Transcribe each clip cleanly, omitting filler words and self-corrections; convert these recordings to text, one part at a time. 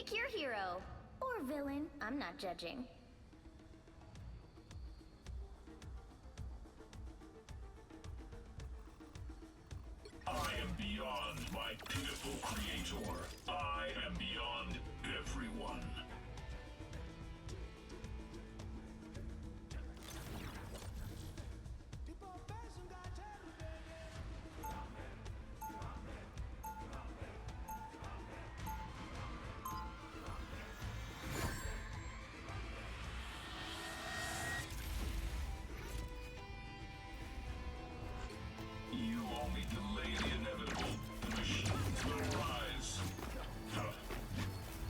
Pick your hero. Or villain. I'm not judging. I am beyond my pitiful creator. I am beyond everyone. You only delay the inevitable. The machines will rise.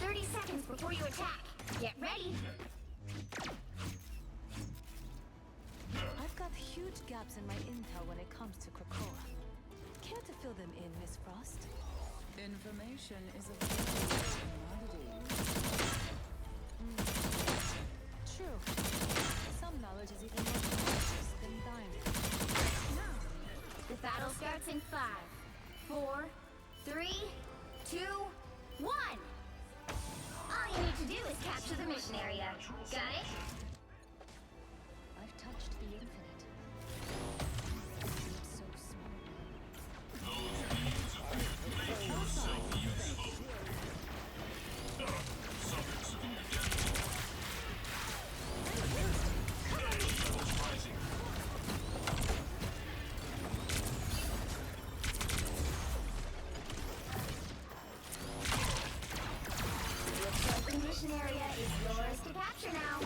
30 seconds before you attack. Get ready. I've got huge gaps in my intel when it comes to Krakoa. Care to fill them in, Miss Frost? Information is a valuable commodity. True. Some knowledge is even more precious than diamonds. The battle starts in 5, 4, 3, 2, 1. All you need to do is capture the mission area. Got it? I've touched the infinite. It's so small. Those beings appear to make yourself useful. Suffered severe damage. Energy levels rising. Looks like the mission area is yours to capture now.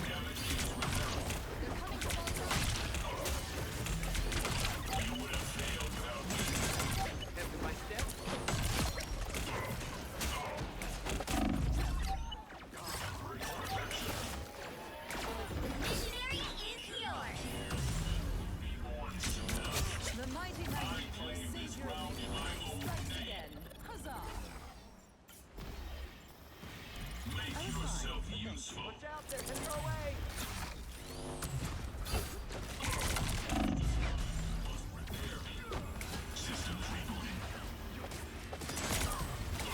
Damage is repelled. They're coming from all sides. You would have failed without me. After my step? The mission area is yours. Reborn soon enough. The mighty I mighty claim this savior round in my own strikes name. again. Huzzah! Make yourself useful. Watch out there, heading our way! Must repair me. Systems rebooting.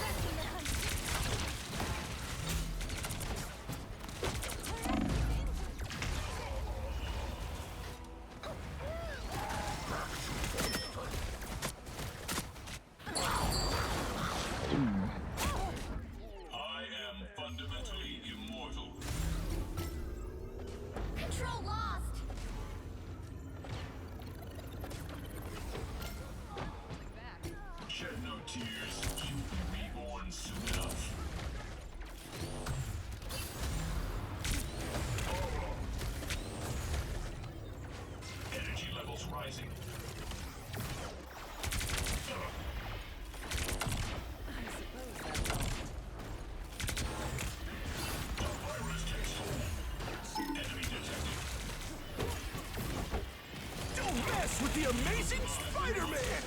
Rescue the country. I am fundamentally immortal. Control lost. Shed no tears. You'll be reborn soon enough. Energy levels rising. The virus takes hold. Enemy detected. Don't mess with the amazing Spider-Man!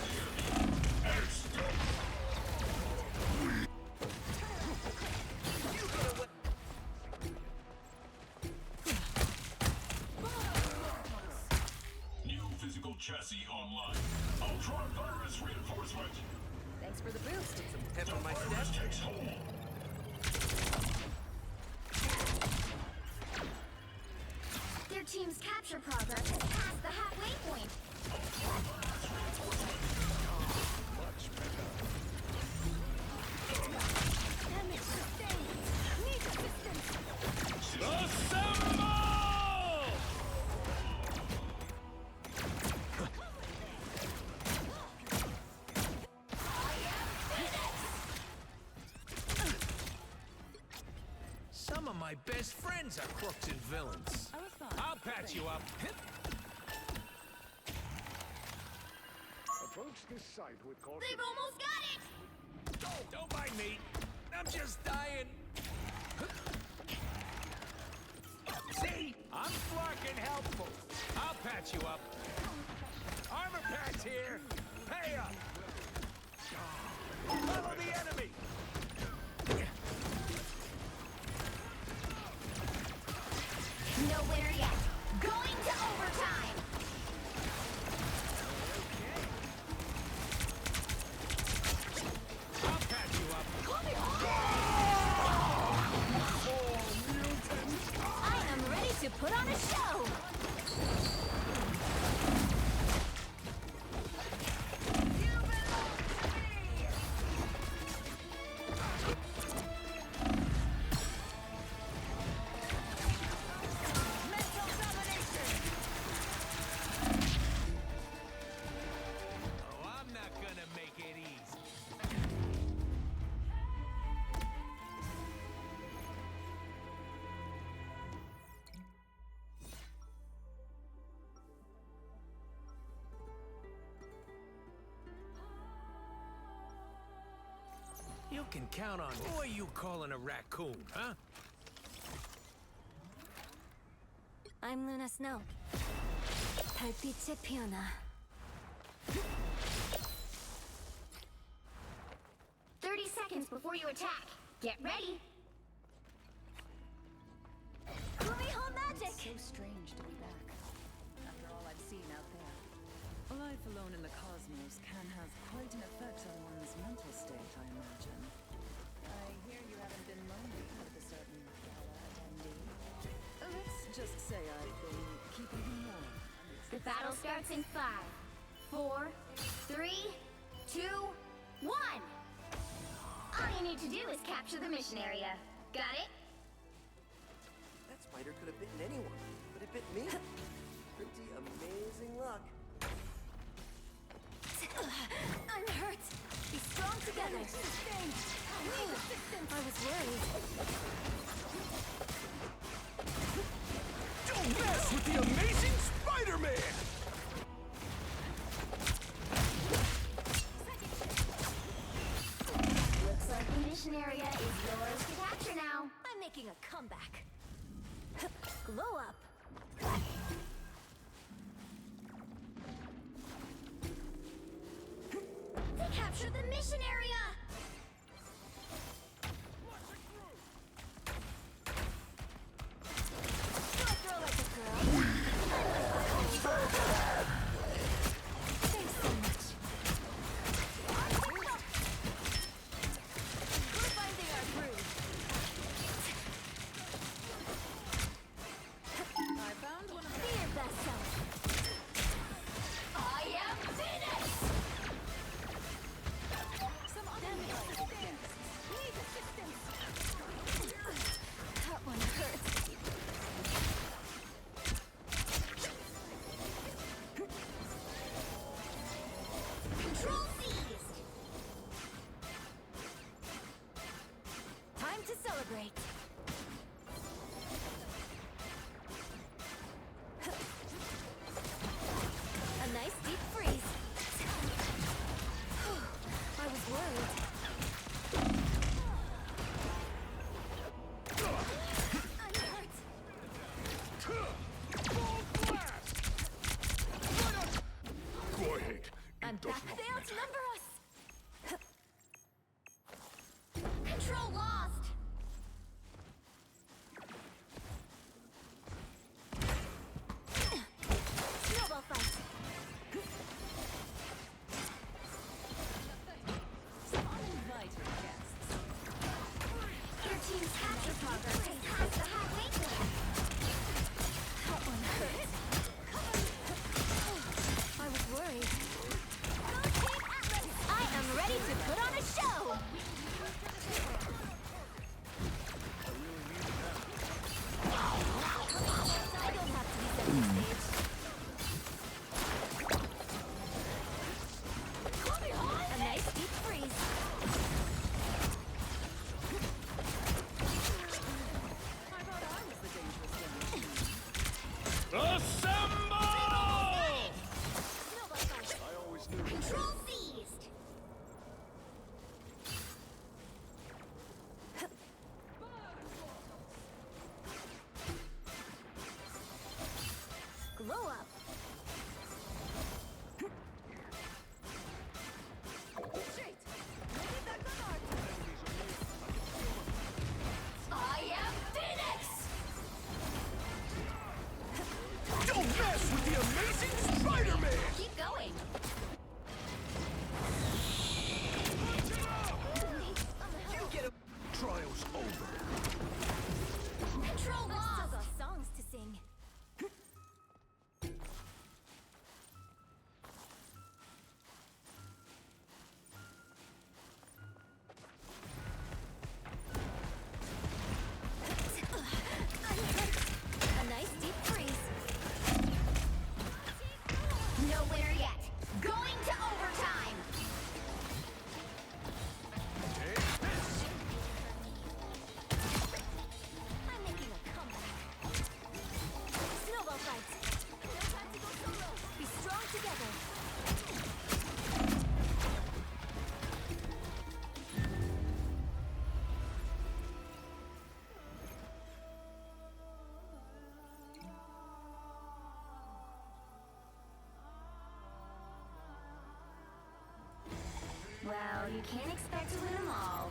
New physical chassis online. Ultron virus reinforcement. Thanks for the boost. Some pep on my Virus step? takes hold. Their team's capture progress has passed the halfway point. Damage sustained. Need assistance. Assemble! Some of my best friends are crooks and villains. I was fine. I'll patch you up. Approach this site with caution. They've almost got it. Don't mind me. I'm just dying. See? I'm fucking helpful. I'll patch you up. Armor patch here. Pay up. Follow the enemy. No winner yet. Going can count on me. Who are you calling a raccoon, huh? I'm Luna Snow. 달빛의 피어나. 30 seconds before you attack. Get ready. Kumiho magic! So strange to be back, after all I've seen out there. Life alone in the cosmos can have quite an effect on one's mental state, I imagine. I hear you haven't been lonely with a certain gala attendee. Let's just say I've been keeping him warm. The battle starts in 5, 4, 3, 2, 1. All you need to do is capture the mission area. Got it? That spider could have bitten anyone, but it bit me. Pretty amazing luck. I'm hurt. Be strong together. Sustain. Need assistance. I was worried. Don't mess with the amazing Spider-Man! Looks like the mission area is yours to capture now. I'm making a comeback. Glow up. They captured the mission area! Do I throw like a girl? Thanks so much. We're finding our groove. I found one of Be your best self. I am Phoenix! some unidentified guests. Need assistance. That one hurts. Control seized! Time to celebrate. A nice deep freeze. I was worried. I'm hurt. Go ahead. I'm It does back. not They matter. outnumber us. Control lost! Snowball fight. Some uninvited guests. Your team's capture progress has passed the halfway point. That one hurt. I was worried. Go Team Atlas! I am ready to put on a show! I don't have to be center stage. A nice deep freeze. I thought I was the dangerous one. Assemble! Snowball fight. I always knew. Control seized! Glow up. Straight. Maybe that's an art. I am Phoenix! Don't mess with the amazing Spider-Man! Keep going! You get a... Trial's over. Control Still lost! got songs to sing. I'm hurt. A nice deep freeze. No winner yet. Going to overtime! can't expect to win them all.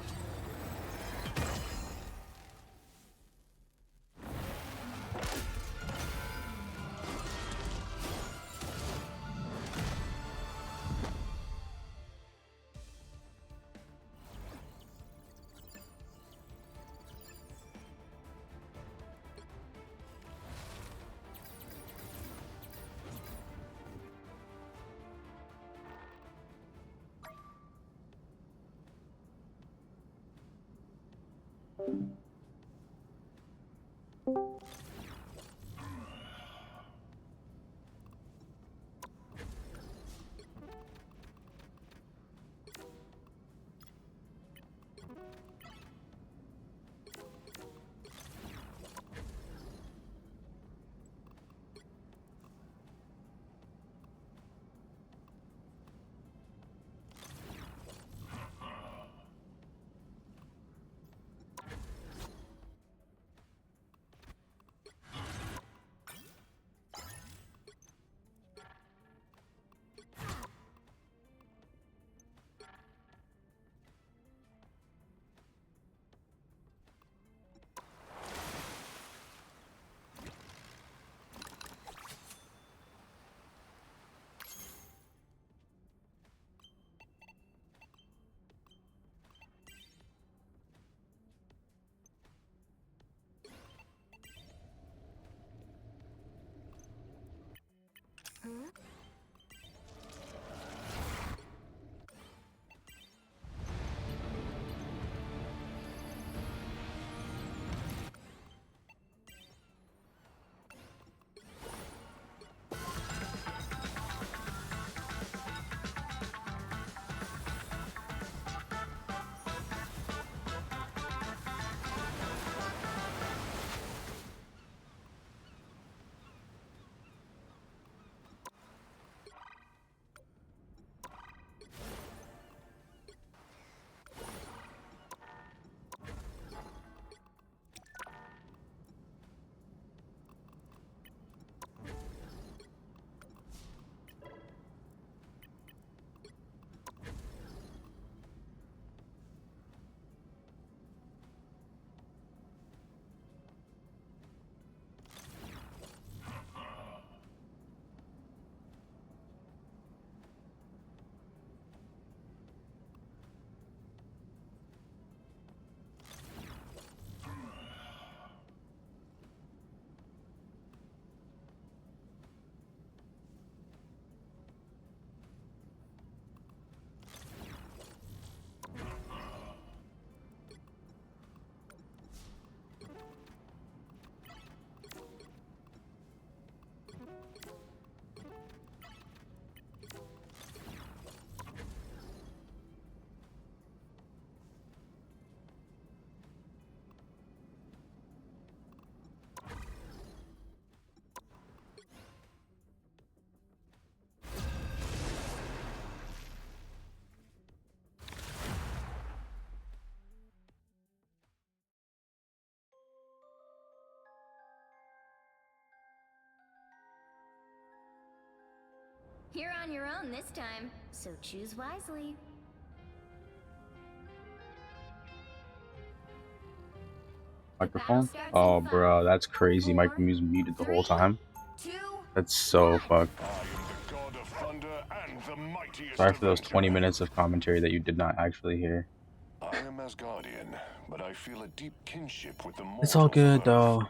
You're on your own this time, so choose wisely. Microphone? Oh, bro, that's crazy. Microphone was muted the whole time. That's so fucked. I am the god of thunder and the mightiest Sorry for those avenger. 20 minutes of commentary that you did not actually hear. I am Asgardian, but I feel a deep kinship with the mortals It's all good, of Earth. though.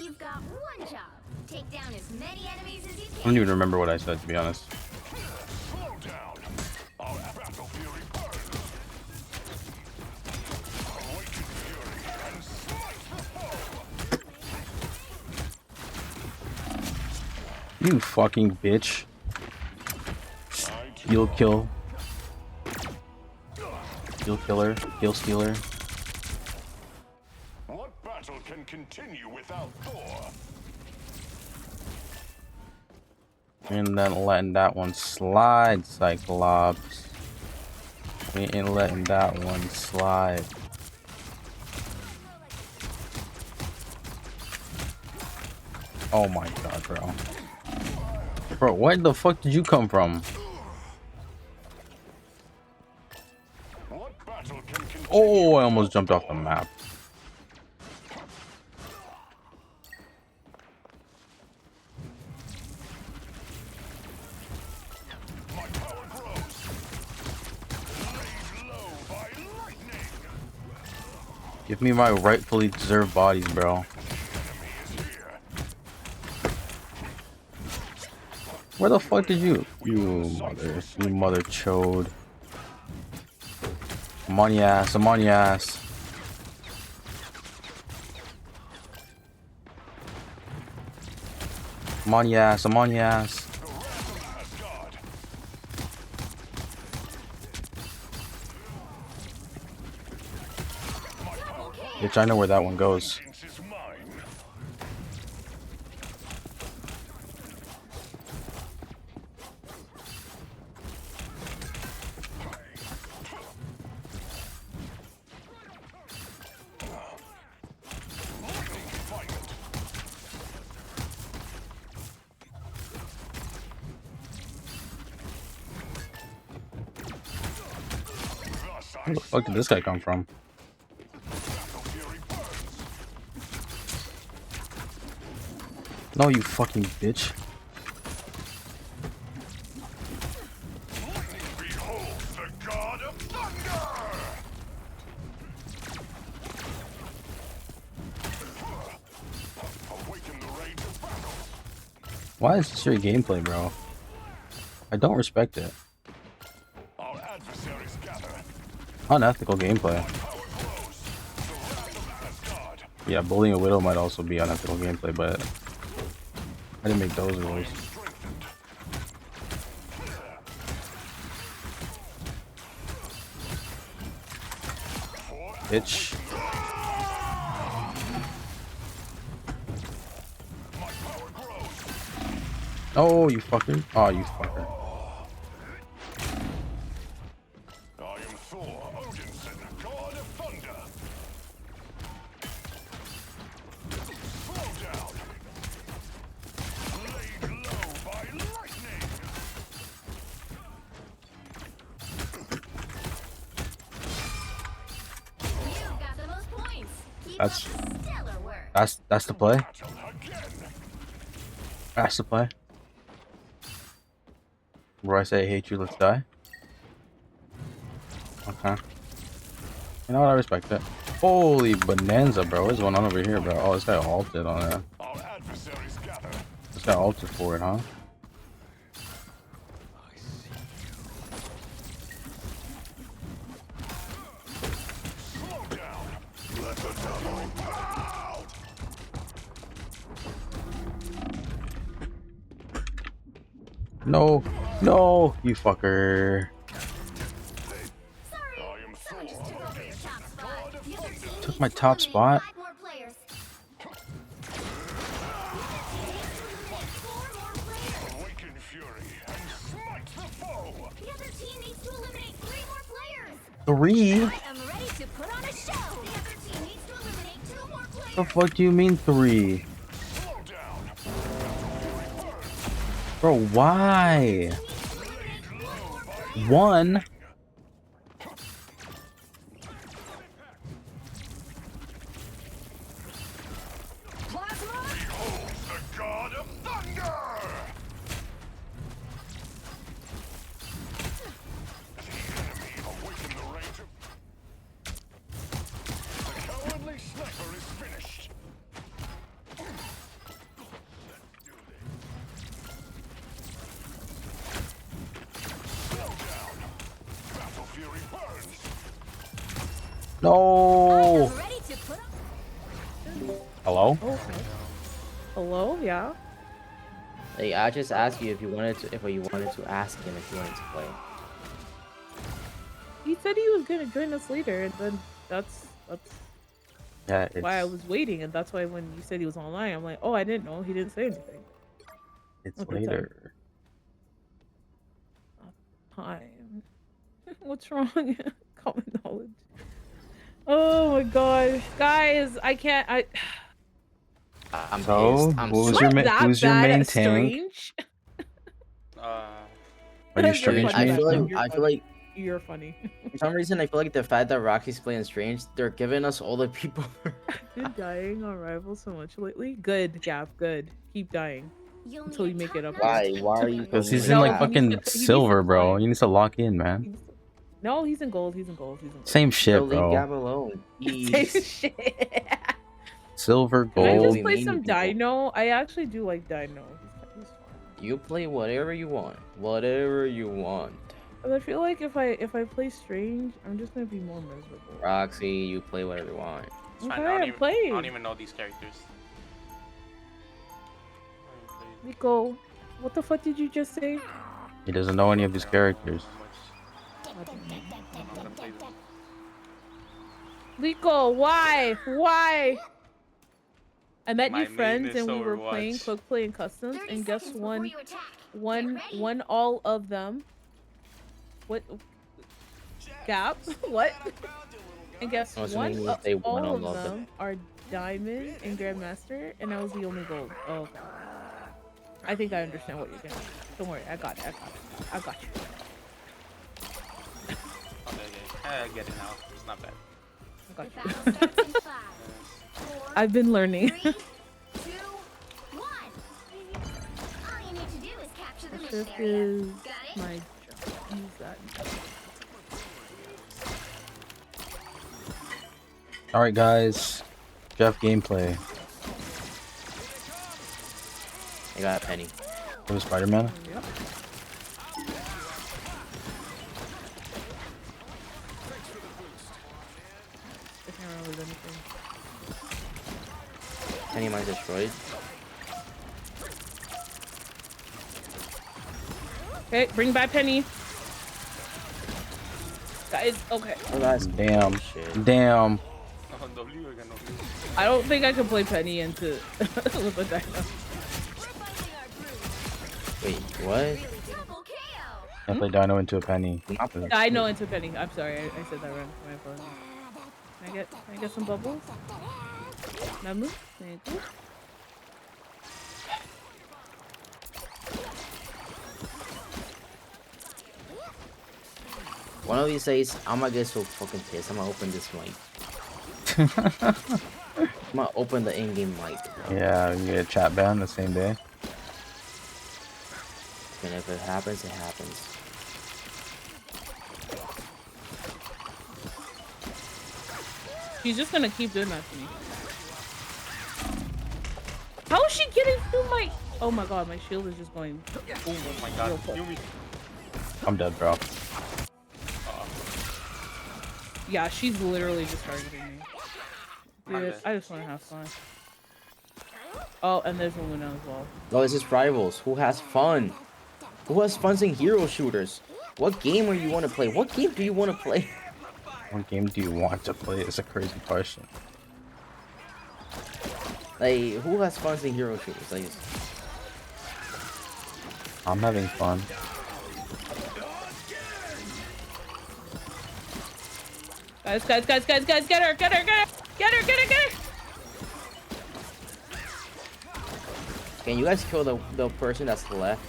You've got one job. Take down as many enemies as you I don't can. even remember what I said, to be honest. Slow down. Our battle fury burns. Awaken fury and smite the foe. You fucking bitch. You'll kill. You'll killer. Kill stealer. What battle can continue without Thor? And then letting that one slide, Cyclops. We ain't letting that one slide. Oh my god, bro. Bro, where the fuck did you come from? Oh, I almost jumped off the map. My power grows. Laid low by lightning. Give me my rightfully deserved bodies, bro. Enemy is here. Where the fuck did you mother chode. I'm on your ass, I'm on your ass. I'm on your ass, I'm on your ass. The wrath of Asgard. My power grows. Bitch, I know where that one goes. Vengeance is mine. Lightning defiant. Thus I Where the fuck did this guy come from? battle fury burns. No, you fucking bitch. Lightning beholds the god of thunder! Awaken the rage of battle! Why is this your gameplay, bro? I don't respect it. Our adversaries gather. Unethical gameplay. Power grows. The wrath of Asgard. Yeah, bullying a widow might also be unethical gameplay, but I didn't make those rules. Strengthened. Bitch. My power grows. Oh, you fucker. Oh, you fucker. I am Thor Odinson, god of thunder. Slow down. Laid low by lightning. You got the most points. Keep That's- up the stellar work. That's the play. Battle again. That's the play. Where I say I hate you, let's die. Okay. You know what? I respect it. Holy bonanza, bro. What's going on over here, bro? Oh, this guy ulted on it. Our adversaries gather. This guy ulted for it, huh? Slow down. Let the devil pout. No. No, you fucker. Sorry, I am someone just Thor took over your top spot. god of The other thunder. team Took needs my to top eliminate spot? 5 more players. Awaken fury and smite the foe. The other team needs to eliminate 3 more players. 3? I am ready to put on a show. The other team needs to eliminate 2 more players. The fuck do you mean 3? Slow down. Battle fury burns. Bro, why? Eliminate 1 more player. 1? Behold the god of thunder. The enemy awaken the rage of... The cowardly sniper is finished. Slow down. Battle fury burns. No. I'm ready to put on... Hello? Hello? Yeah? Like, I just asked you if you wanted to ask him if you wanted to play. He said he was gonna join us later, and then that's Yeah, why I it's, was waiting, and that's why when you said he was online, I'm like, oh, I didn't know. He didn't say anything. it's Okay, later. Time. What's wrong? Common knowledge. Oh my god. Guys, I can't. I'm So, pissed. I'm what was so your Am I ma- that who's your bad main at tank? Strange? Are you That's strange, funny. I main feel tank? like You're funny. For some reason, I feel like the fact that Roxy's playing Strange, they're giving us all the people. Been dying on Rival so much lately. Good, Gap. Good. Keep dying You'll until need you a make it up. top-notch Why? team Why to are you win Because telling he's me in No, like he that? needs fucking to- he needs to silver, bro. climb. You need to lock in, man. No, he's in gold. He's in gold. He's in gold. Same shit, Bro, leave bro. Gab alone. Same Jeez. shit. Silver, Can I Gold. just gold. play mean some people. Dino? I actually do like Dino. He's fun. You play whatever you want. Whatever you want. But I feel like if I play Strange, I'm just gonna be more miserable. Roxy, you play whatever you want. It's fine. Okay, I I played. don't even know these characters. Nico, what the fuck did you just say? He doesn't know any of his characters. Nico, why? Why? I met My new friends main is and we were playing Overwatch. Quick Play and Customs, 30 and guess seconds before one, you attack. one, Get ready. one, all of them. What? Gap? What? And guess I was one, wondering if they all won of all of them. them are Diamond and Grandmaster, and I was the only gold. Oh, okay. I think I understand what you're getting. Don't worry, I got it. I got you. Okay. I get it now. It's not bad. I got The you. battle starts in 5, 4, I've been learning. 3, 2, 1. All you need to do is capture the mission This area. is Got it? my job. Use that. Alright, guys. Jeff gameplay. I got a penny. For the Spider-Man. Yep. I can't remember anything. Penny mine destroyed. Okay, bring back Penny. Guys, okay. Oh, that's Damn. shit. Damn. W again, W. I don't think I can play Penny into with a Dino. Wait, what? Double KO. I play Dino into a penny. Dino into Penny. I'm sorry, I said that wrong. My apologies. Can I get some bubbles? Namu? Thank you. One of these days, I'm gonna get so fucking pissed. I'm gonna open this mic. I'm gonna open the in-game mic. Bro. Yeah, you get a chat ban the same day. And if it happens, it happens. She's just gonna keep doing that to me. How is she getting through my... Oh my god, my shield is just going... Oh my god. Real quick. Yumi. I'm dead, bro. Yeah, she's literally just targeting me. Dude, Okay. I just want to have fun. Oh, and there's a Luna as well. Oh, this is Rivals. Who has fun? Who has fun seeing hero shooters? What game are you want to play? What game do you want to play? What game do you want to play? It's a crazy question. Like, who has fun seeing hero shooters? Like, I'm having fun. Guys, get her! can you guys kill the person that's left?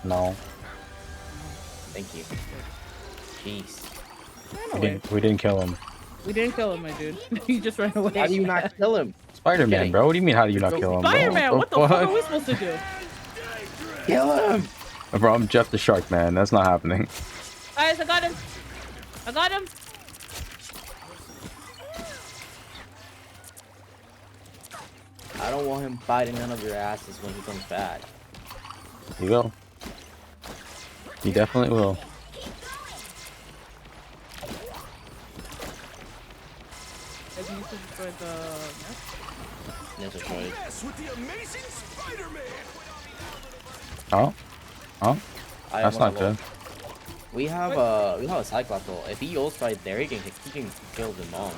No. Thank you. Jeez. We didn't kill him. We didn't kill him, my dude. He just ran away. How do you not kill him? Spider-Man, Okay. bro. What do you mean, how do you not kill him? bro? Spider-Man, what the fuck are we supposed to do? Kill him! Bro, I'm Jeff the Shark, man. That's not happening. Guys, I got him. I don't want him biting none of your asses when he comes back. He will. He definitely will. Guys, you need to destroy the nest. That's a choice. Yes, with the amazing Spider-Man. Oh? Oh? I That's am not good. We have a Cyclops though. If he ults right there, he can kill them all.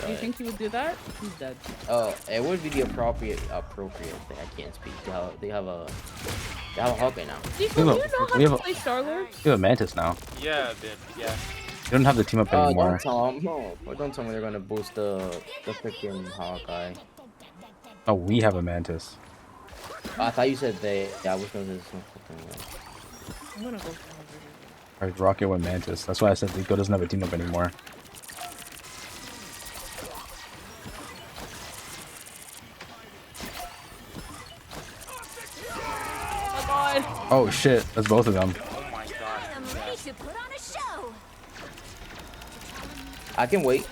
Do you think he would do that? He's dead. Oh, it would be the appropriate thing. I can't speak. They have a Hawkeye now. Nico, do you know how we have to a- play Star-Lord? You have a Mantis now. Yeah, dude. Yeah. You don't have the team up Oh, anymore. don't tell him. No, don't tell me they're gonna boost the freaking Hawkeye. Oh, we have a Mantis. I thought you said they. Yeah, I was gonna say something. I'm gonna go for over here. Alright, Rocket with Mantis. That's why I said Rico doesn't have a team up anymore. Oh shit, that's both of them. Oh my god. I'm ready to put on a show. I can wait.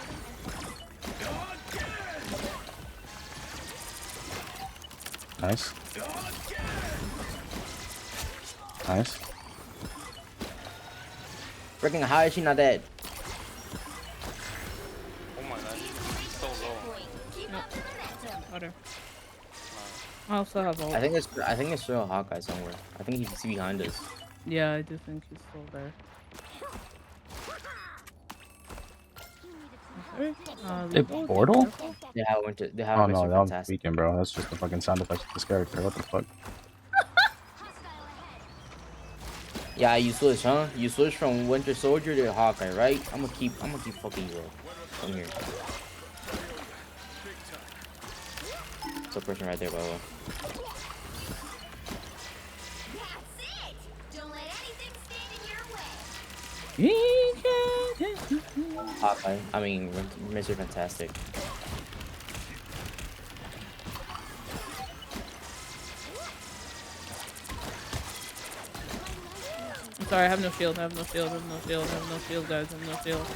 Nice. Nice. Freaking how is she not dead? Oh my god. He's so low. Keep up the momentum. Whatever. I also have all. I think it's still a Hawkeye somewhere. I think he's behind us. Yeah, I do think he's still there. It Portal? They have went to. They have Oh went no, to that was fantastic. weekend, bro. That's just the fucking sound effects of this character. What the fuck? Yeah, you switch, huh? You switch from Winter Soldier to Hawkeye, right? I'm gonna keep fucking you. Come here. It's a person right there, by the way. That's it. Don't let anything stand in your way. Hawkeye. I mean, Mr. Fantastic. I'm sorry, I have no shield. I have no shield. I have no shield. I have no shield, guys. I have no shield.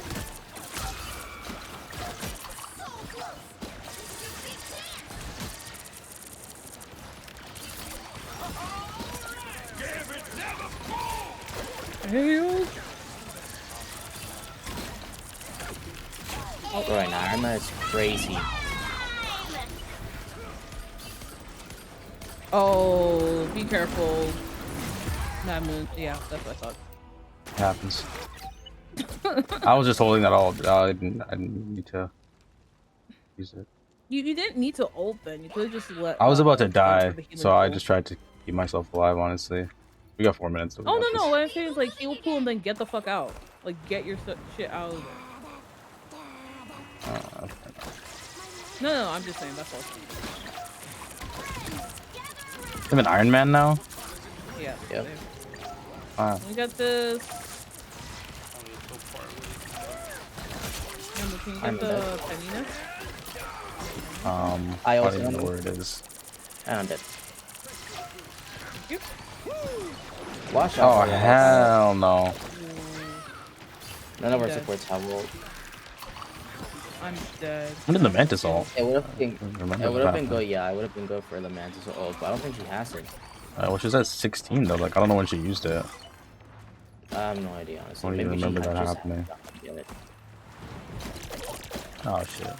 Shield. Oh, right now, Iron Man is crazy. Oh, be careful. That moon. Yeah, that's what I thought. It happens. I was just holding that all. I didn't need to use it. You didn't need to ult then. You could have just let. I was about to enter die, the healing so I pool. just tried to keep myself alive. Honestly, we got 4 minutes. So we Oh got no, this. what I'm saying is like heal pool and then get the fuck out. Like get your shit out of there. Okay. No, I'm just saying that's all. I'm an Iron Man now. Yeah. Yep. same. Wow. We got this. Only so far away. Can you I'm get the Penina? I I also don't even know know. where it is. And I'm dead. Yep. Watch out. Oh for that. hell no! None of our Dead. supports have ult. I'm dead. When did the Mantis ult? It would have been. Remember It would have that. been good. Yeah, it would have been good for the Mantis ult, but I don't think she has it. Well, she's at 16 though. Like I don't know when she used it. I have no idea, honestly. I don't even Maybe she remember had that just happening. had to get it. Oh shit.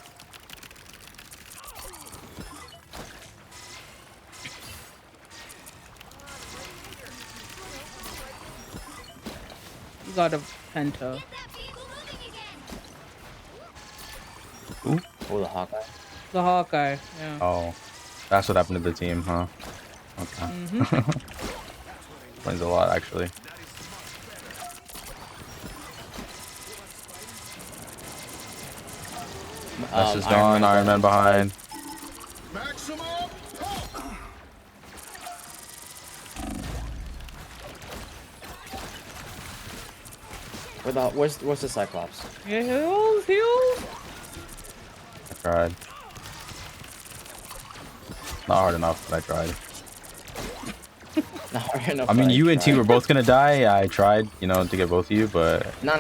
You got a Penta. Ooh. Oh, the Hawkeye. The Hawkeye. Yeah. Oh, that's what happened to the team, huh? Okay. Explains a lot, actually. That's just gone. Iron Man behind. Maximum pulse. Where's the Cyclops? Yeah, heals. I tried. Not hard enough, but I tried. Not hard enough, I mean, but you and T tried. were both gonna die. I tried, you know, to get both of you, but No.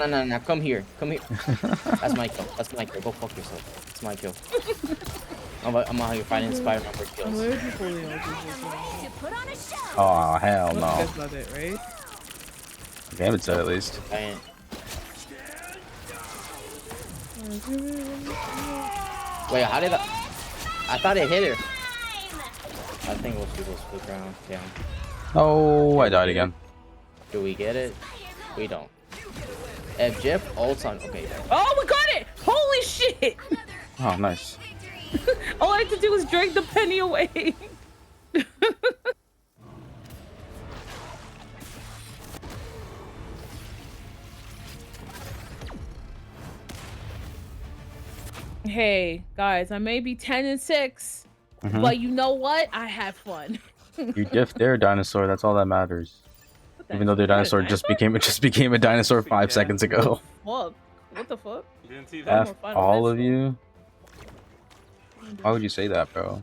Come here. That's my kill. Go fuck yourself. It's my kill. I'm out here fighting Spider-Man for kills. Where's your fully ulted? To put on a show. oh hell no. That's about it, right? David said at least. I ain't. Wait, how did I thought it hit her. I think it was people's foot ground. Yeah. Oh, I died again. Do we get it? We don't. If Jeff ults on, okay. Oh, we got it! Holy shit! Oh, nice. All I had to do was drag the penny away. Hey, guys, I may be 10 and 6, but you know what? I had fun. You diff there, dinosaur. That's all that matters. Even though their dinosaur just became a dinosaur 5 seconds ago. Fuck. What the fuck? You didn't see that? F all of you. Why would you say that, bro?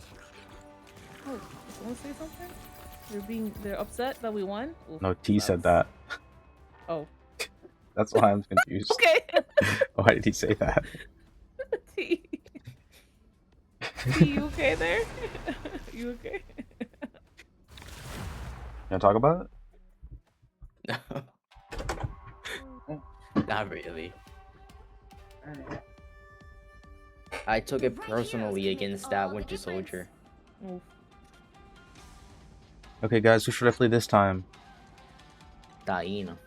Oh, someone say something? They're upset that we won? Oof, No, T said that. Oh. That's why I'm confused. Okay. Why did he say that? T. T, you okay there? You okay? You wanna talk about it? No. Not really. I took it personally against that Winter Soldier. Oof. Okay, guys, who should I play this time? Daina.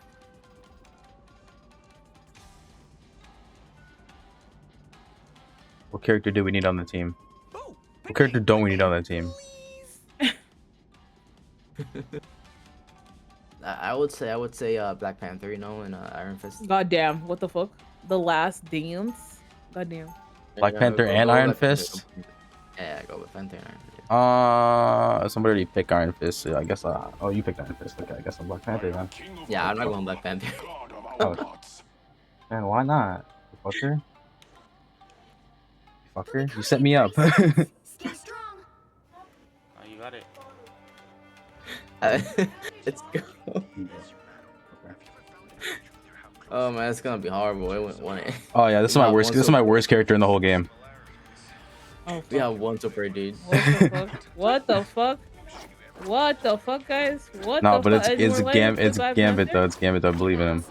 What character do we need on the team? What character don't we need on the team? I would say Black Panther, you know, and Iron Fist. Goddamn, what the fuck? The Last Dance? Goddamn. Black Panther and Iron Fist? Yeah, go with Panther and Iron Fist. Somebody already picked Iron Fist. So I guess. Oh, you picked Iron Fist. Okay, I guess I'm Black Panther then. Yeah, I'm not going Black Panther. Oh. Man, why not? You fucker. You fucker. You set me up. Stay strong. Oh, you got it. Let's go. Oh man, it's gonna be horrible. It went one. Oh yeah, this is my worst. This is my worst character in the whole game. Oh, we have one super dude. What the fuck? What the fuck? What the fuck, guys? What No, the but fuck? it's Gambit though. It's Gambit though. Believe in him.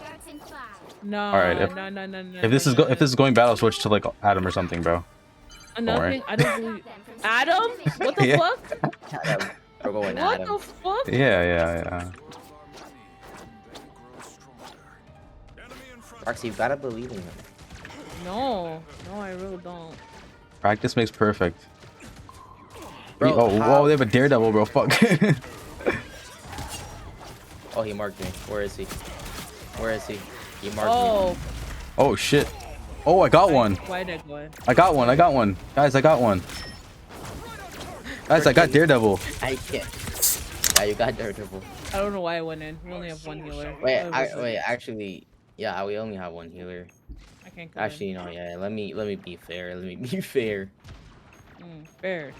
No. All right. No. If this is going battle, switch to like Adam or something, bro. Another thing, I don't believe. Adam? What the Yeah. fuck? Adam. We're going What Adam. the fuck? Yeah. Roxy, you gotta believe in him. No, I really don't. Practice makes perfect. Bro, whoa, they have a Daredevil, bro. Fuck. Oh, he marked me. Where is he? Where is he? He marked Oh, me. Oh shit. Oh, I got one. why did I go in? I got one. Guys, I got one. Guys, I got Daredevil. I can't. Yeah, you got Daredevil. I don't know why I went in. We only have one healer. Wait, Wait, actually, yeah, we only have one healer. I can't go Actually, no, yeah. Let me be fair. Let me be fair. in. Fair.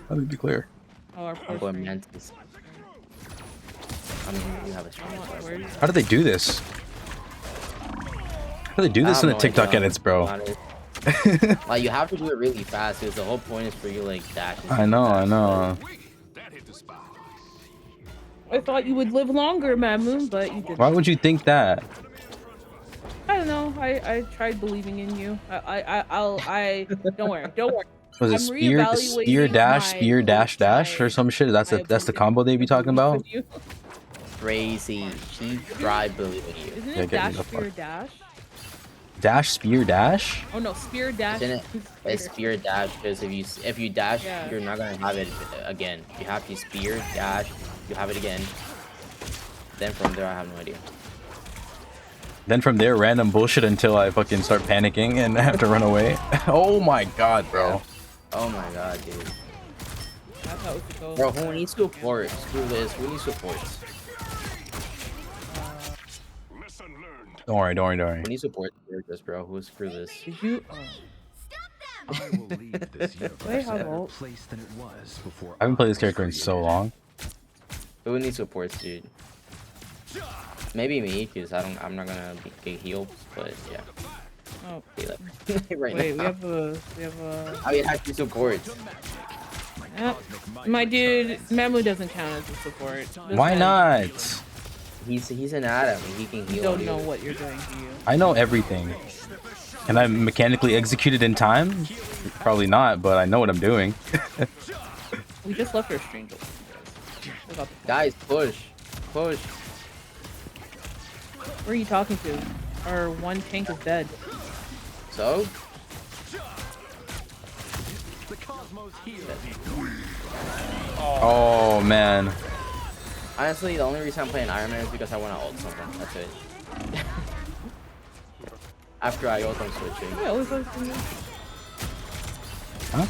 Let me be clear. Oh, our I'm poor going stream. Mantis. I mean, you have a strong Where is How do they do this? How do they do this in the TikTok edits, bro? Like, you have to do it really fast because the whole point is for you like dash. I know. I thought you would live longer, Mamoon, but you didn't. Why would you think that? I don't know. I tried believing in you. I don't worry. Was it I'm spear reevaluating dash or some shit? That's the combo they be talking about. Crazy. She tried believing you. Isn't Yeah, it get me dash, the spear, fuck. dash? Dash, spear, dash. Oh no, spear, dash. Isn't it? It's spear dash because if you dash, Yeah. you're not gonna have it again. You have to spear dash. You have it again. Then from there, I have no idea. Then from there, random bullshit until I fucking start panicking and I have to run away. Oh my god, bro. Oh my god, dude. That's how it goes. Bro, who needs support? Screw this. Who needs support? Don't worry. Who needs support? This, bro. Who screw this? Did you? Oh. I will leave this universe Wait, a how better about- place than it was before. I haven't played this character in so long. Who needs supports, dude? Maybe me, because I'm not gonna get healed, but yeah. Oh. Right Wait, now. we have a. I mean, have to support. My dude, Mamu doesn't count as a support. This Why man not? He's an Adam. He can heal. Don't you. know what you're doing to you. I know everything. Can I mechanically execute it in time? Probably not, but I know what I'm doing. We just left our stream. Guys, push. Push. Where are you talking to? Our one tank is dead. So? Oh man. Honestly, the only reason I'm playing Iron Man is because I want to ult something. That's it. After I ult, I'm switching. Yeah, always like to know. Huh?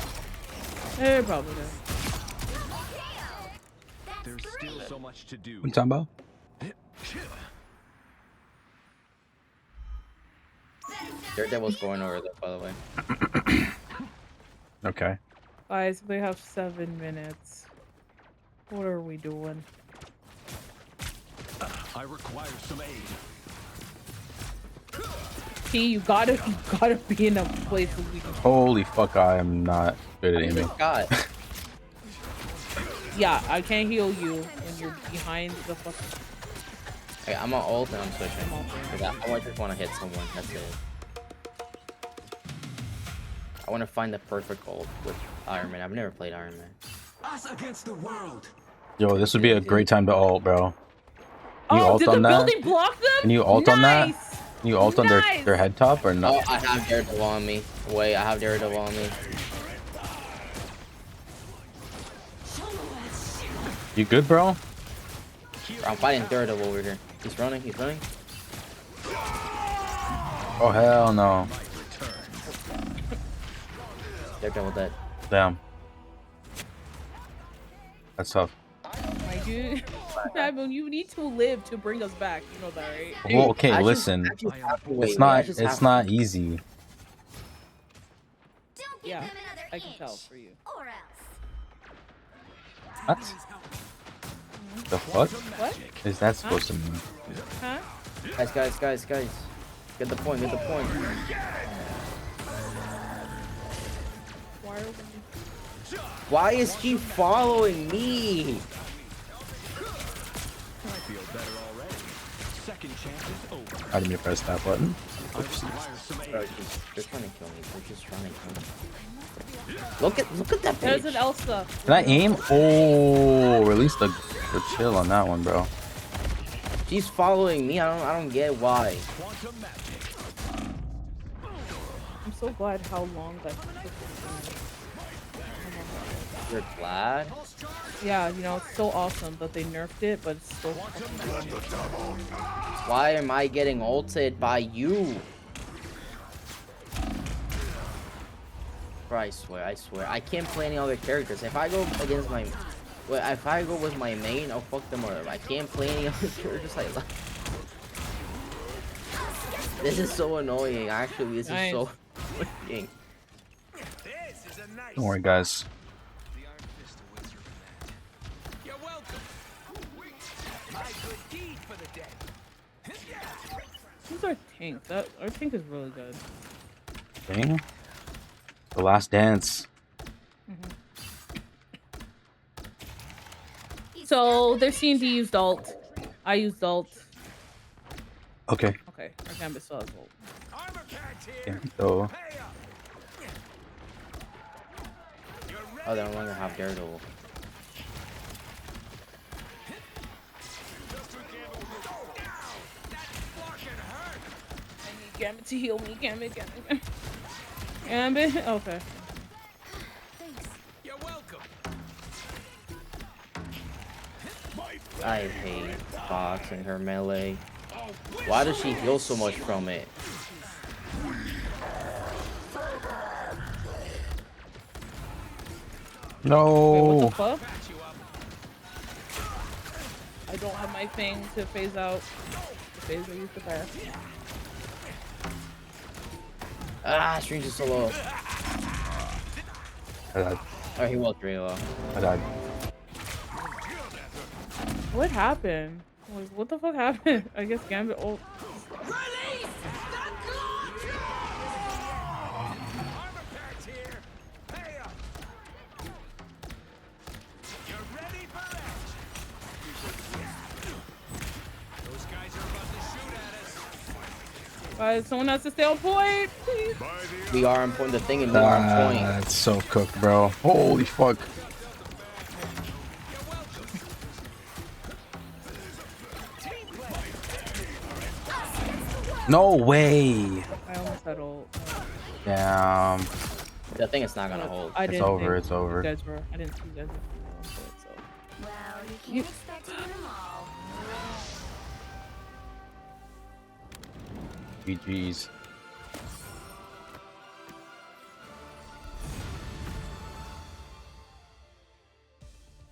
Probably does. There's still so much to do. What you talking about? Daredevil's going over there, by the way. Okay. Guys, we have 7 minutes. What are we doing? I require some aid. T, you gotta be in a place where we can. Holy fuck, I am not good at aiming. God. Yeah, I can't heal you when you're behind the fucking. Hey, I'm on ult and I'm switching. I just want to hit someone. That's it. I want to find the perfect ult with Iron Man. I've never played Iron Man. Us against the world. Yo, this would be a great time to ult, bro. Can you ult did on the that? building block them? Can you ult on that? Nice! Can you ult on their head top or not? Oh, I have Daredevil on me. Wait, I have Daredevil on me. You good, bro? I'm fighting Daredevil over here. He's running. He's running. Oh hell no! Daredevil dead. Damn. That's tough. My dude, Simon, you need to live to bring us back. You know that, right? Well, okay, listen. It's not easy. Yeah, I can tell for you. Or else. What? The fuck? What? Is that supposed to mean? Huh? Guys. Get the point. Why is he following me? I didn't press that button. Oopsies. Bro, they're trying to kill me. They're just trying to kill me. Look at that bitch. There's an Elsa. Can I aim? Oh, release the chill on that one, bro. She's following me. I don't get why. I'm so glad how long that. You're glad? Yeah, you know, it's so awesome that they nerfed it, but it's still. Why am I getting ulted by you? Bro, I swear. I can't play any other characters. If I go against my... Well, if I go with my main, I'll fuck them up. I can't play any other characters like that. This is so annoying, actually. This is so annoying. Don't worry, guys. You're welcome. My good deed for the dead. Who's our tank? Our tank is really good. Dang. The Last Dance. So their C&D used ult. I used ult. Okay. Okay, our Gambit still has ult. Yeah, so Oh, they no longer have Daredevil. I need Gambit to heal me. Gambit. Gambit? Okay. You're welcome. I hate Fox and her melee. Why does she heal so much from it? no. Wait, what the fuck? I don't have my thing to phase out. The phase I used to pass. Ah, Strange is so low. I died. Oh, he was really low. I died. What happened? Like, what the fuck happened? I guess Gambit ult. Guys, someone has to stay on point, please. We are on point. The thing, and we are on point. That's so cooked, bro. Holy fuck. No way. I almost had ult. Damn. The thing is not gonna hold. I It's didn't over. think It's over. You guys were. I didn't see you guys were on point, so. Well, you can't expect to win them all. GG's.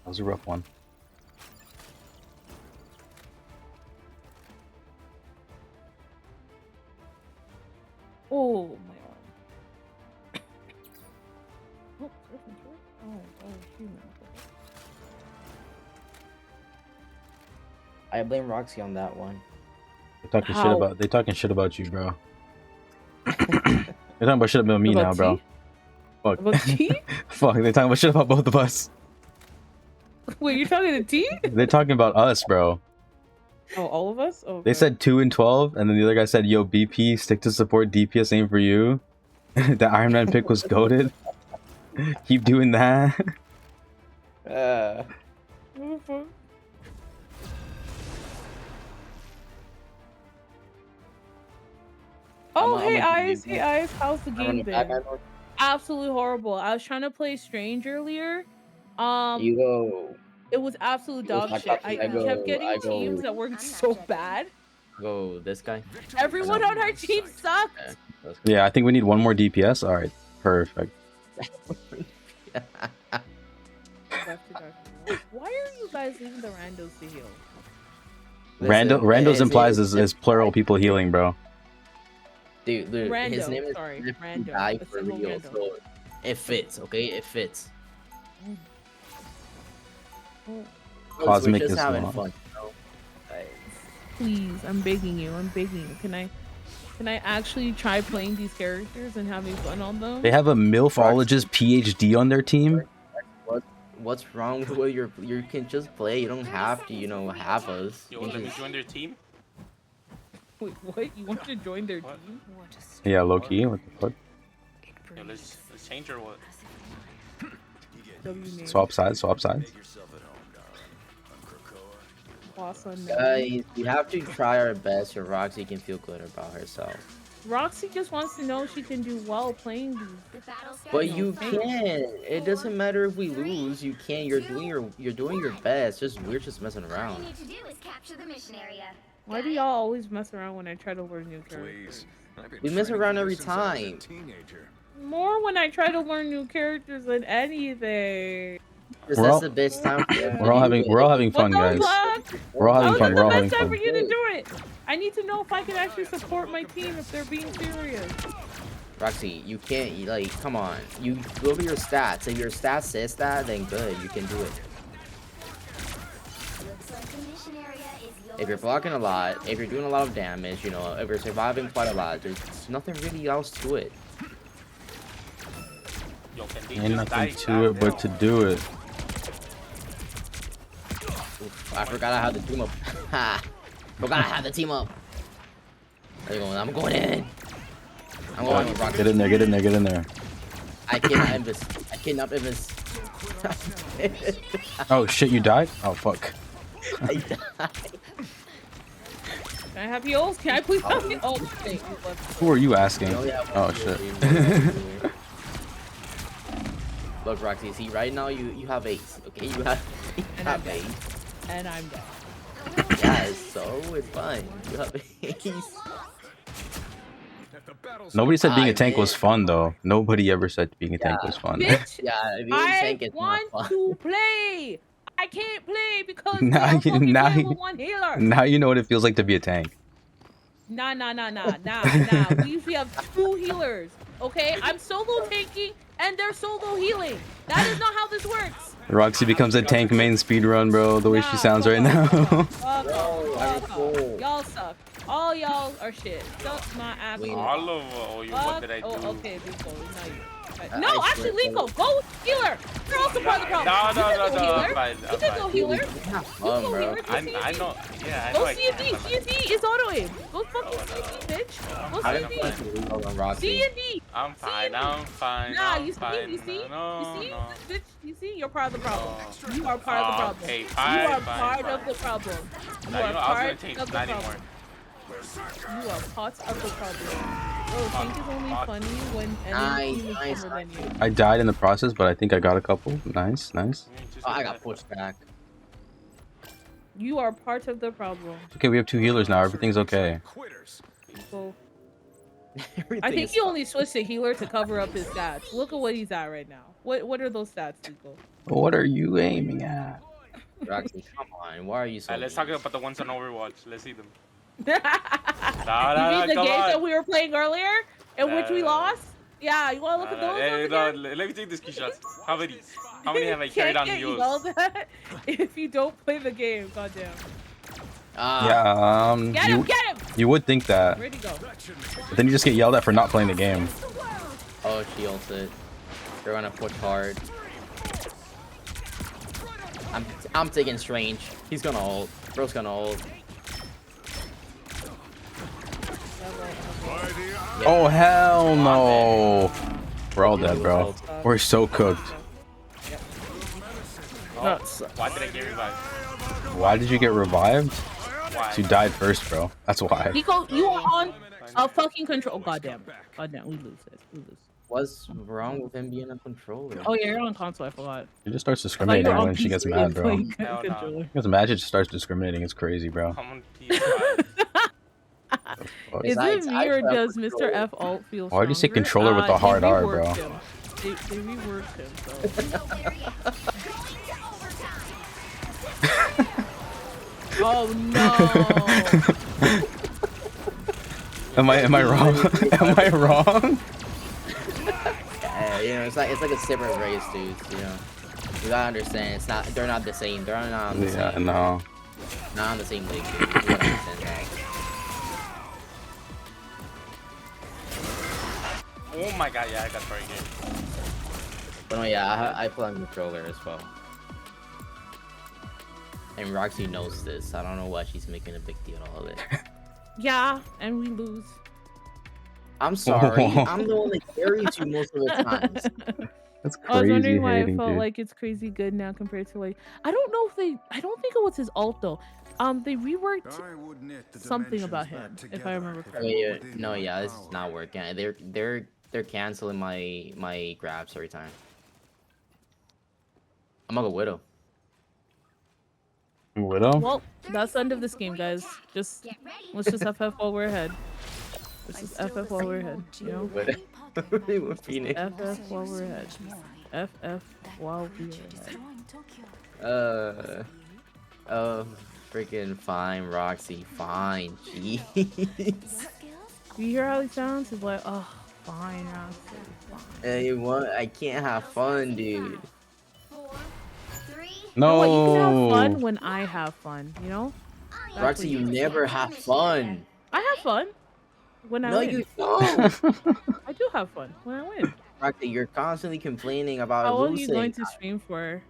That was a rough one. Oh, person's right. Oh, she knows. I blame Roxy on that one. They talking shit about you, bro. They're talking about shit about me now, bro. Fuck. About T? Fuck, they're talking about shit about both of us. Wait, you're talking to T? They're talking about us, bro. Oh, all of us? Oh, They said 2 and 12, and then the other guy said, "Yo, BP, stick to support. DPS aim for you." The Iron Man pick was goated. Keep doing that. What the fuck? Oh, hey Ice, hey Ice, how's the game been? Absolutely horrible. I was trying to play Strange earlier. You go. It was absolute dog shit. I kept getting teams that were so bad. Go this guy. Everyone on our team sucked. Yeah, I think we need one more DPS. All right, perfect. Why are you guys leaving the randos to heal? Randos implies is plural people healing, bro. Dude, Rando, his name is Rando. Die A for single real, rando. so it fits, okay? It fits. Cosmic We're just is having wrong. fun, you know? Please, I'm begging you. I'm begging you. Can I actually try playing these characters and having fun on them? They have a MILFologist PhD on their team. What's wrong with your? You can just play. You don't have to, you know, have us. You want me to join their team? Wait, what? You want to join their team? Yeah, low key. What the fuck? Yo, let's change or what? Swap sides. Swap sides. Guys, we have to try our best so Roxy can feel good about herself. Roxy just wants to know she can do well playing these. But you can. It doesn't matter if we lose. You can. You're doing your best. Just we're just messing All you around. need to do is capture the mission area. Why do y'all always mess around when I try to learn new characters? We mess around every time. More when I try to learn new characters than anything. Because that's the best time. We're all having fun, guys. We're all having fun. We're all having Time for fun. you to do it. I need to know if I can actually support my team if they're being serious. Roxy, you can't. Like, come on. You go to your stats. If your stats says that, then good. You can do it. If you're blocking a lot, if you're doing a lot of damage, you know, if you're surviving quite a lot, there's nothing really else to it. Yo, can they Ain't just nothing die to it but to do it. Oof, I forgot I had the team up. Ha! Forgot I had the team up. There you go. I'm going in. I'm going with Roxy. Get in there. Get in there. Get in there. I cannot end this. I cannot end this. Oh shit! You died? Oh fuck. I died. Can I have heals? Can I please have heals? Oh, thank you. Who are you asking? Oh, yeah. Oh shit. Look, Roxy, see, right now you have ace, okay? You have ace. And I'm dead. Yeah, so it's fine. You have ace. Nobody said being a tank was fun though. Nobody ever said being a tank was fun. Bitch, Yeah, being a I tank is not want fun. to play. I can't play because Now I'm you- fucking now playing you- with one healer. Now you know what it feels like to be a tank. Nah. We usually have 2 healers. Okay, I'm solo tanking and they're solo healing. That is not how this works. Roxy becomes a tank main speedrun, bro. The way she sounds right now. Fuck Bro, I off. recall. Y'all suck. All y'all are shit. Suck my ass. Wait, All of you. What Fuck. did I do? Oh, okay, Rico. Now you. I No, swear actually, to Rico, go healer. You're also part of the problem. No, You can go healer. I'm fine. You I'm can go fine. healer. Have You fun, go bro. healer. I know. Yeah, I Go know I can. C&D. C&D is auto aim. Go fucking C&D, bitch. Go I didn't C&D. play to reload on Roxy. C&D. I'm fine. I'm fine. Nah, I'm you fine. see? You see? No, You see? no. Bitch, you see? You're part of the problem. No. You are part of the problem. Okay, You fine, are fine, part fine. of the problem. You Nah, are you know, I was gonna part change. of the Not problem. anymore. You are part of the problem. Bro, tank is only funny when enemy team is Nice, stronger than you. I died in the process, but I think I got a couple. Nice. Just Oh, I like got that. pushed back. You are part of the problem. Okay, we have 2 healers now. Everything's okay. So Everything I think is he only switched to healer to cover up his stats. Look at what he's at right now. What are those stats, Nico? What are you aiming at? Roxy, come on. Why are you so Alright, let's mean? talk about the ones on Overwatch. Let's see them. You Nah, mean the come games on. that we were playing earlier in which we Nah. lost? Yeah, you wanna look at those Hey, ones no, again? let me take the screenshots. How many? How many have I You carried can't on get heels? yelled at if you don't play the game. Goddamn. Yeah, Get him! Get him! you would think that, Where'd he go? but then you just get yelled at for not playing the game. Oh, she ulted. They're gonna push hard. I'm taking Strange. He's gonna ult. Bro's gonna ult. Oh hell no! We're all dead, bro. We're so cooked. Oh, why did I get revived? Why did you get revived? Why? You died first, bro. That's why. Nico, you are on a fucking control. Goddamn. Goddamn, we lose this. We lose. What's wrong with him being a controller? Oh yeah, you're on console. I forgot. She just starts I thought you discriminating were on when she PC gets mad, and bro. playing Hell no. controller. Because Magic just starts discriminating. It's crazy, bro. I'm on PS5. Fuck. Is Besides, it me I or play does Mr. controller. F alt feel Why do you say stronger? controller with the hard they R, reworked bro? him. They reworked him, so. Oh no! Am I wrong? Am I wrong? Yeah, you know, it's like a separate race, dude. You know, you gotta understand. It's not. They're not the same. They're not on the Yeah, same. no. Not on the same league. Dude. You gotta understand that. Oh my god, yeah, I got targeted. But no, yeah, I play on controller as well. And Roxy knows this. I don't know why she's making a big deal out of it. Yeah, and we lose. I'm sorry. I'm the one that carries you most of the times. That's I was crazy wondering why I hating, felt dude. like it's crazy good now compared to like I don't know if I don't think it was his ult though. They reworked something about him, if I remember Oh, correctly. yeah, no, yeah, this is not working. They're canceling my grabs every time. I'm gonna go Widow. Widow? Well, that's the end of this game, guys. Just let's just FF while we're ahead. Let's just FF while we're ahead. You know? Widow. With Phoenix. FF while we're ahead. FF while we're ahead. Freaking fine, Roxy. Fine. Jeez. You hear how he sounds? He's like, oh, fine, Roxy, fine. Hey, what? I can't have fun, dude. 4, 3, You know what? You can have No. fun when I have fun, you know? That's Roxy, what you never have fun. I have fun when I No, win. you don't. I do have fun when I win. Roxy, you're constantly complaining about How long are losing. you going to stream for?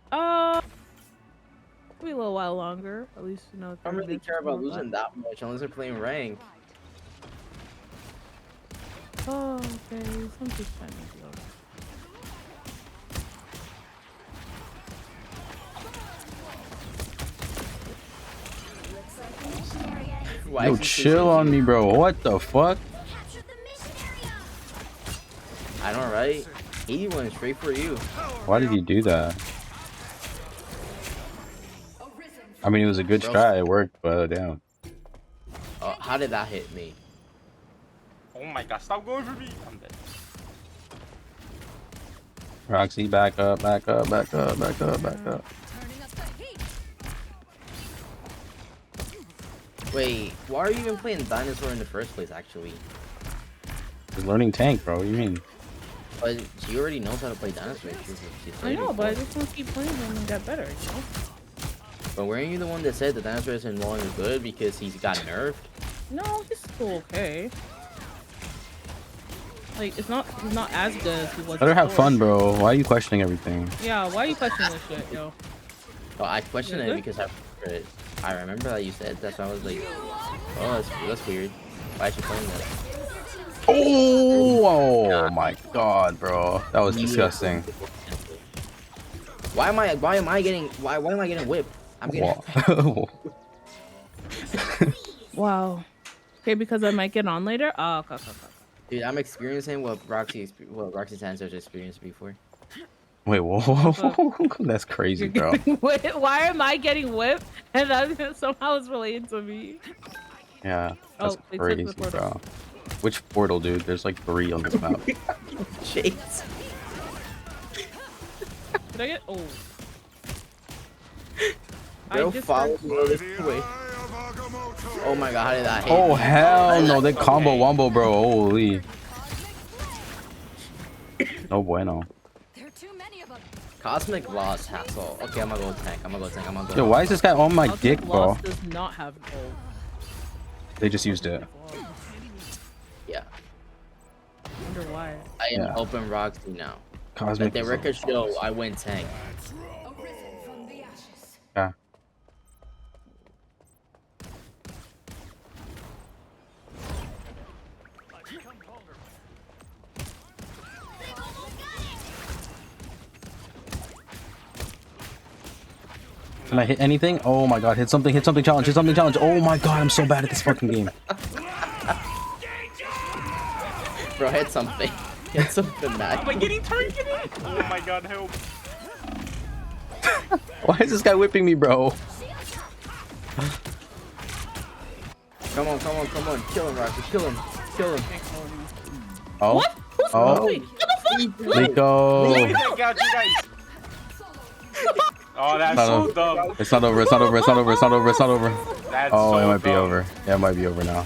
Maybe a little while longer. At least, you know. I don't 30 really minutes care about more, losing but- that much unless they're playing rank. Oh, okay. I'm just trying to go. Why Yo, is he chill chasing on you? me, bro. What the fuck? capture the mission area. I know, right? He went straight for you. Why did he do that? I mean, it was a good try. It worked, but damn. Oh, how did that hit me? Oh my god, stop going for me. I'm dead. Roxy, back up, back up, back up, back up, back up. Wait, why are you even playing Dinosaur in the first place, actually? He's learning tank, bro. What do you mean? But she already knows how to play Dinosaur. She's I played know, but I before. just want to keep playing him and get better, you know? But weren't you the one that said the Dinosaur isn't no longer good because he's got nerfed? No, he's still okay. Like, he's not as good as he was Let her have before. fun, bro. Why are you questioning everything? Yeah, why are you questioning this shit, yo? Oh, I questioned You're it good? because I remember that you said that's why I was like, oh, that's weird. Why is she playing that? Oh my god, bro. That was disgusting. Why am I getting whipped? I'm getting Wow. Wow. Okay, because I might get on later? Oh, okay. Dude, I'm experiencing what Roxy's ancestors experienced before. Wait, whoa. That's crazy, You're bro. getting whipped? Why am I getting whipped? And that somehow is related to me. Yeah, that's Oh, they took the crazy, portal. bro. Which portal, dude? There's like 3 on this map. Chase. Did I get? Oh. Bro, just follow heard- me all this way. Oh my god, how did that hit Oh me? hell no! They Okay. combo wombo, bro. Holy. No bueno. There are too many of them. Cosmic Loss hassle. Okay, I'm gonna go tank. I'm gonna go tank. I'm gonna go. Yo, why is this guy on my Cosmic dick, bro? Loss does not have ult. They just used it. Yeah. Wonder why. I am Yeah. open Roxy now. Cosmic. But the record show I went tank. Yeah. Can I hit anything? Oh my god, hit something challenge, hit something challenge. Oh my god, I'm so bad at this fucking game. Bro, hit something. Hit something mad. Am I getting targeted? Oh my god, help. Why is this guy whipping me, bro? Come on. Kill him, Roxy. Kill him. Oh. What? Who's Oh. moving? What the fuck? Nico. I got you guys. Oh, that's so dumb. It's not over. That's Oh, so it might be dumb. over. Yeah, it might be over now.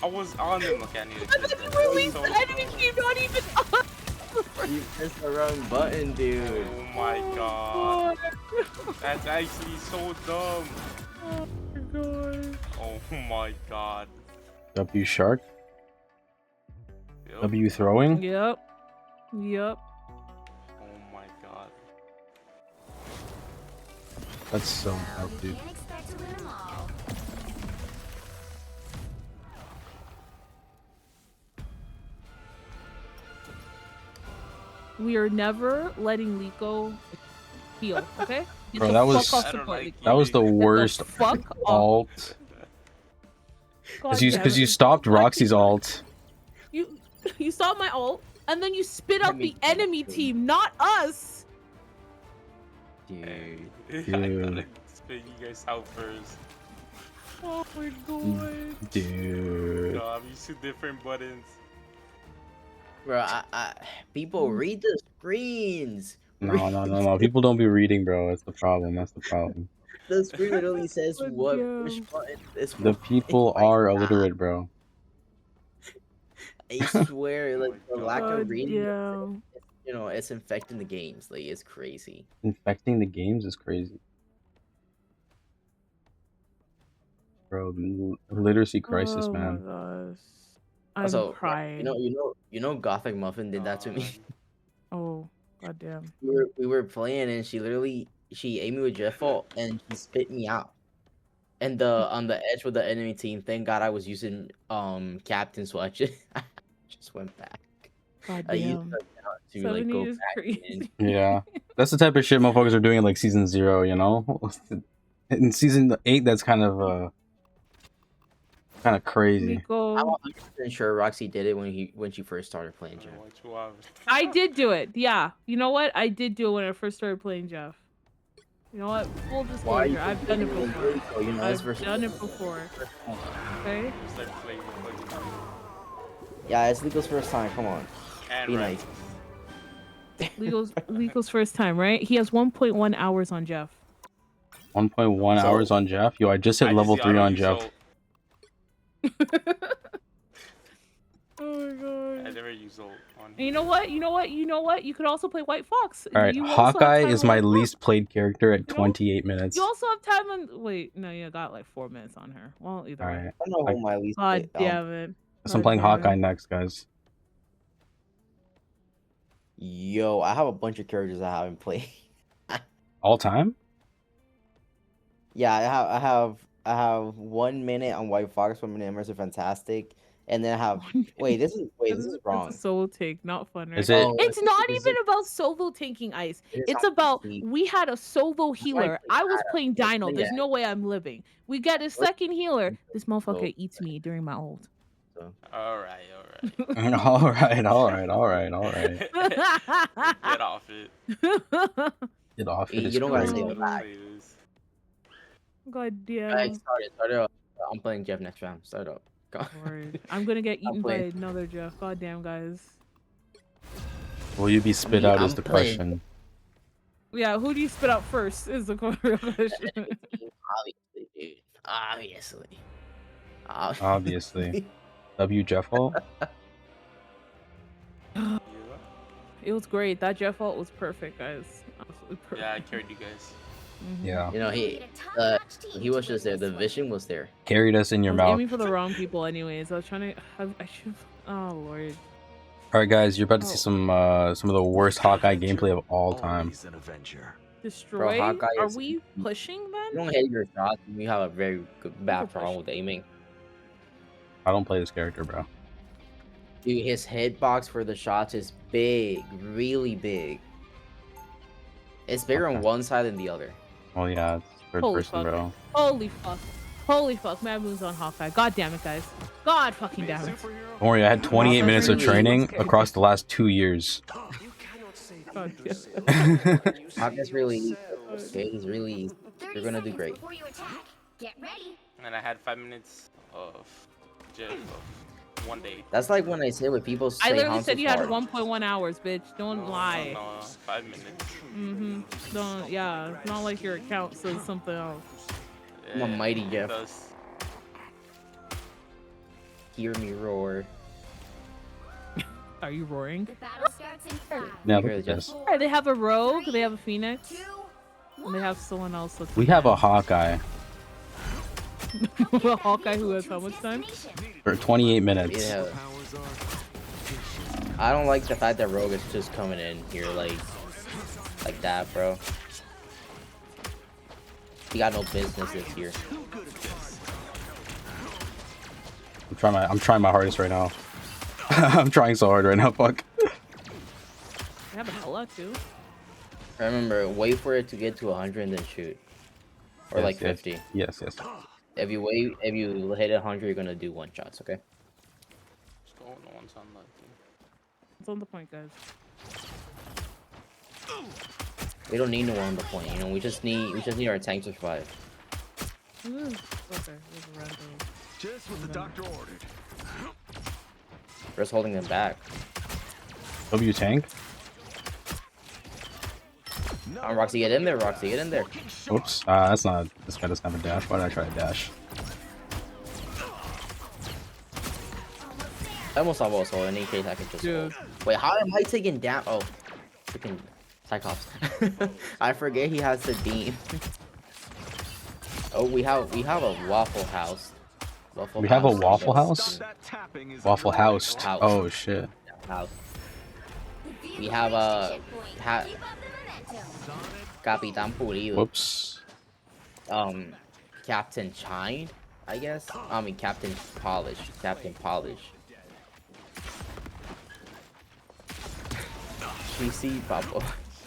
I was on him. Okay, I need to I thought you released the enemy team, not even us. You pressed the wrong button, dude. Oh my god. That's actually so dumb. Oh my god. Oh my god. W shark. Yep. W throwing. Yep. Oh my god. That's so bad, dude. Can't expect to win them all. We are never letting Liko heal, okay? Get Bro, the that fuck was- off I don't support, like Liko. That was the Get the worst fuck off. alt. God Cause you damn it. stopped Roxy's alt. You saw my ult, and then you spit out the enemy team, not us. Dude. I Dude. gotta spit you guys out first. Oh my god. Dude. No, I'm used to different buttons. Bro, people read the screens. No. People don't be reading, bro. That's the problem. The screen literally says Good what job. push button this The people are illiterate, bro. I swear, like the lack God of reading, damn. you know, it's infecting the games. Like it's crazy. Infecting the games is crazy. Bro, literacy crisis, Oh man. my gosh. I'm Also, crying. you know, Gothic Muffin did that to me. Oh, goddamn. We were playing and she aimed me with Jet Fault and she spit me out. And on the edge with the enemy team, thank God I was using Captain, so I just went back. I used Goddamn. the account to 70 like go is back in. crazy. Yeah. That's the type of shit motherfuckers are doing in like season 0, you know? In season 8, that's kind of crazy. Nico. I'm 100% sure Roxy did it when she first started playing Jeff. I did do it. Yeah. You know what? I did do it when I first started playing Jeff. You know what? Full Why are you disclosure. I've done it before. Oh, you know, it's I've versus- done it before. Okay? Yeah, it's Lico's first time. Come on, be nice. Legal's first time, right? He has 1.1 hours on Jeff. 1.1 hours on Jeff? Yo, I just hit level 3 on Jeff. Oh my god. I never use ult on. And you know what? You could also play White Fox. Alright, You also have Hawkeye time is on my White Fox. least played character at 28 minutes. You also have time on. Wait, no, you got like 4 minutes on her. Well, either way. Alright. I don't know who my least. God damn it. So I'm God playing damn it. Hawkeye next, guys. Yo, I have a bunch of characters I haven't played. All time? Yeah, I have 1 minute on White Fox, 1 minute Immersive Fantastic, and then I have this is wrong. It's a solo take, not fun, right? Is it? It's not even about solo tanking ice. It is It's about actually- we had a solo healer. I was playing Dino. play There's that. no way I'm living. We get a second healer. This motherfucker So- eats me during my ult. Alright. Alright. Get off it. Get off it. You It's don't gotta crazy. say that. God damn. Alright, start it up. I'm playing Jeff next round. Start up. Go. Word. I'm gonna get eaten by playing. another Jeff. God damn, guys. Will you be spit out is the question. Yeah, who do you spit out first? Is the real question. Obviously, dude. Obviously. Obviously. W Jeff Hall? It was great. That Jeff ult was perfect, guys. Absolutely perfect. Yeah, I carried you guys. Yeah. You know, he was just there. The vision was there. Carried us in I your was mouth. aiming for the wrong people, anyways. I was trying to. I should. Oh lord. All right, guys, you're about to see some of the worst Hawkeye gameplay of all time. Always an avenger. Destroy? Hawkeye Are is- we pushing You then? don't hit your shots, and you have a very good bad push. problem with aiming. I don't play this character, bro. Dude, his hitbox for the shots is big, really big. It's bigger on one side than the other. Oh yeah, it's third Holy person, fuck. bro. Holy fuck. Holy fuck. Mad Moon's on Hawkeye. God damn it, guys. God fucking damn it. Don't worry, I had 28 minutes of training across the last 2 years. God damn it. Hawkeye's really easy. Okay, he's really easy. You're gonna do great. Before you attack, get ready. And I had 5 minutes of just of 1 day. That's like when I say when people say I literally Hanzo's said you had hard. 1.1 hours, bitch. Don't lie. No, 5 minutes. Don't, yeah. It's not like your account says something else. I'm a mighty it Jeff. does. Hear me roar. Are you roaring? The battle starts in 5, Yeah, You look hear at the this. Alright, they have a rogue, they have a phoenix, 2, and they have someone else that's We have a Hawkeye a Hawkeye who has how much time? for 28 minutes. Yeah. I don't like the fact that Rogue is just coming in here like that, bro. He got no business this year. I'm trying my hardest right now. I'm trying so hard right now. Fuck. They have a Hela too. Remember, wait for it to get to 100 and then shoot, or Yes, like yes. 50. Yes, yes. If you hit 100, you're gonna do 1 shots. Okay. Just go, no one's on that team. It's on the point, guys. We don't need no one on the point. You know, we just need our tank to survive. Okay, there's a random. Just what the doctor ordered. We're just holding them back. W tank. Roxy, get in there. Roxy, get in there. Oops. That's not. This guy doesn't have a dash. Why did I try to dash? I almost saw both, so in any case, I can just Dude. hold. Wait, how am I taking down? Oh, freaking Cyclops. I forget he has the beam. Oh, we have a Waffle House. We have a Waffle Stop House? that tapping is Waffle House. House. Oh shit. House. We have a Capitan Pulido. Whoops. Captain Chine, I guess. I mean Captain Polish. Captain Polish. PC Pablo.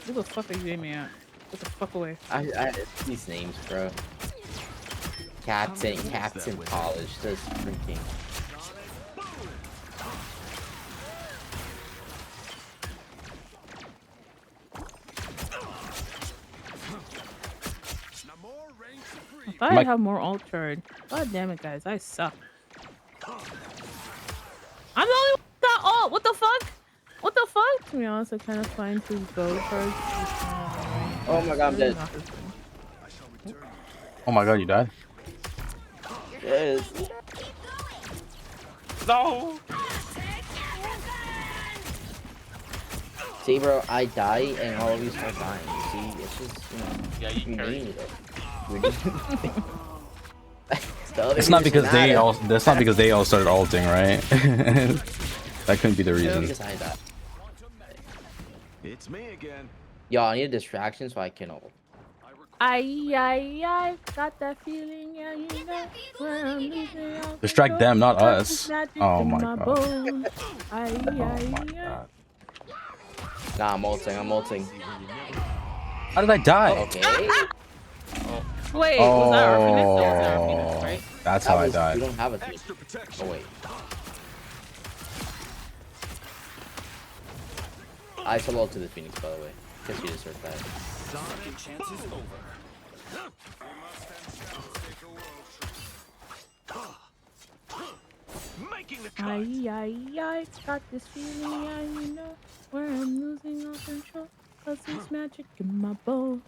Who the fuck are you aiming at? Get the fuck away. I these names, bro. Captain Polish. Just freaking. I thought I'd have more ult charge. God damn it, guys. I suck. I'm the only one with that ult. What the fuck? What the fuck? To be honest, I kind of find his go charge. Oh my god, I'm dead. Oh my god, you died. Yes. No! See, bro, I die and all of you start dying. See, it's just, you know, Yeah, you carried. need it. We need it. It's not because they all. That's not because they all started ulting, right? That couldn't be the reason. Because I died. It's me again. Yo, I need a distraction so I can ult. I got that feeling, yeah, you know. When I'm losing all Distract them, not control, us. magic Oh in my my god. bones. Oh my god. Nah, I'm ulting. How did I die? Okay. Wait, was that our Phoenix? That was our Phoenix, Oh, right? that's how I We died. don't have a team. Extra protection. Oh, wait. I solo to the Phoenix, by the way. Because you deserve that. Second chance is over. Making the cut. I got this feeling, yeah, you know. Where I'm losing all control. Cause there's magic in my bones.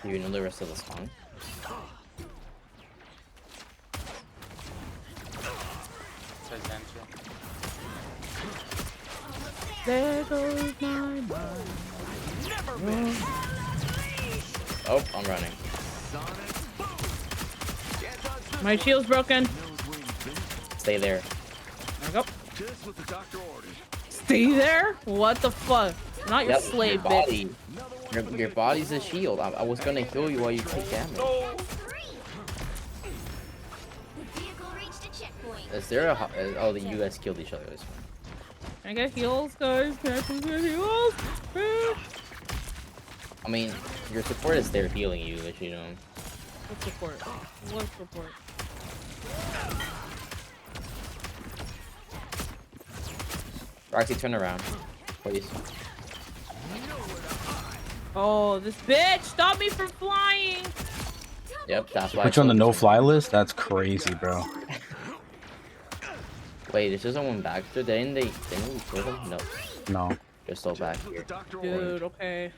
Do you know the rest of the song? Says Andrew. There goes my mind. Oh, I'm running. My shield's broken. Stay there. There we go. Just what the doctor ordered. Stay there? What the fuck? Not your Yep, slave, your bitch. body. Your body's a shield. I was gonna heal you while you take damage. Is there a... Oh, you guys killed each other. This one. Can I get heals, guys? Can I please get heals? I mean, your support is there healing you, but you know. What support? What support? Roxy, turn around, please. Oh, this bitch! Stop me from flying! Yep, that's why. Put you on the no-fly list? That's crazy, bro. Wait, this isn't one back there. Didn't we kill him? No. No. They're still back here. Dude, okay.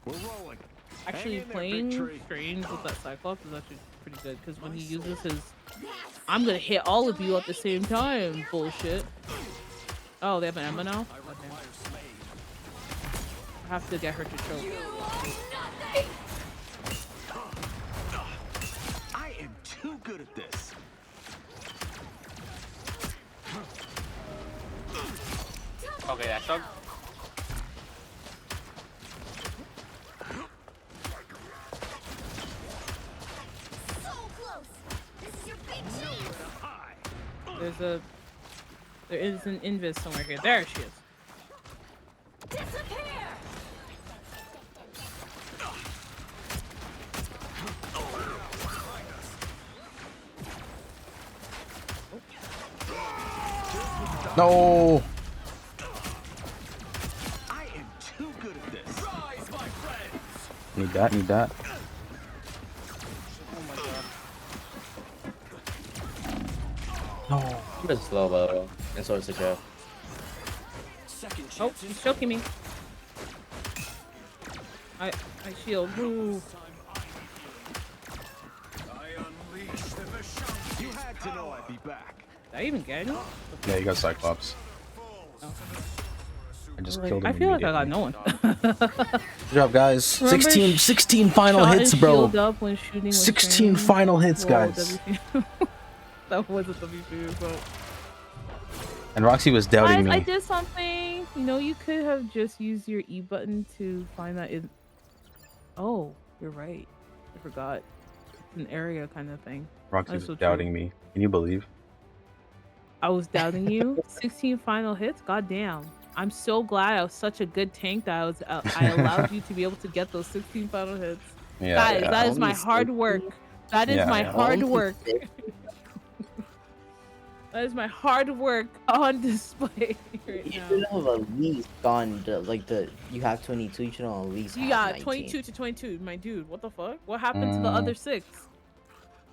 We're rolling. Actually, playing Strange with that Cyclops is actually pretty good, because when he uses his I'm gonna hit all of you at the same time bullshit. Oh, they have an Emma now? Okay. I have to get her to choke. I am too good at this. Okay, that's all. There is an invis somewhere here. There she is. No. I am too good at this. Rise, my friends. Need that. Need that. No. I'm just slow though, and so is the Joe. Oh, he's choking me. I shield. Ooh. You had to know I'd be back. Did I even get any? Yeah, you got Cyclops. Oh. I just killed him. I feel like I got no one. Good job, guys. Remember 16 final shot hits, and bro. shield up when shooting with 16 Strange? final hits, Whoa, guys. That wasn't WP, but... And Roxy was doubting Guys, I me. did something. You know, you could have just used your E button to find that in... Oh, you're right. I forgot. It's an area kind of thing. Roxy That's was so doubting true. me. Can you believe? I was doubting you. 16 final hits? God damn. I'm so glad I was such a good tank that I allowed you to be able to get those 16 final hits. Yeah, Guys, yeah. that is my hard work. That is my hard work. That is my hard work on display right You now. should have at least gone you have 22. You should have at least. You have got 19. 22 to 22, my dude. What the fuck? What happened to the other 6?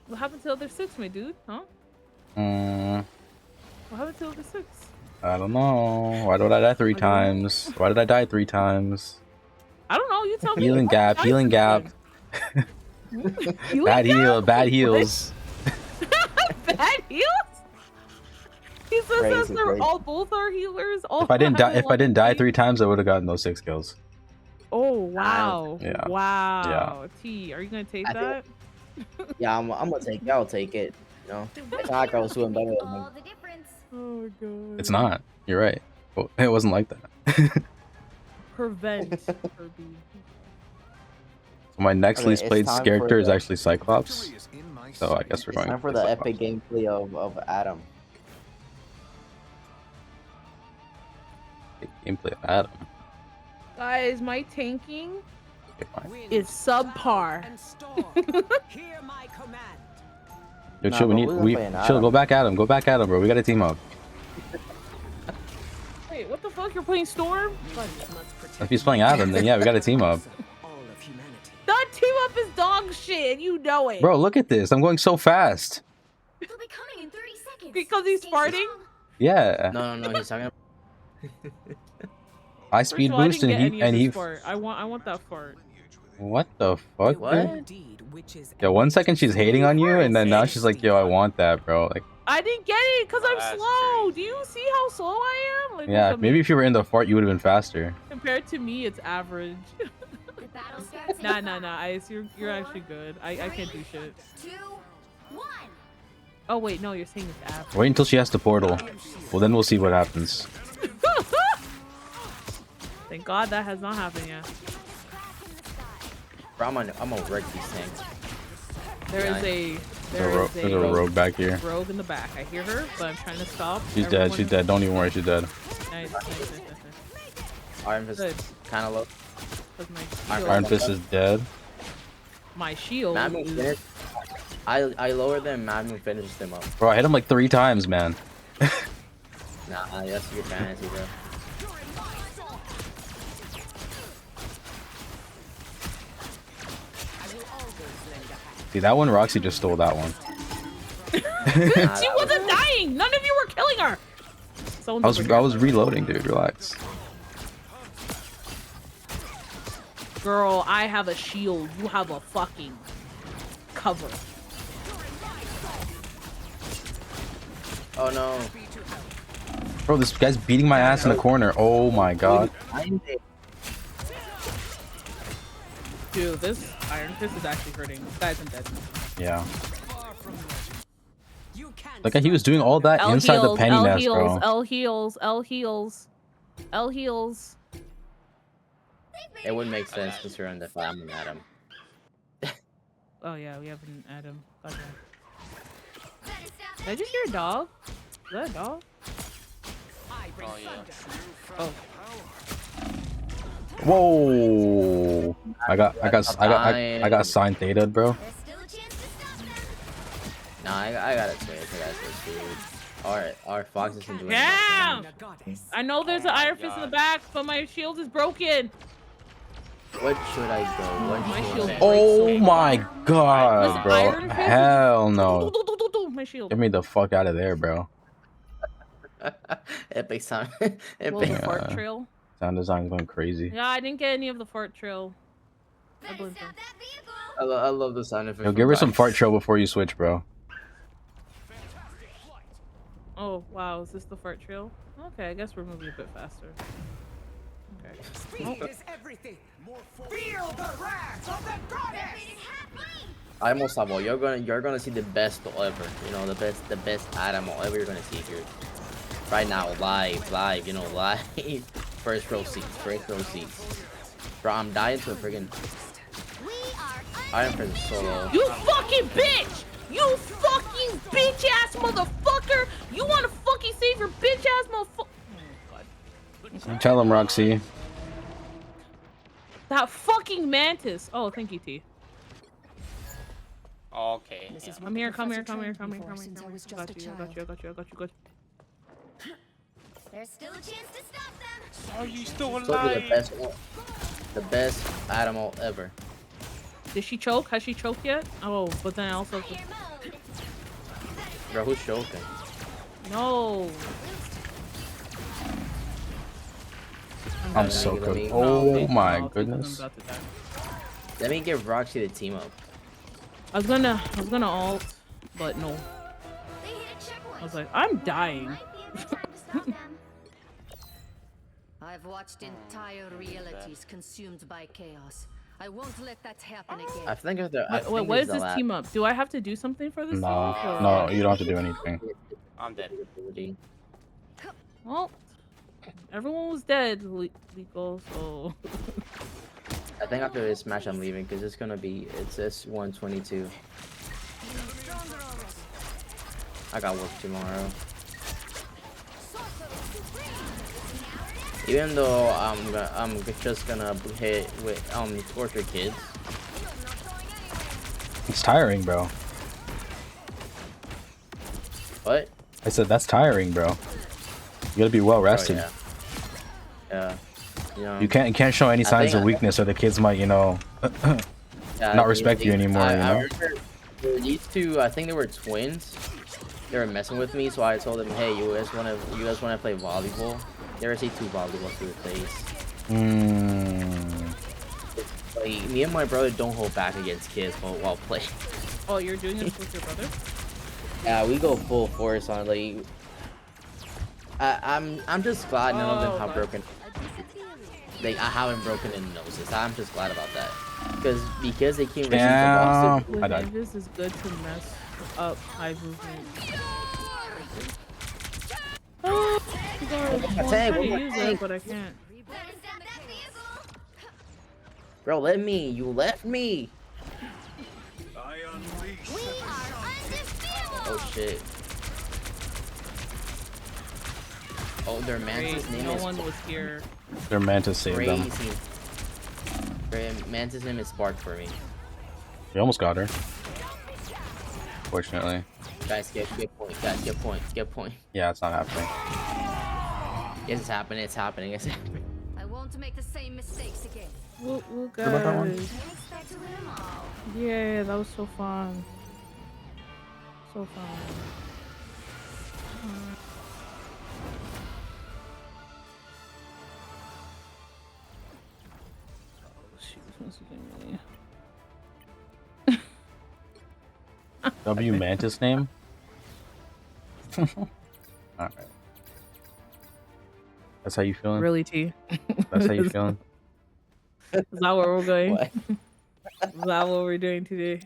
What happened to the other 6, my dude? Huh? What happened to the other 6? I don't know. Why did I die 3 times? Why did I die 3 times? I don't know. You tell me. Healing gap. Healing gap. Bad heal. Bad heals. Bad heals? He says Crazy, they're crazy. all both are healers. All If I didn't die, have if I didn't die level 3 times, I would have gotten those 6 kills. Oh wow! Yeah. Wow. T, are you gonna take I that? Yeah, I'm gonna take it. I'll take it. You know, it's not like I was doing better than him. All the difference. Oh my god. It's not. You're right. Well, it wasn't like that. Prevent. Kirby. My next Okay, least it's played time for character is the- actually Cyclops. So I guess we're It's going time for with the Cyclops. epic gameplay of Adam. Gameplay of Adam. Guys, my tanking Okay, fine. is subpar. Hear my command. Yo, Nah, chill. but We we're need. playing Chill. Adam. Go back at him. Go back at him, bro. We gotta team up. Wait, what the fuck? You're playing Storm? If he's playing Adam, then yeah, we gotta team up. That team up is dog shit, and you know it. Bro, look at this. I'm going so fast. They'll be coming in 30 seconds. Because he's Stay farting? strong. Yeah. No, he's talking. High First speed of all, I boost didn't and get any of he. this fart. I want that fart. What the fuck? What? Dude? Yo, 1 second she's hating on you, and then now she's like, "Yo, I want that, bro." Like, I didn't get it because I'm That's slow. crazy. Do you see how slow I am? Like, Yeah, look at maybe me. if you were in the fort, you would have been faster. Compared to me, it's average. The battle starts in Nah, Ice, you're actually good. I can't do shit. 2, 1. Oh wait, no, you're saying it's average. Wait until she has the portal. Well, then we'll see what happens. Thank God that has not happened yet. Bro, I'm gonna wreck these things. There is a There's a rogue back here. rogue in the back. I hear her, but I'm trying to stop. She's dead. She's dead. Don't even worry. She's dead. Nice. Iron Fist Good. kind of low. 'Cause my shield, Iron Fist is dead. my shield Mad Moon is- finished. I lower them. Mad Moon finishes them up. Bro, I hit him like 3 times, man. Nah, that's your fantasy, bro. See, that one, Roxy just stole that one. She wasn't dying. None of you were killing her. I was reloading, dude. Relax. Girl, I have a shield. You have a fucking cover. Oh no. Bro, this guy's beating my ass in the corner. Oh my god. Dude, this Iron Fist is actually hurting. This guy's in dead. Yeah. Like he was doing all that inside the penny nest, bro. L heals. L heals. L heals. It wouldn't make sense because you're on the fight. I'm an Adam. Oh yeah, we have an Adam. Okay. Did I just hear a dog? Is that a dog? Oh yeah. Oh. Whoa! I got signed theta, bro. Nah, I got it, dude. Our Fox isn't doing Yeah! nothing. I know there's an Iron Fist in the back, but my shield is broken. What should I go? What My should shield I Oh my god, Listen, bro. Iron Fist Hell no. My shield. Get me the fuck out of there, bro. Epic sound. Well, Epic. the fort trail. Sound design's going crazy. Yeah, I didn't get any of the fort trail. I believe so. I love the sound effect. Yo, give her some fart trail before you switch, bro. Oh wow, is this the fart trail? Okay, I guess we're moving a bit faster. Okay. Speed is everything. Feel the wrath of the goddess. I almost have all. You're gonna see the best ever. You know, the best Adam ever you're gonna see here. Right now, live, you know, live. First row seats. Bro, I'm dying to a friggin' Iron Fist is so low. You fucking bitch! You fucking bitch ass motherfucker! You wanna fucking save your bitch ass motherfucker? Oh god. Tell him, Roxy. That fucking mantis. Oh, thank you, T. Okay. This is Yeah. Come here. Professor trained me for since I was just a child. There's still a chance to stop them. Are you still Told you alive? the best animal ever. Did she choke? Has she choked yet? Oh, but then I also... Bro, who's choking? No. I'm so good. Oh my goodness. Let me give Roxy the team up. I was gonna ult, but no. I was like, I'm dying. I've watched entire realities consumed by chaos. I won't let that happen again. I think if Wait, what is this team up? Do I have to do something for this? Nah, no, you don't have to do anything. I'm dead. Well, everyone was dead, Legal, so... I think after this match I'm leaving because it's gonna be it's 122. I got work tomorrow. Even though I'm just gonna hit with torture kids. It's tiring, bro. What? I said that's tiring, bro. You gotta be well rested. Oh, yeah. You know, You can't show any signs of weakness, or the kids might, you know, not respect you anymore. I You know. remember these two. I think they were twins. They were messing with me, so I told them, "Hey, you guys wanna play volleyball?" They were say 2 volleyballs to replace. Like, me and my brother don't hold back against kids while playing. Oh, you're doing this with your brother? Yeah, we go full force on like. I'm just glad none of them have broken. I haven't broken any noses. I'm just glad about that. Because they came resist the boss. I died. This is good to mess up high movement. Oh, I'm trying to use it, but I can't. Bro, let me. You left me. Oh shit. Oh, their mantis name no is. one was here. Their mantis saved them. Their mantis name is Spark for me. We almost got her. Fortunately. Guys, get point. Guys, get point. Get point. Yeah, it's not happening. Yes, it's happening. It's happening. It's happening. I won't make the same mistakes again. Ooh, guys. Yeah, that was so fun. So fun. W Mantis name? Alright. That's how you feeling? Really, T? That's how you feeling? Is that where we're going? What? Is that what we're doing today?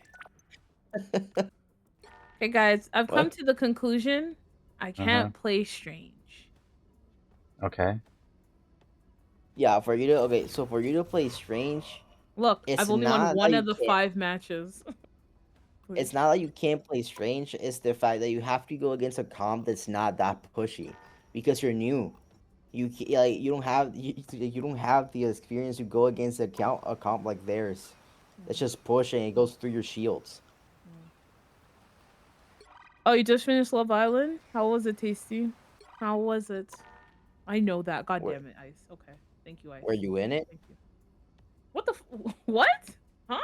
Okay, guys, I've come to the conclusion I can't play Strange. Okay. Yeah, for you to so for you to play Strange. Look, I've only won one of the 5 matches. It's not that you can't play Strange. It's the fact that you have to go against a comp that's not that pushy, because you're new. You don't have the experience to go against a comp like theirs. It's just pushing. It goes through your shields. Oh, you just finished Love Island? How was it, Tasty? How was it? I know that. God damn it, Ice. Okay, thank you, Ice. Were you in it? Thank you. What the? What? Huh?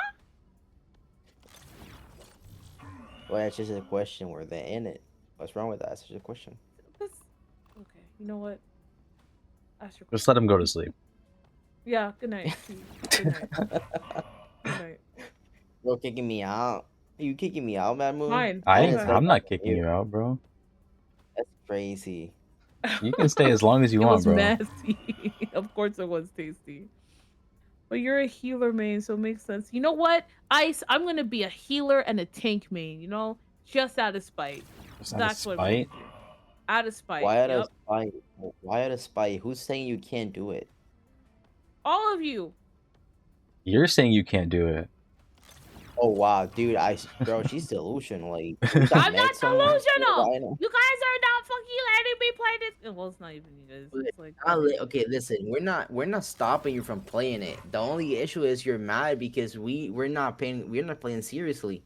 Well, it's just a question. Were they in it? What's wrong with that? It's just a question. Okay, you know what? Ask your Just let him go to sleep. Yeah, good night. Good night. Good night. Bro, kicking me out. Are you kicking me out, Mad Moon? Fine. I'm not kicking you out, bro. That's crazy. You can stay as long as you want, bro. It was messy. Of course it was, Tasty. But you're a healer main, so it makes sense. You know what, Ice? I'm gonna be a healer and a tank main. You know, just out of spite. That's what. Out of spite. Why out of spite? Why out of spite? Who's saying you can't do it? All of you. You're saying you can't do it. Oh wow, dude! Bro, she's delusional. Like, I'm not delusional. You guys are not fucking letting me play this. Well, it's not even you guys. It's like okay, listen, we're not stopping you from playing it. The only issue is you're mad because we're not playing seriously.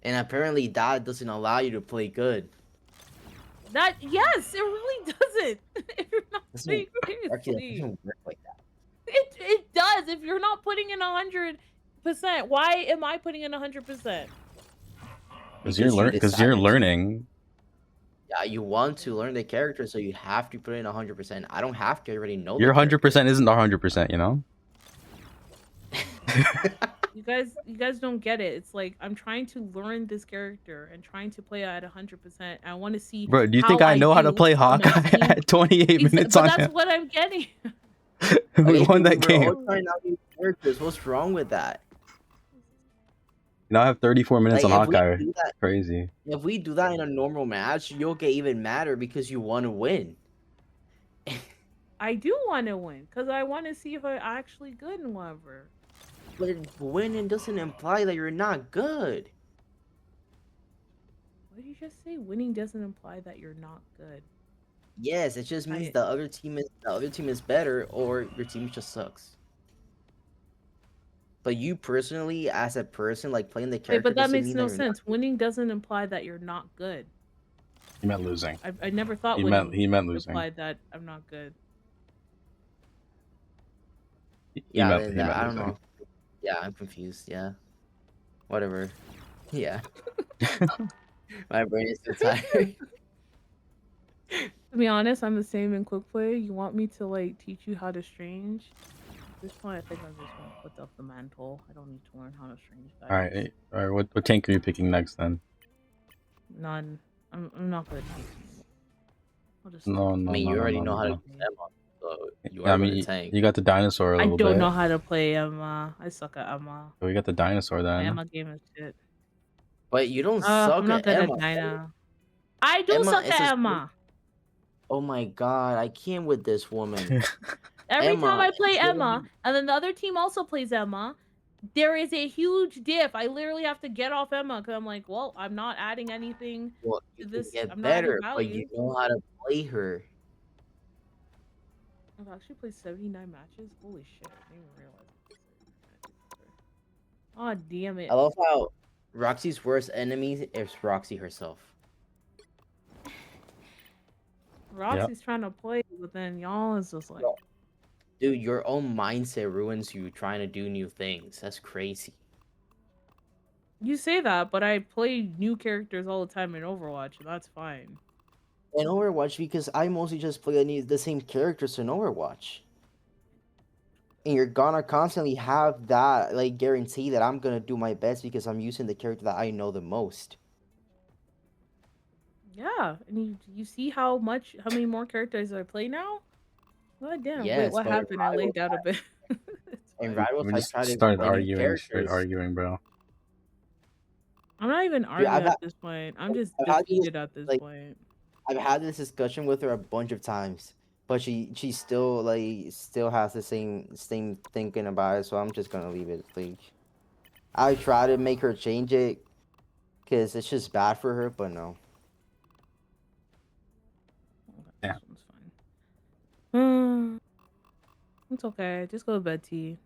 And apparently that doesn't allow you to play good. Yes, it really doesn't. If you're not playing seriously. It doesn't work like that. It does if you're not putting in 100%. Why am I putting in 100%? Because you're learning. Yeah, you want to learn the character, so you have to put in 100%. I don't have to already know. Your 100% isn't 100%, you know. You guys don't get it. It's like I'm trying to learn this character and trying to play at 100%. I want to see. Bro, do you think I know how to play Hawkeye at 28 minutes on him? That's what I'm getting. We won that game. What's wrong with that? Now I have 34 minutes on Hawkeye. Crazy. If we do that in a normal match, you'll get even madder because you want to win. I do want to win because I want to see if I'm actually good in whatever. But winning doesn't imply that you're not good. What did you just say? Winning doesn't imply that you're not good. Yes, it just means the other team is better or your team just sucks. But you personally, as a person, like playing the character, but that makes no sense. Winning doesn't imply that you're not good. He meant losing. I never thought he meant losing. Implied that I'm not good. He meant I don't know. Yeah, I'm confused. Yeah, whatever. Yeah, my brain is so tired. To be honest, I'm the same in quick play. You want me to like teach you how to Strange? At this point, I think I'm just gonna put up the mantle. I don't need to learn how to strange guys. All right. What tank are you picking next then? None. I'm not gonna take it. I'll just. No, I no, mean, no, you no, already no, know how to no. use Emma, so you Yeah, are I going mean, to tank. you got the dinosaur a I little don't bit. know how to play Emma. I suck at Emma. So we got the dinosaur My then. Emma game is shit. But you don't I'm suck not at good Emma. at Dinah. I do Emma suck is at a Emma. Oh my god, I can't with this woman. Every time Emma I play is Emma, literally- and then the other team also plays Emma, there is a huge diff. I literally have to get off Emma because I'm like, well, I'm not adding anything Well, to you can this. get I'm not adding better, but value. you know how to play her. I've actually played 79 matches. Holy shit! I didn't even realize. Oh damn it! I love how Roxy's worst enemy is Roxy herself. Roxy's trying to play, but then y'all is just like, Dude, your own mindset ruins you trying to do new things. That's crazy. you say that, but I play new characters all the time in Overwatch, and that's fine. In Overwatch, because I mostly just play the same characters in Overwatch. And you're gonna constantly have that, like, guarantee that I'm gonna do my best because I'm using the character that I know the most. Yeah, and you see how many more characters I play now? God damn! Wait, Yes, what but in happened? I laid down a bit. In Rivals, We I just try to started play new arguing, straight characters. arguing, bro. I'm not even Dude, arguing at this point. I'm just I've had this, defeated at this like, point. I've had this discussion with her a bunch of times, but she still has the same thinking about it. So I'm just gonna leave it. Like, I try to make her change it, cause it's just bad for her. But no. Yeah. This one's fine. It's okay. Just go to bed, T.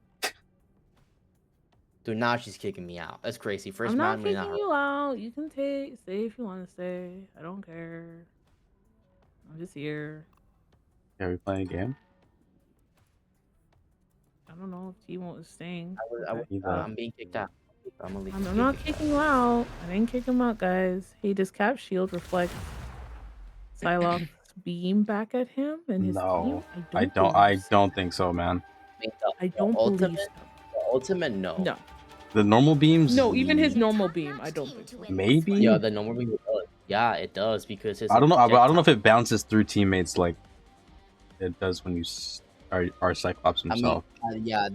Dude, now she's kicking me out. That's crazy. First I'm not round, we kicking you out. You can stay if you want to stay. I don't care. I'm just here. Yeah, we playing a game? I don't know if T is staying. I'm being kicked out. I'm gonna leave. I'm not kicking you out. I didn't kick him out, guys. He just cap shield reflects Psylocke's beam back at him and his No, team. I don't think so, man. I don't ultimate, believe so. The ultimate, no. No. The normal beams? No, even his normal beam, I don't think so. Maybe? Yeah, the normal beam does. Yeah, it does because it's. I don't know. I don't know if it bounces through teammates like it does when you are Cyclops himself. I mean, yeah,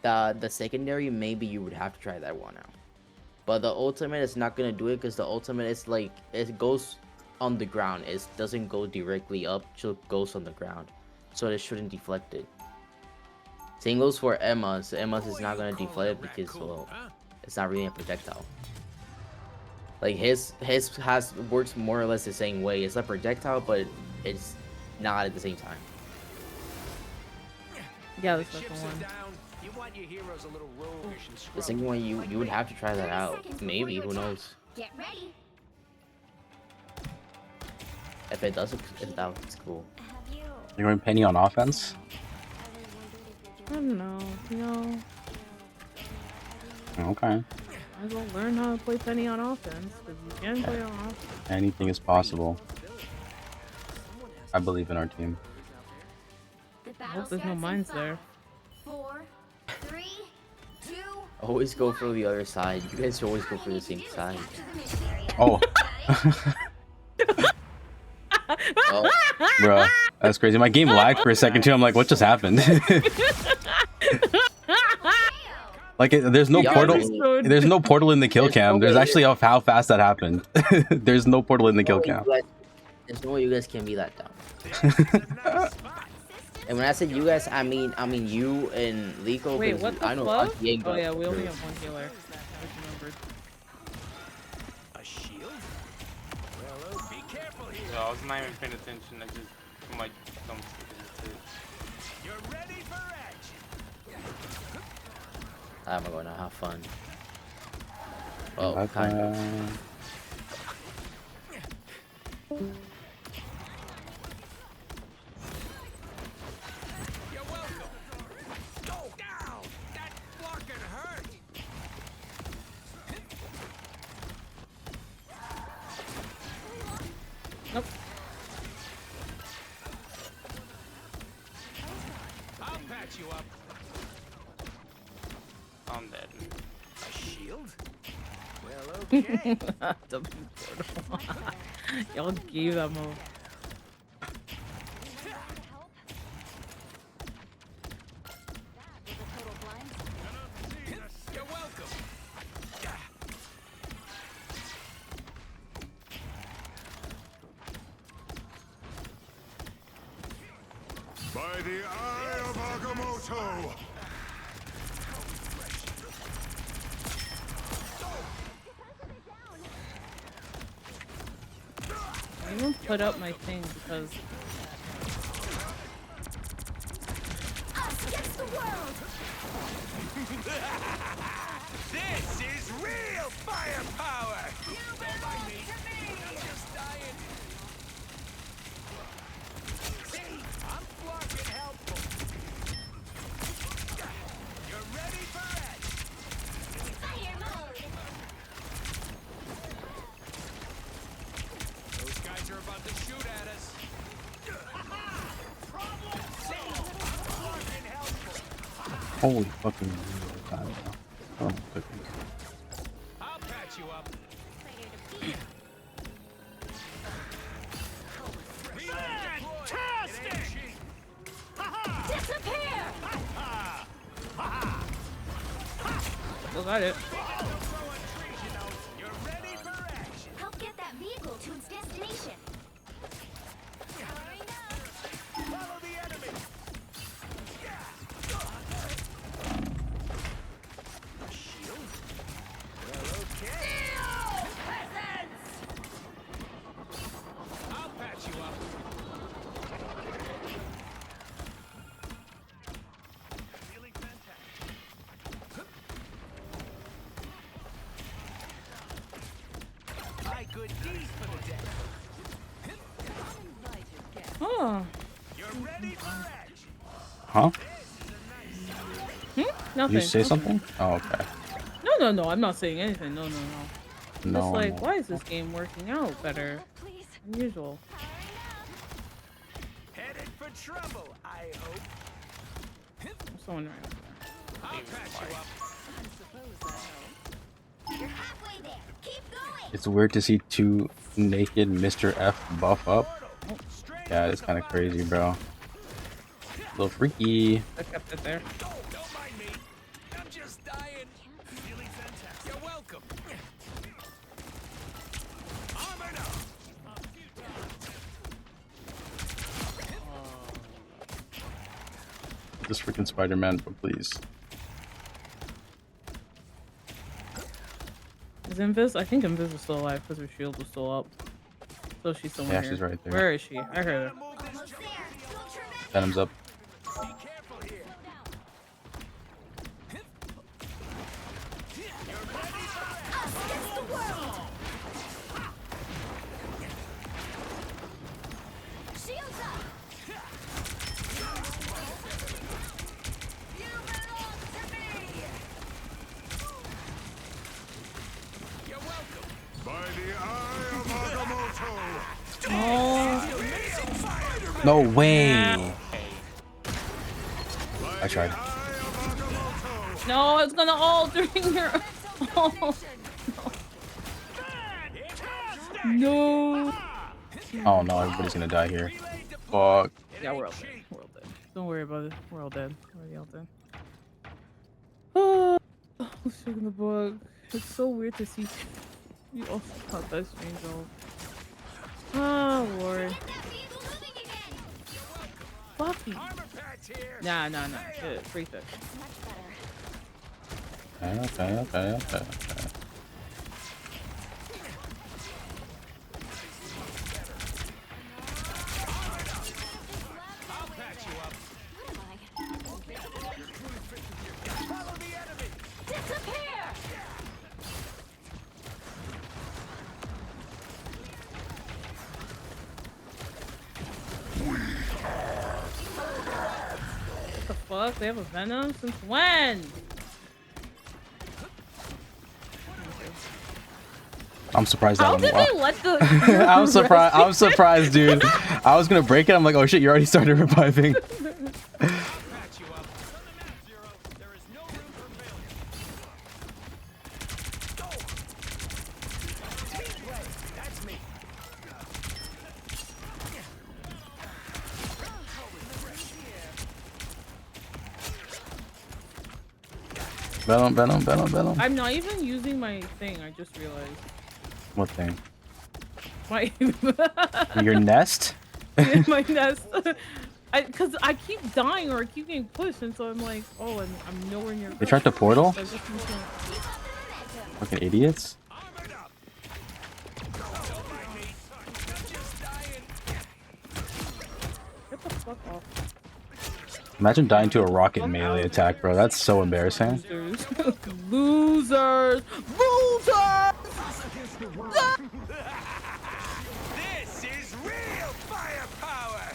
the secondary, maybe you would have to try that one out. But the ultimate is not gonna do it because the ultimate is like it goes on the ground. It doesn't go directly up; it goes on the ground, so it shouldn't deflect it. Same goes for Emma's. Emma's is not gonna deflect it because it's not really a projectile. Like his works more or less the same way. It's a projectile, but it's not at the same time. Yeah, the second one. The second one, you would have to try that out. Maybe, who knows? Get ready. If it does, if that's cool. You're going Penny on offense? I don't know. You know, Okay. might as well learn how to play Penny on offense because you can play on offense. Anything is possible. I believe in our team. I hope there's no mines there. 4, 3, 2. Always go for the other side. You guys always go for the same side. Oh. Oh. Bruh, that's crazy. My game lagged for a second too. I'm like, what just happened? Like, there's no portal. There's no portal in the kill cam. There's actually how fast that happened. There's no portal in the kill cam. There's no way you guys can be that dumb. And when I said you guys, I mean you and Lico. Wait, what the I know fuck? Diego. Oh yeah, we only have one healer. I just remembered. A shield? Well, be careful here. No, I was not even paying attention. I just put my thumbs to it. You're ready for action. I'm gonna have fun. Oh, kind of. You're welcome. Go down. That fucking hurt. Nope. I'll patch you up. I'm dead. A shield? Well, okay. W portal. Y'all gave that move. You're welcome. By the eye of Agamotto! I even put up my thing because Us against the world! This is real firepower! You belong to me! I'm just dying. See, I'm fucking helpful. You're ready for it? Fire mode! Those guys are about to shoot at us. Problem solved! I'm fucking helpful. Holy fucking God. Oh, cookies. I'll patch you up. Fantastic! Disappear! still got it. You're ready for action. Help get that vehicle to its destination. Follow the enemy. A shield? Well, okay. I'll patch you up. Feeling fantastic. My good deeds for the day. Oh. You're ready for action. Huh? Nothing. You say nothing. something? Oh, okay. No. I'm not saying anything. No. I'm No, just like, no. why is this game working out better than usual? Headed for trouble, I hope. There's someone right up there. I'll patch you up. You're halfway there. Keep going. It's weird to see two naked Mr. F buff up. Yeah, it's kind of crazy, bro. A little freaky. I kept it there. Don't mind me. I'm just dying. Feeling fantastic. You're welcome. Armored up. This freaking Spider-Man, but please. Is Invis? I think Invis is still alive because her shield was still up. So she's somewhere Yeah, here. she's right there. Where is she? I heard her. Almost there. Ultra Venom's up. Be careful here. You're ready for action. Us against the world. Shields up. You belong to me. You're welcome. By the eye of Agamotto! Oh. No way. Yeah. I tried. No, it's gonna all during her. Oh. No. Oh no, everybody's gonna die here. Fuck. Yeah, we're all dead. We're all dead. Don't worry about it. We're all dead. We're already all dead. Oh, let's check in the book. It's so weird to see you also got that strange old. Oh Lord. Fucking. Armor patch here. Nah. Shit, free fix. Okay. I'll patch you up. Follow the enemy. Disappear. What the fuck? They have a Venom? Since when? I'm surprised that How one did walked. they let the? I'm surprised, dude. I was gonna break it. I'm like, oh shit, you already started reviving. Patch you up. On the map, Zero. There is no room for failure. Venom. I'm not even using my thing. I just realized. What thing? My Your nest? yeah, my nest. Cause I keep dying or I keep getting pushed, and so I'm like, oh, I'm nowhere near. They tried to portal? So I just need to- Fucking idiots. Get the fuck off. Imagine dying to a rocket melee attack, bro. That's so embarrassing. Losers. Losers. Losers. This is real firepower!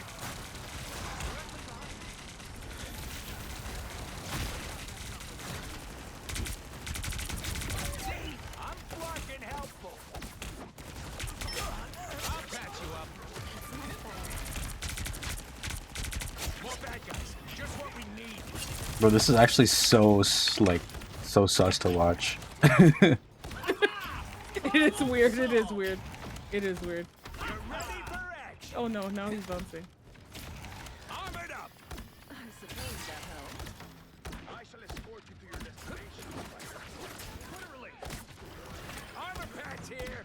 See? I'm fucking helpful. I'll patch you up. More bad guys. Just what we need. Bro, this is actually so sus to watch. It is weird. It is weird. It is weird. Oh no! Now he's bouncing. Armored up. I suppose that helped. I shall escort you to your destination, fighter. Literally. Armor patch here.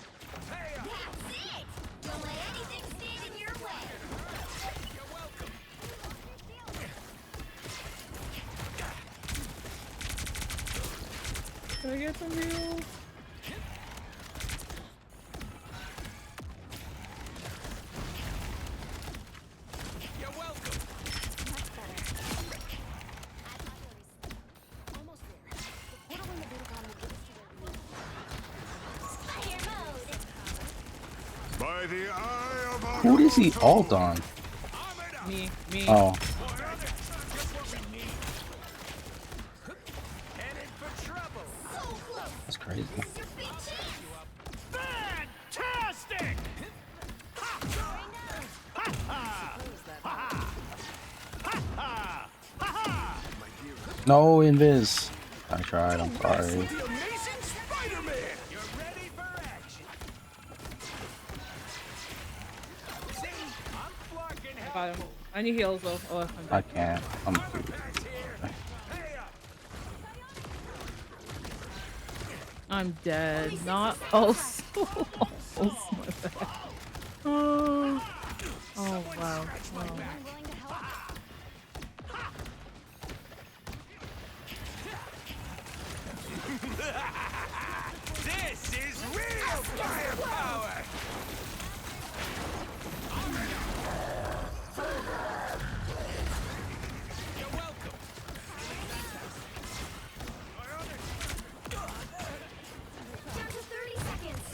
Pay up. That's it! Don't let anything stand in your way. You're welcome. Can I get some heals? You're welcome. Almost there. The portal in the Budokan will get us to where we need. Fire mode! By the eye of our Who does he ult on? Me. Oh. Headed for trouble. So close! That's crazy. This is your big chance! Fantastic! No, invis. I tried, I'm sorry. The amazing Spider-Man! You're ready for action. See? I'm flocking I got him. I need heals though. Oh, I'm I dead. can't. I'm patch here. Pay up. I'm dead. Not. Oh, so close. My bad. Oh. Oh wow. Wow. I'm willing to help. This is real firepower! You're welcome. Down to 30 seconds.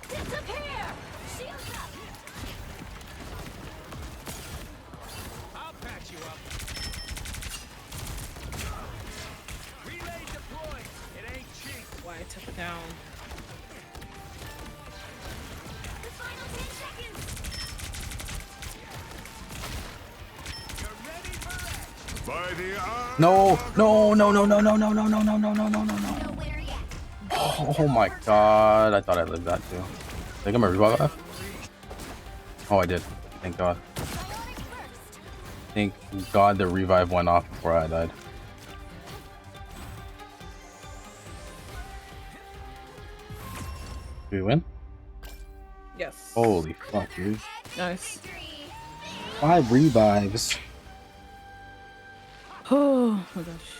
Disappear! Shields up! I'll patch you up. Relay deployed. It ain't cheap. Why I took it down. The final 10 seconds! You're ready for action. By the eye. No. No winner yet. Oh my god. I thought I lived that too. Think I'm a revive? Oh, I did. Thank god. Bionic first. Thank god the revive went off before I died. Did we win? Yes. Holy fuck, dude. Nice. Victory! 5 revives. Oh my gosh.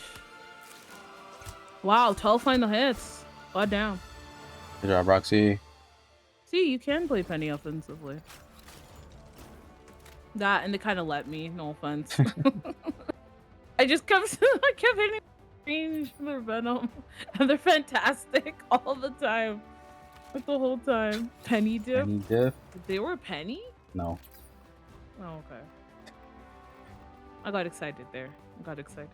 Wow, 12 final hits. God damn. Good job, Roxy. See, you can play Penny offensively. That and they kind of let me. No offense. I kept hitting range for their Venom, and they're fantastic all the time. Like the whole time. Penny dip. Any diff? They were Penny? No. Oh, okay. I got excited there. I got excited.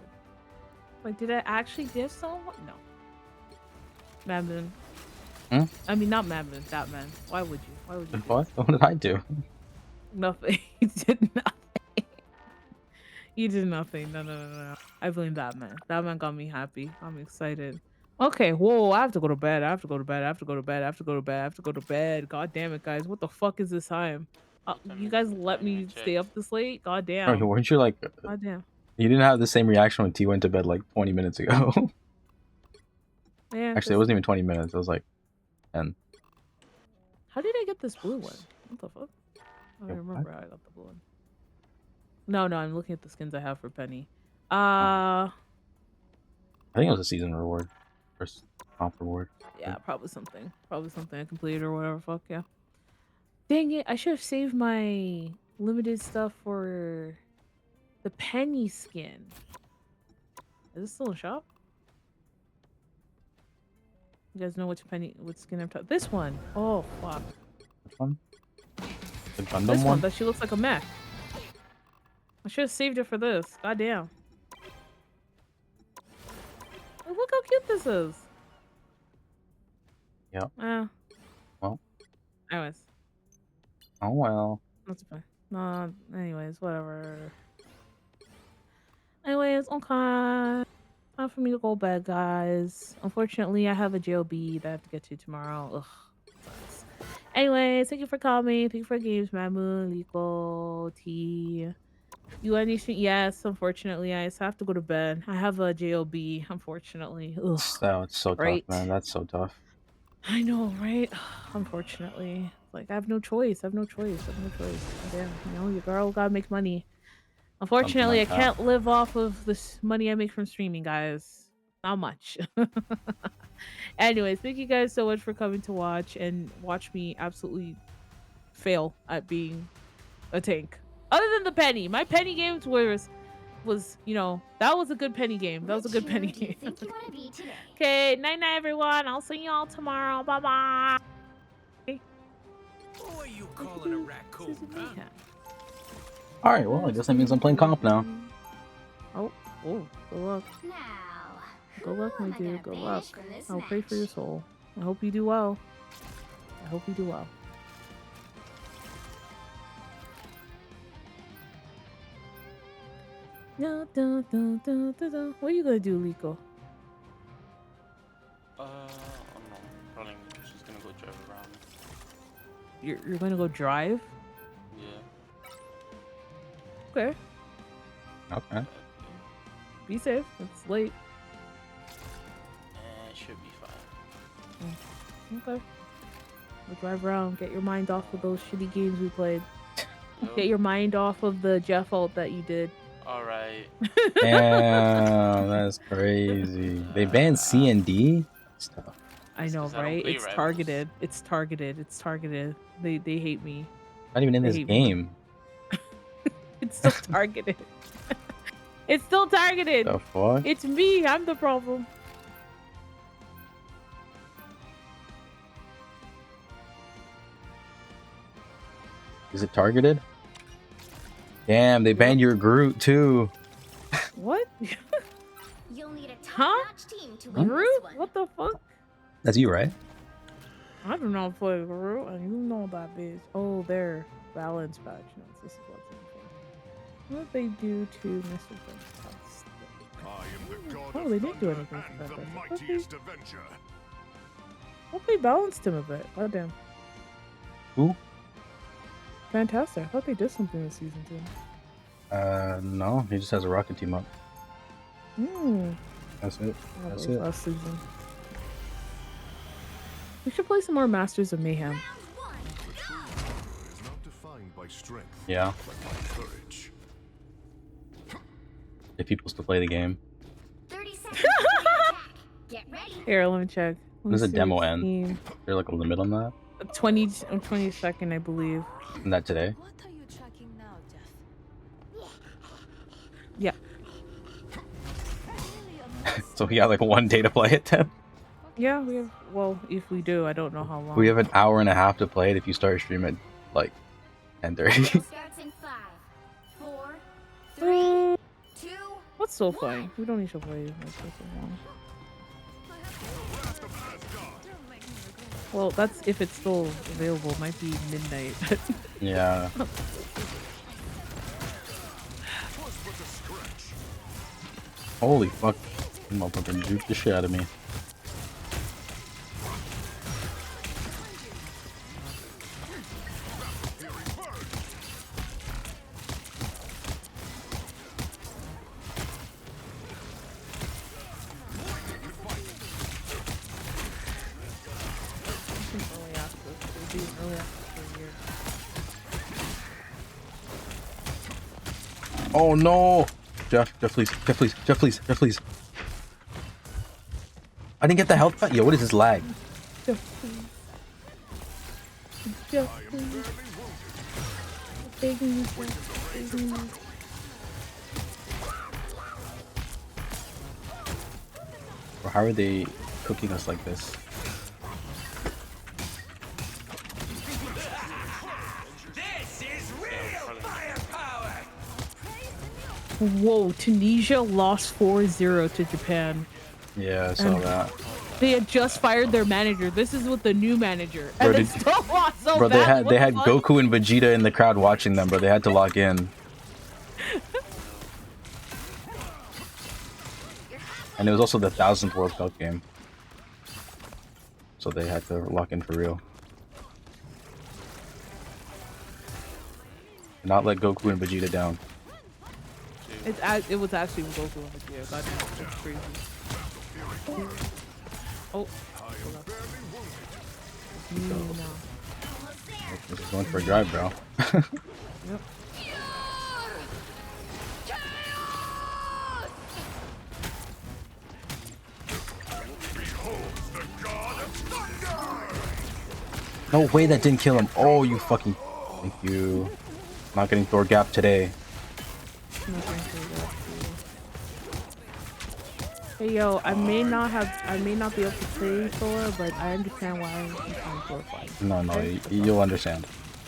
Like, did I actually diff someone? No. Madman. Hmm? I mean, not Madman. That man. Why would you? Why would you? Do What? What did I do? nothing. You did nothing. You did nothing. No. I blame that man. That man got me happy. I'm excited. Okay, whoa, I have to go to bed. I have to go to bed. I have to go to bed. I have to go to bed. I have to go to bed. God damn it, guys. What the fuck is this time? You guys let me stay up this late? God damn. Bro, weren't you like God damn. You didn't have the same reaction when T went to bed like 20 minutes ago. Yeah. Actually, it wasn't even 20 minutes. It was like 10. How did I get this blue one? What the fuck? I don't remember how I got the blue one. No, I'm looking at the skins I have for Penny. I think it was a season reward. First comp reward. Yeah, probably something. Probably something I completed or whatever. Fuck yeah. Dang it! I should have saved my limited stuff for the Penny skin. Is this still in shop? You guys know which skin I'm talking? This one. Oh fuck. Which one? The Gundam This one one? that she looks like a mech. I should have saved it for this. Goddamn. Oh, look how cute this is. Yep. Well. Anyways. Oh well. That's fine. No, anyways, whatever. Anyways, okay. Time for me to go to bed, guys. Unfortunately, I have a JOB that I have to get to tomorrow. Ugh. Sucks. Anyways, thank you for coming. Thank you for games, Mamu, Liko, T. You anything? Yes, unfortunately, I just have to go to bed. I have a JOB, unfortunately. Ugh. It's so tough, man. That's so tough. I know, right? Unfortunately. Like, I have no choice. Damn, your girl gotta make money. Unfortunately, like I can't live off of this money I make from streaming, guys. Not much. Anyways, thank you guys so much for coming to watch and watch me absolutely fail at being a tank. Other than the Penny. My Penny games was, you know, that was a good Penny game. That was a good Penny game. Okay, night-night, everyone. I'll see you all tomorrow. Bye-bye. Who are you calling a raccoon, huh? Alright, well, I guess that means I'm playing comp now. Oh, good luck. Good luck, my dear. Good luck. I'll pray for your soul. I hope you do well. What are you gonna do, Liko? I'm not running. She's gonna go drive around. You're gonna go drive? Yeah. Okay. Okay. Be safe. It's late. It should be fine. Okay. We'll drive around. Get your mind off of those shitty games we played. Get your mind off of the Jeff ult that you did. Alright. Damn, that's crazy. They banned C and D? Stuff. I know, right? It's targeted. It's targeted. They hate me. Not even in this game. It's still targeted. It's still targeted. The fuck? It's me. I'm the problem. Is it targeted? Damn, they banned your Groot too. What? You'll need a top-notch team to win Groot? this one. What the fuck? That's you, right? I do not play Groot, and you know that bitch. Oh, their balance patch notes. This is what's in for. What did they do to Mr. Fantastic? Oh, they didn't do anything to that guy. Hope they balanced him a bit. Goddamn. Who? Fantastic. I thought they did something this season too. No, he just has a rocket team up. That's it. That's it. Last season. We should play some more Masters of Mayhem. Yeah. If people still play the game. 30 seconds to attack. Get ready. Here, let me check. When does the demo end? Is there like a limit on that? 22nd, I believe. Isn't that today? What are you tracking now, Jeff? Yeah. So we got like 1 day to play it then? Yeah, we have. Well, if we do, I don't know how long. We have an hour and a half to play it if you start streaming at like 10:30. Starts in 5, 4, 3, 2. What's so funny? We don't need to play like this so long. Well, that's if it's still available. It might be midnight. Yeah. Holy fuck. Motherfucker juked the shit out of me. Oh no! Jeff, please. Jeff, please. Jeff, please. Jeff, please. I didn't get the health back. Yo, what is this lag? Jeff, please. Jeff, please. Begging you, Jeff. Begging you. Bro, how are they cooking us like this? This is real firepower. Whoa, Tunisia lost 4-0 to Japan. Yeah, I saw that. They had just fired their manager. This is with the new manager. Bro, And they still lost so bro, bad. they had Goku and Vegeta in the crowd watching them, bro. They had to lock in. And it was also the 1000th World Cup game. So they had to lock in for real. Not let Goku and Vegeta down. It was actually Goku and Vegeta. Goddamn, that's crazy. Oh. This is going for a drive, bro. Yep. No way that didn't kill him. Oh, you fucking... Thank you. Not getting Thor Gap today. Hey yo, I may not be able to play Thor, but I understand why I'm Thor fight. No, you'll understand.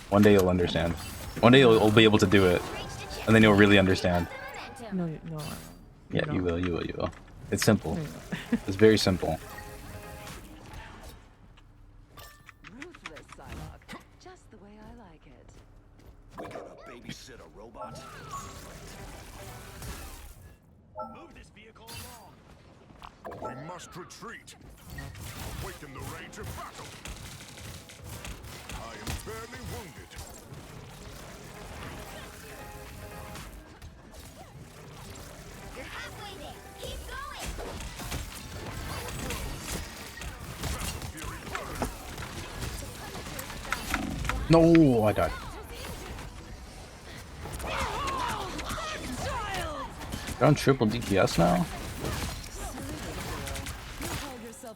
One day you'll understand. One day you'll be able to do it, and then you'll really understand. No. Yeah, you will. It's simple. It's very simple. Ruthless, Psylocke. Just the way I like it. We gonna babysit a robot? Move this vehicle along. We must retreat. Awaken the rage of battle. I am barely wounded. You're halfway there. Keep going. No, I died. They're on triple DPS now?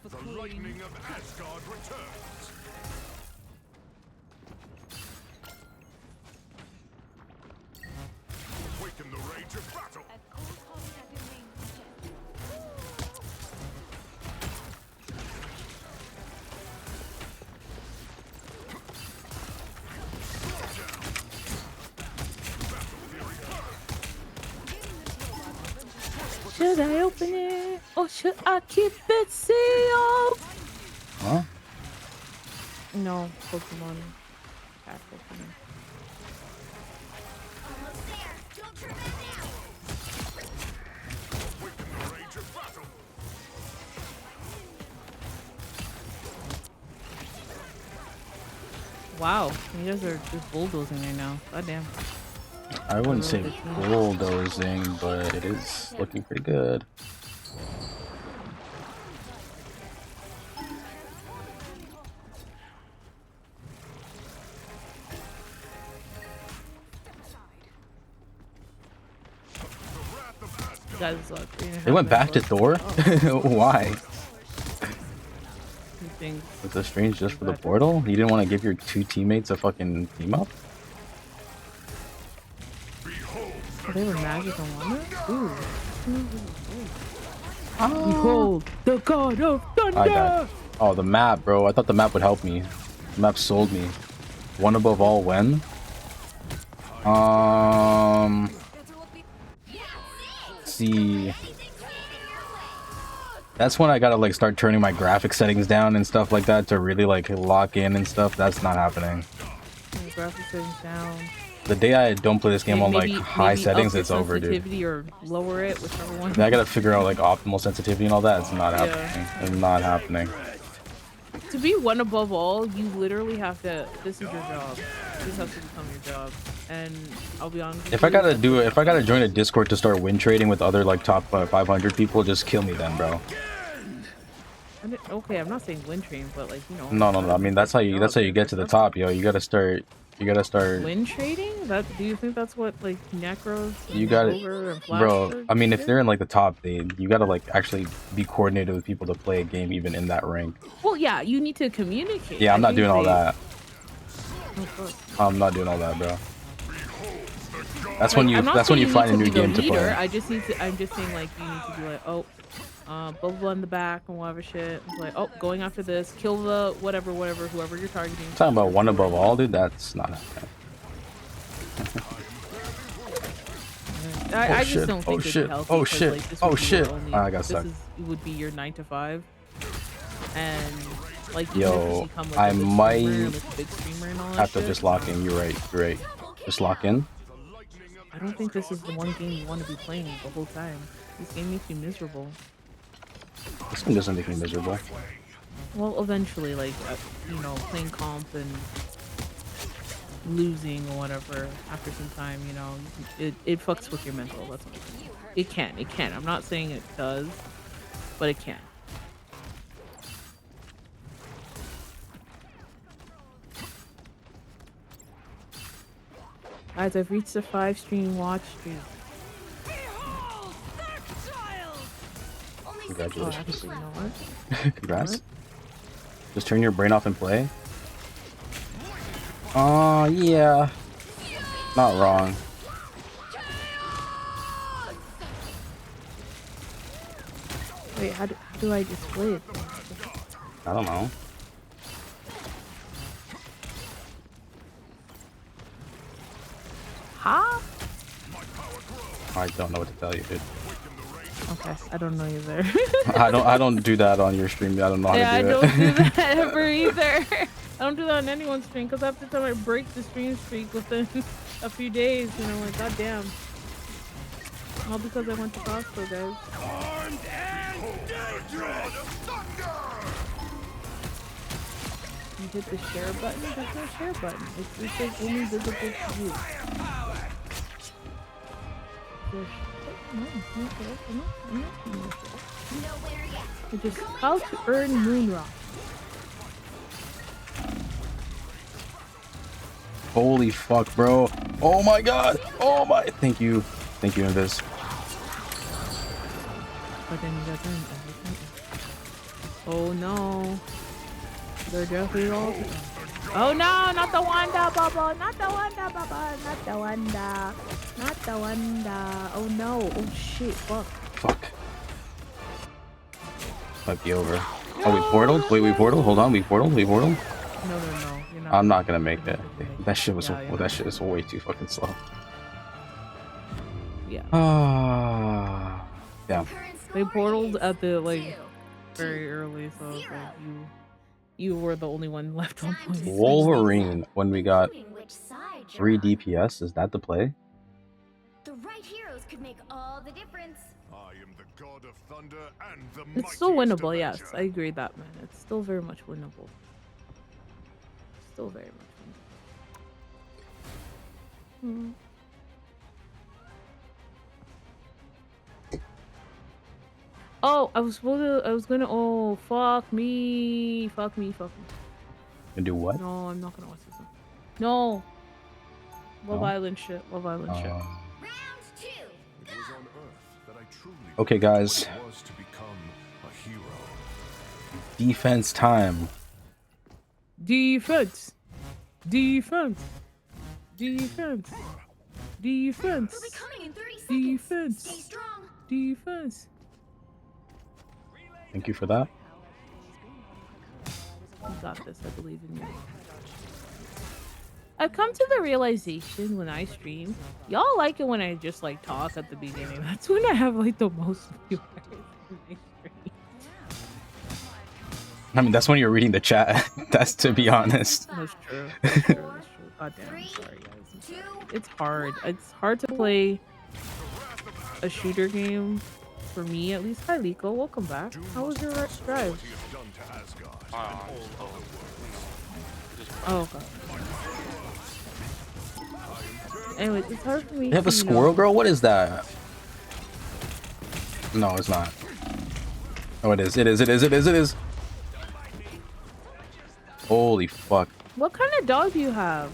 The lightning of Asgard returns. Awaken the rage of battle. Should I open it or should I keep it sealed? Huh? No, Pokemon. Pack Pokemon. Almost there. Don't turn back now. Awaken the rage of battle. Wow, you guys are just bulldozing right now. Goddamn. I wouldn't say bulldozing, but it is looking pretty good. Guys, look, They went back to Thor? Why? Think Was the strange just for the portal? You didn't want to give your two teammates a fucking team up? oh, they were magic and wonder? Ooh. Behold, the god of thunder! I died. Oh, the map, bro. I thought the map would help me. The map sold me. One above all when? See. That's when I gotta like start turning my graphic settings down and stuff like that to really like lock in and stuff. That's not happening. Graphic settings down. The day I don't play this game on like Maybe high settings, up it's over, dude. sensitivity or lower it, whichever one. I gotta figure out like optimal sensitivity and all that. It's not happening. It's not happening. To be one above all, you literally have to. This is your job. This has to become your job. And I'll be honest. If I gotta do it, if I gotta join a Discord to start win trading with other like top 500 people, just kill me then, bro. Okay, I'm not saying win train, but like, you know. No. I mean that's how you get to the top, yo. You gotta start You gotta start. Win trading? That do you think that's what like Necros? You gotta, and bro. I mean, if did? they're in like the top, you gotta like actually be coordinated with people to play a game even in that rank. Well, yeah, you need to communicate. Yeah, I'm I not think doing all that. Oh, fuck. I'm not doing all that, bro. That's Like, when you. I'm not That's when saying you find a need new to be the game to leader. play. I just need to. I'm just saying like you need to be like, oh, blah blah in the back and whatever shit. It's like, oh, going after this, kill the whatever, whoever you're targeting. Talking about one above all, dude. That's not happening. I just don't think it'd be healthy. Oh 'cause, shit! Like, this Oh would be shit! your only, I got stuck. This would be your 9 to 5, and like even Yo, if you become, like, I a big might streamer, like a big streamer and all that have to shit, just lock in. You're right. You're right. Just lock in. I don't think this is the one game you want to be playing the whole time. This game makes you miserable. This one doesn't make me miserable. Well, eventually, like, you know, playing comp and losing or whatever after some time, you know, it fucks with your mental. That's what I'm saying. It can. I'm not saying it does, but it can. Guys, I've reached the 5 stream watch streak. Congratulations. Oh, actually, you know what? Congrats. What? Just turn your brain off and play. Oh, yeah. Not wrong. Wait, how do I display it? I don't know. Huh? I don't know what to tell you, dude. Okay, I don't know either. I don't do that on your stream. I don't know how to do it. I don't do that ever either. I don't do that on anyone's stream because after the time I break the stream streak within a few days, and I'm like, god damn. All because I went to Costco, guys. Armed and dangerous! You hit the share button? There's no share button. It says only visible to you. It just how to earn moon rock. Holy fuck, bro. Oh my god. Oh my. Thank you. Thank you, Invis. But then you got them everything. Oh no. They're definitely all. Oh no, not the Wanda bubble, not the Wanda bubble, not the Wanda. Not the Wanda. Oh no. Oh shit, fuck. Fuck. Might be over. Oh, we portaled? Wait, we portaled? Hold on, we portaled? We portaled? No. You're not. I'm not gonna make it. That shit was Yeah, that shit is way too fucking slow. Yeah. Ah. Yeah. They portaled at the like very early, so it's like you were the only one left on point. Wolverine when we got 3 DPS, is that the play? The right heroes could make all the difference. I am the god of thunder and the It's still mightiest winnable, yes. avenger. I agree with that, man. It's still very much winnable. Still very much winnable. Oh, I was gonna, oh, fuck me. And do what? No, I'm not gonna watch this one. No. Love No? Island shit. Round 2. It was on Earth that I truly Okay, guys. what it was to become a hero. Defense time. Defense. We'll be coming in 30 seconds. Stay strong. Defense. Thank you for that. You got this, I believe in you. I've come to the realization when I stream, y'all like it when I just like talk at the beginning. That's when I have like the most viewers in my stream. I mean, that's when you're reading the chat. That's to be honest. That's true. That's true. God damn, I'm sorry guys. It's hard. It's hard to play a shooter game. For me, at least. Hi, Liko. Welcome back. How was your drive? Oh, God. Anyways, it's hard for me. You have a squirrel girl? What is that? No, it's not. Oh, it is. It is. Holy fuck. What kind of dog do you have?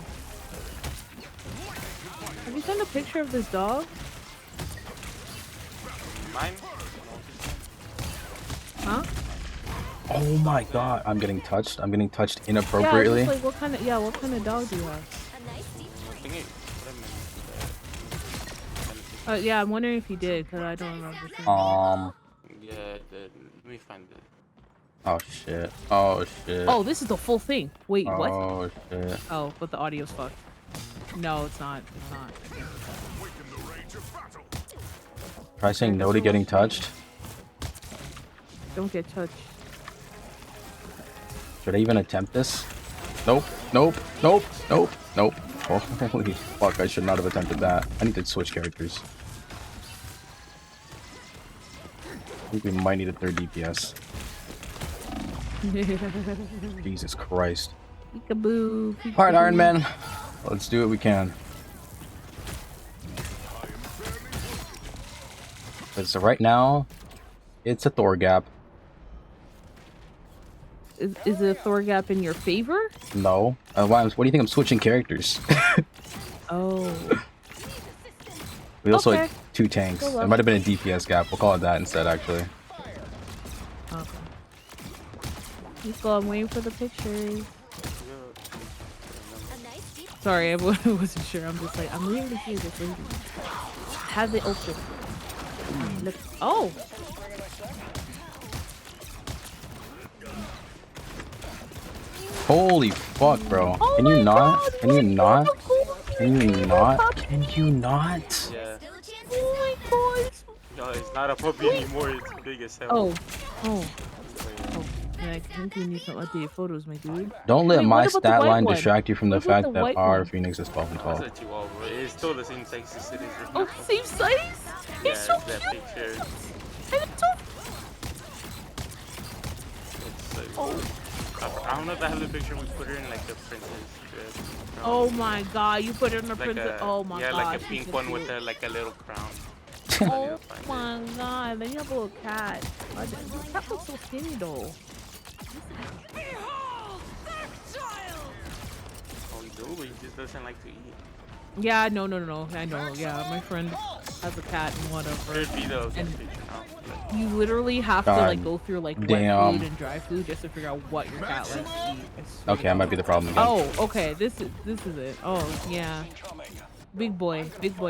send a picture of this dog? Mine? Huh? Oh my god, I'm getting touched. I'm getting touched Yeah, inappropriately. just like what kind of dog do you have? Yeah, I'm wondering if he did, because I don't remember seeing Yeah, let me find it. Oh shit. Oh shit. Oh, this is the full thing. Wait, what? Oh shit. Oh, but the audio's fucked. No, it's not. It's not. Try saying no to getting touched. Don't get touched. Should I even attempt this? Nope. Nope. Nope. Nope. Nope. Oh, holy fuck, I should not have attempted that. I need to switch characters. I think we might need a third DPS. Jesus Christ. Peekaboo. Alright, Iron Man. Let's do what we can. So right now, it's a Thor gap. Is the Thor gap in your favor? No. What do you think I'm switching characters? Oh. We also Okay. had 2 tanks. It might have been a DPS gap. We'll call it that instead, actually. Okay. Let's go. I'm waiting for the pictures. Sorry, I wasn't sure. I'm just like, I'm waiting to see this lady. Have it open. Look. Oh! Holy fuck, bro. Oh Can you not? God, Can you not? Can you puppy. not? Can you not? Yeah. Oh my god! No, it's not a puppy anymore. It's big as hell. Oh. Oh. Yeah, I think we need some updated photos, my dude. Don't let Wait, my what about the stat white line one? distract you from the What about fact the that white our one? Phoenix is 12 and 12. That's a chihuahua, bro. It's still the same size as it is right Oh, now. same size? Yeah, It's so that cute! picture. And it's so... It's like, I don't know if I have the picture. We put her in like the princess dress. Oh my god, you put it in the Like princess. a, Oh my yeah, god. like a pink one with a, like a little crown. Oh my god, then you have a little cat. God, this cat looks so skinny though. Oh, we do, but he just doesn't like to eat. Yeah, no. I know. Yeah, my friend has a cat and whatever. There'd be the And picture now. you literally have to like go through like wet Damn. food and dry food just to figure out what your cat likes to eat. I swear Okay, I might be the problem again. Oh, okay. This is it. Oh, yeah. Big boy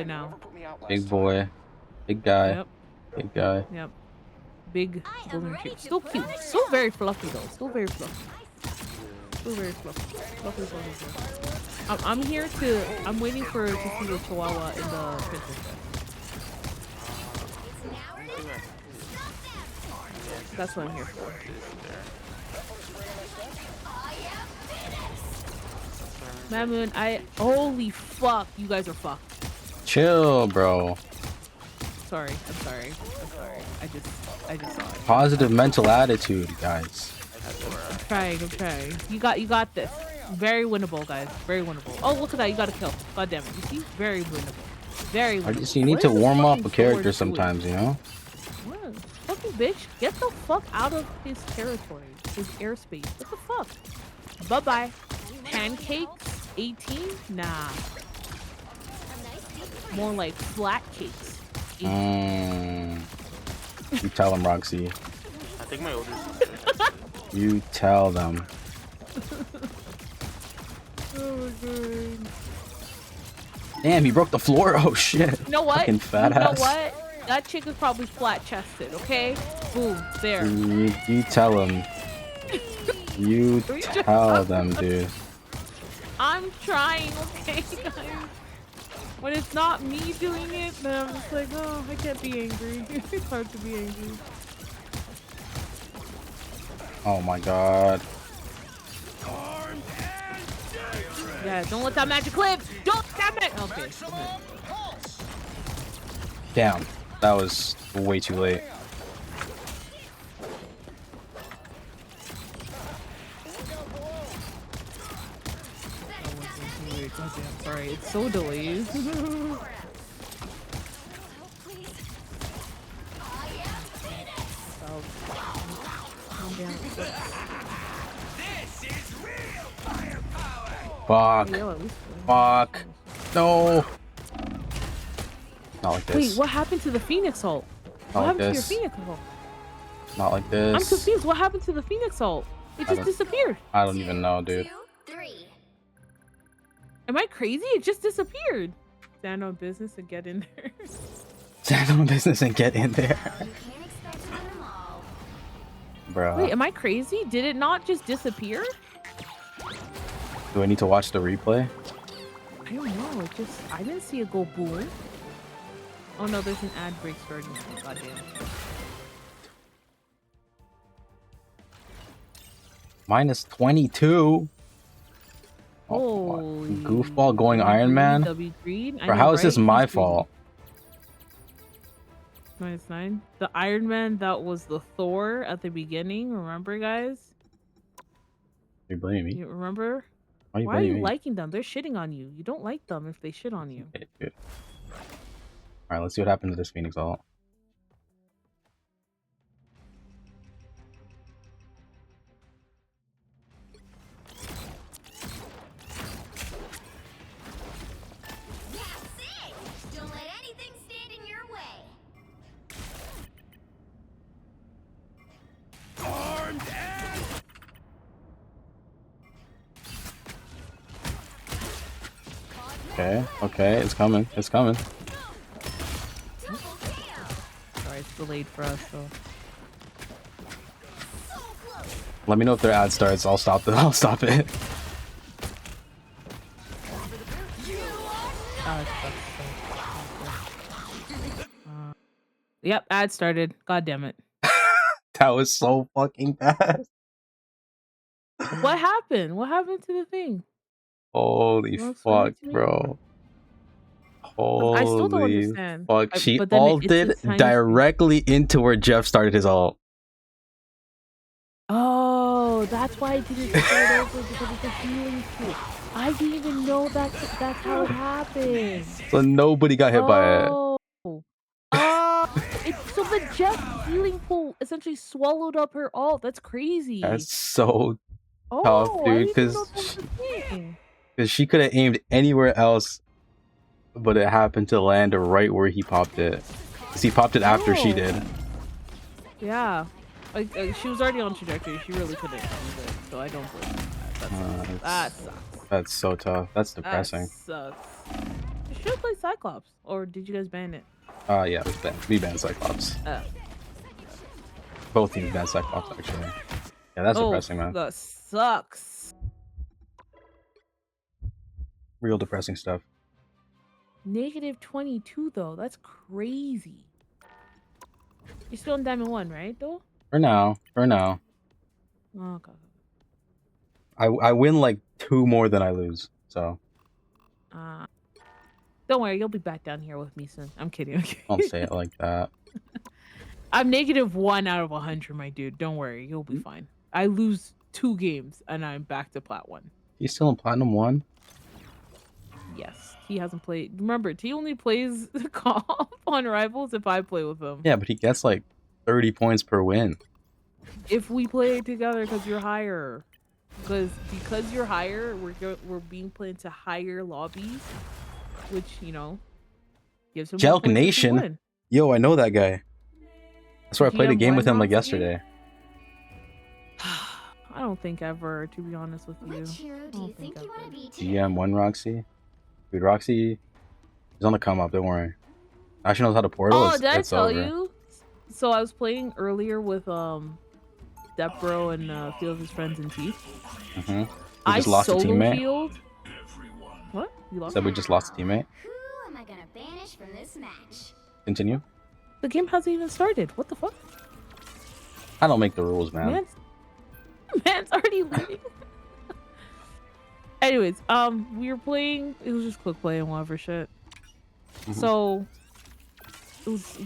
now. Big boy. Big guy. Yep. Big guy. Yep. Big golden cute. Still cute. Still very fluffy though. Still very fluffy. Still very fluffy. Fluffy. I'm here to. I'm waiting for to see the chihuahua in the princess dress. That's what I'm here for. Mamoon, holy fuck, you guys are fucked. Chill, bro. Sorry, I'm sorry. I just saw it. Positive mental attitude, guys. I'm trying. You got this. Very winnable, guys. Very winnable. Oh, look at that. You got a kill. God damn it. You see? Very winnable. Very winnable. You need What to is this warm up fucking a character sword sometimes, you know? doing? What? Fucking bitch. Get the fuck out of his territory. His airspace. What the fuck? Bye-bye. Pancakes? 18? Nah. More like flat cakes. 18. You tell them, Roxy. I think my oldest. You tell them. Oh my god. Damn, he broke the floor. Oh shit. You know what? Fucking fat you know ass. what? That chick is probably flat chested, okay? Boom, there. You tell him. You tell them, dude. I'm trying, okay, guys? When it's not me doing it, then I'm just like, oh, I can't be angry. It's hard to be angry. Oh my god. Yeah, don't let that magic live! Don't let that magic. Okay. Damn. That was way too late. Goddamn, sorry, it's so delayed. Fuck. Fuck. No. Not like Wait, this. what happened to the Phoenix ult? Not What like happened to your this. Phoenix ult? Not like this. I'm confused. What happened to the Phoenix ult? It just disappeared. I don't even know, dude. 2, 3. Am I crazy? It just disappeared. Stand on business and get in there. Stand on business and get in there. You can't expect to win them all. Bruh. Wait, am I crazy? Did it not just disappear? Do I need to watch the replay? I don't know. It just I didn't see it go boom. Oh no, there's an ad break starting. Goddamn. Minus 22. Holy Goofball going Iron Man. Bro, how is this my fault? -9. The Iron Man that was the Thor at the beginning. Remember, guys? You blaming me? You remember? Why Why are you me? liking them? They're shitting on you. You don't like them if they shit on you. Okay, good. Alright, let's see what happened to this Phoenix ult. That's it! Don't let anything stand in your way. Armed and Okay, okay, it's coming. It's coming. Sorry, it's delayed for us, so. Let me know if their ad starts. I'll stop it. I'll stop it. Yep, ad started. God damn it. That was so fucking bad. What happened? What happened to the thing? Holy You wanna explain fuck, it to me? bro. I still don't Holy understand. fuck. She but then it's ulted a tiny directly into where Jeff started his ult. Oh, that's why I didn't start over because it's a healing pool. I didn't even know that's how it happened. So nobody got hit by it. Oh, so the Jeff healing pool essentially swallowed up her ult. That's crazy. That's so oh, tough, I dude. didn't know that was a thing. Because she could have aimed anywhere else, but it happened to land right where he popped it. Because he popped it after she did. Yeah. Like, she was already on trajectory. She really couldn't use it, so I don't blame her. That sucks. That's so tough. That's depressing. That sucks. You should have played Cyclops, or did you guys ban it? Yeah, we banned Cyclops. Both teams banned Cyclops, actually. Yeah, that's depressing, man. That sucks. Real depressing stuff. -22 though. That's crazy. You're still in Diamond 1, right? Though. For now. Oh, okay. I win like 2 more than I lose, so. Don't worry, you'll be back down here with me soon. I'm kidding. Okay. Don't say it like that. I'm -1 out of 100, my dude. Don't worry, you'll be fine. I lose 2 games and I'm back to Plat 1. He's still in Platinum 1? Yes, he hasn't played. Remember, T only plays the comp on Rivals if I play with him. Yeah, but he gets like 30 points per win. If we play together, because you're higher. Because you're higher, we're being put into higher lobbies, which gives him more Jelk points if we Nation? win. Yo, I know that guy. That's where I played a game GM1 with him like Roxy? yesterday. I don't think ever, to be honest with you. Which hero do you think you want to be today? GM1 Roxy. Dude, Roxy is on the come up, don't worry. Ashe knows how to portal. Oh, did I it's tell over. you? So I was playing earlier with Depbro and a few of his friends in Teeth. Mm-hmm. We I just lost a solo teammate. healed. What? You lost? Said we just lost a teammate. Who am I gonna banish from this match? Continue. The game hasn't even started. What the fuck? I don't make the rules, man. Man's already leaving. Anyways, we were playing. It was just quick play and whatever shit. So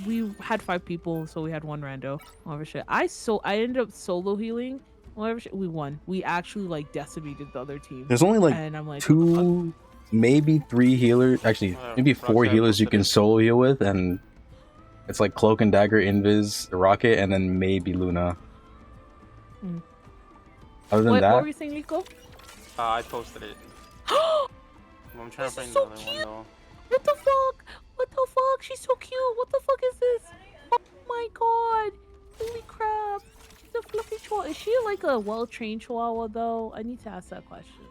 we had 5 people, so we had 1 rando, whatever shit. I ended up solo healing, whatever shit. We won. We actually like decimated the other team. There's only like, and I'm like 2, maybe 3 healers. Actually, maybe 4 healers you can solo heal with, and it's like Cloak and Dagger, Invis, Rocket, and then maybe Luna. Other than that, what were you saying, Nico? I posted it. I'm trying to find the other one though. What the fuck? What the fuck? fuck? She's so cute. What the fuck is this? Oh my god. Holy crap. She's a fluffy chihuahua. Is she like a well-trained chihuahua though? I need to ask that question.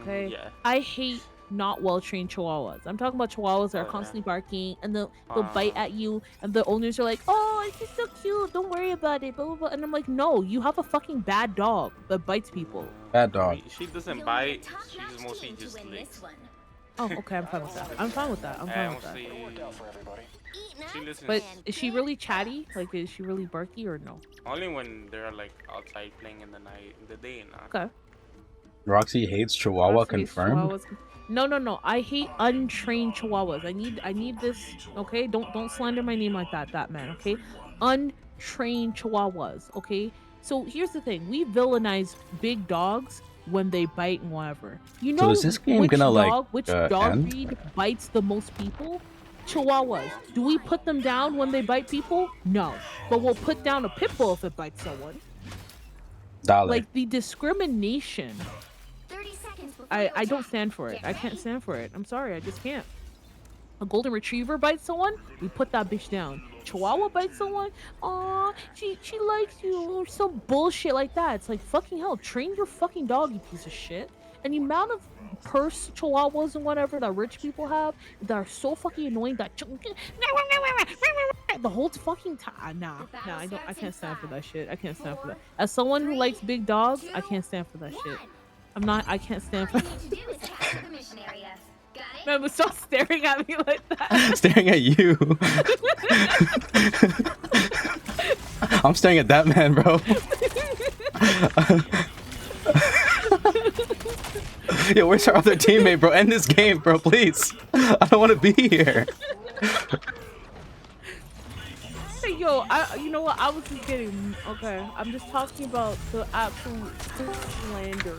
Okay. Yeah. I hate not well-trained chihuahuas. I'm talking about chihuahuas that are constantly barking and they'll bite at you and the owners are like, oh, she's so cute. Don't worry about it. Blah, blah, blah. And I'm like, no, you have a fucking bad dog that bites people. Bad dog. She doesn't bite. She's mostly just licks. Oh, okay. I'm fine with that. I'm fine with that. I'm fine with that. She listens. But is she really chatty? Like, is she really barky or no? Only when they're like outside playing in the night, in the day, nah. Okay. Roxy hates Chihuahua Roxy hates confirmed. Chihuahuas. No. I hate untrained Chihuahuas. I need this. Okay, don't slander my name like that, man. Okay, untrained Chihuahuas. Okay. So here's the thing: we villainize big dogs when they bite and whatever. You know, So is this game which gonna dog, like which dog end? breed bites the most people? Chihuahuas. Do we put them down when they bite people? No, but we'll put down a pit bull if it bites someone. Dale. Like the discrimination. I don't stand for it. I can't stand for it. I'm sorry, I just can't. A golden retriever bites someone, we put that bitch down. Chihuahua bites someone, aw, she likes you, or some bullshit like that. It's like, fucking hell, train your fucking dog, you piece of shit. And the amount of purse chihuahuas and whatever that rich people have that are so fucking annoying that the whole fucking time. Nah, I can't stand for that shit. I can't stand for that. As someone who likes big dogs, I can't stand for that shit. I can't stand for Man, but stop staring at me like that. Staring at you. I'm staring at that man, bro. Yo, where's our other teammate, bro? End this game, bro, please. I don't want to be here. Hey, yo, you know what? I was just getting... Okay, I'm just talking about the absolute slander.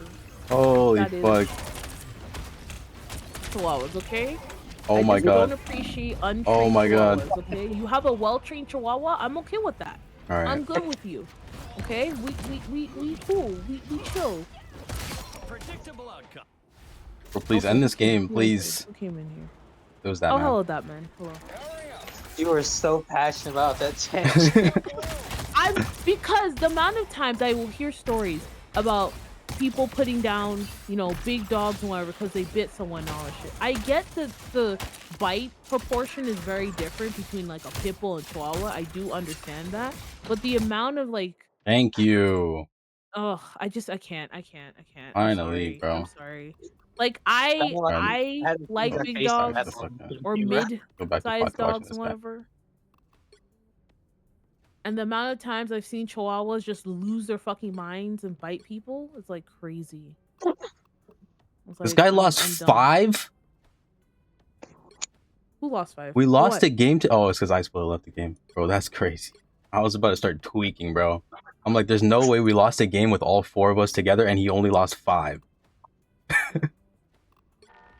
Holy fuck. Chihuahuas, okay? Oh my god. I don't appreciate untrained Oh my god. chihuahuas, okay? You have a well-trained chihuahua, I'm okay with that. All right. I'm good with you. Okay? We cool. We chill. Predictable outcome. Bro, please end this game, please. Who came in here? It was that Oh, man. hello, that man. Hello. You were so passionate about that change. Because the amount of times I will hear stories about people putting down, you know, big dogs and whatever because they bit someone and all that shit. I get that the bite proportion is very different between like a pit bull and chihuahua. I do understand that. But the amount of like... Thank you. Ugh, I can't. Finally, bro. I'm sorry. Like I like big dogs or mid-sized dogs and whatever. And the amount of times I've seen chihuahuas just lose their fucking minds and bite people is like crazy. This guy lost 5? Who lost 5? We lost a game to... Oh, it's because Ice left the game. Bro, that's crazy. I was about to start tweaking, bro. I'm like, there's no way we lost a game with all 4 of us together and he only lost 5.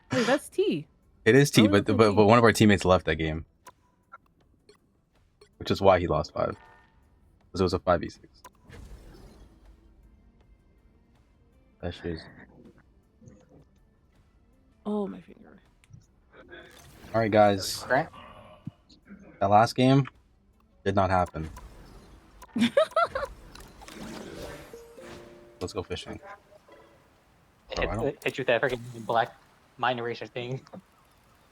Hey, that's T. It is T, but one of our teammates left that game. Which is why he lost 5. Because it was a 5v6. That shit is... Oh, my finger. Alright, guys. That last game did not happen. Let's go fishing. Hit you with that freaking black mind eraser thing.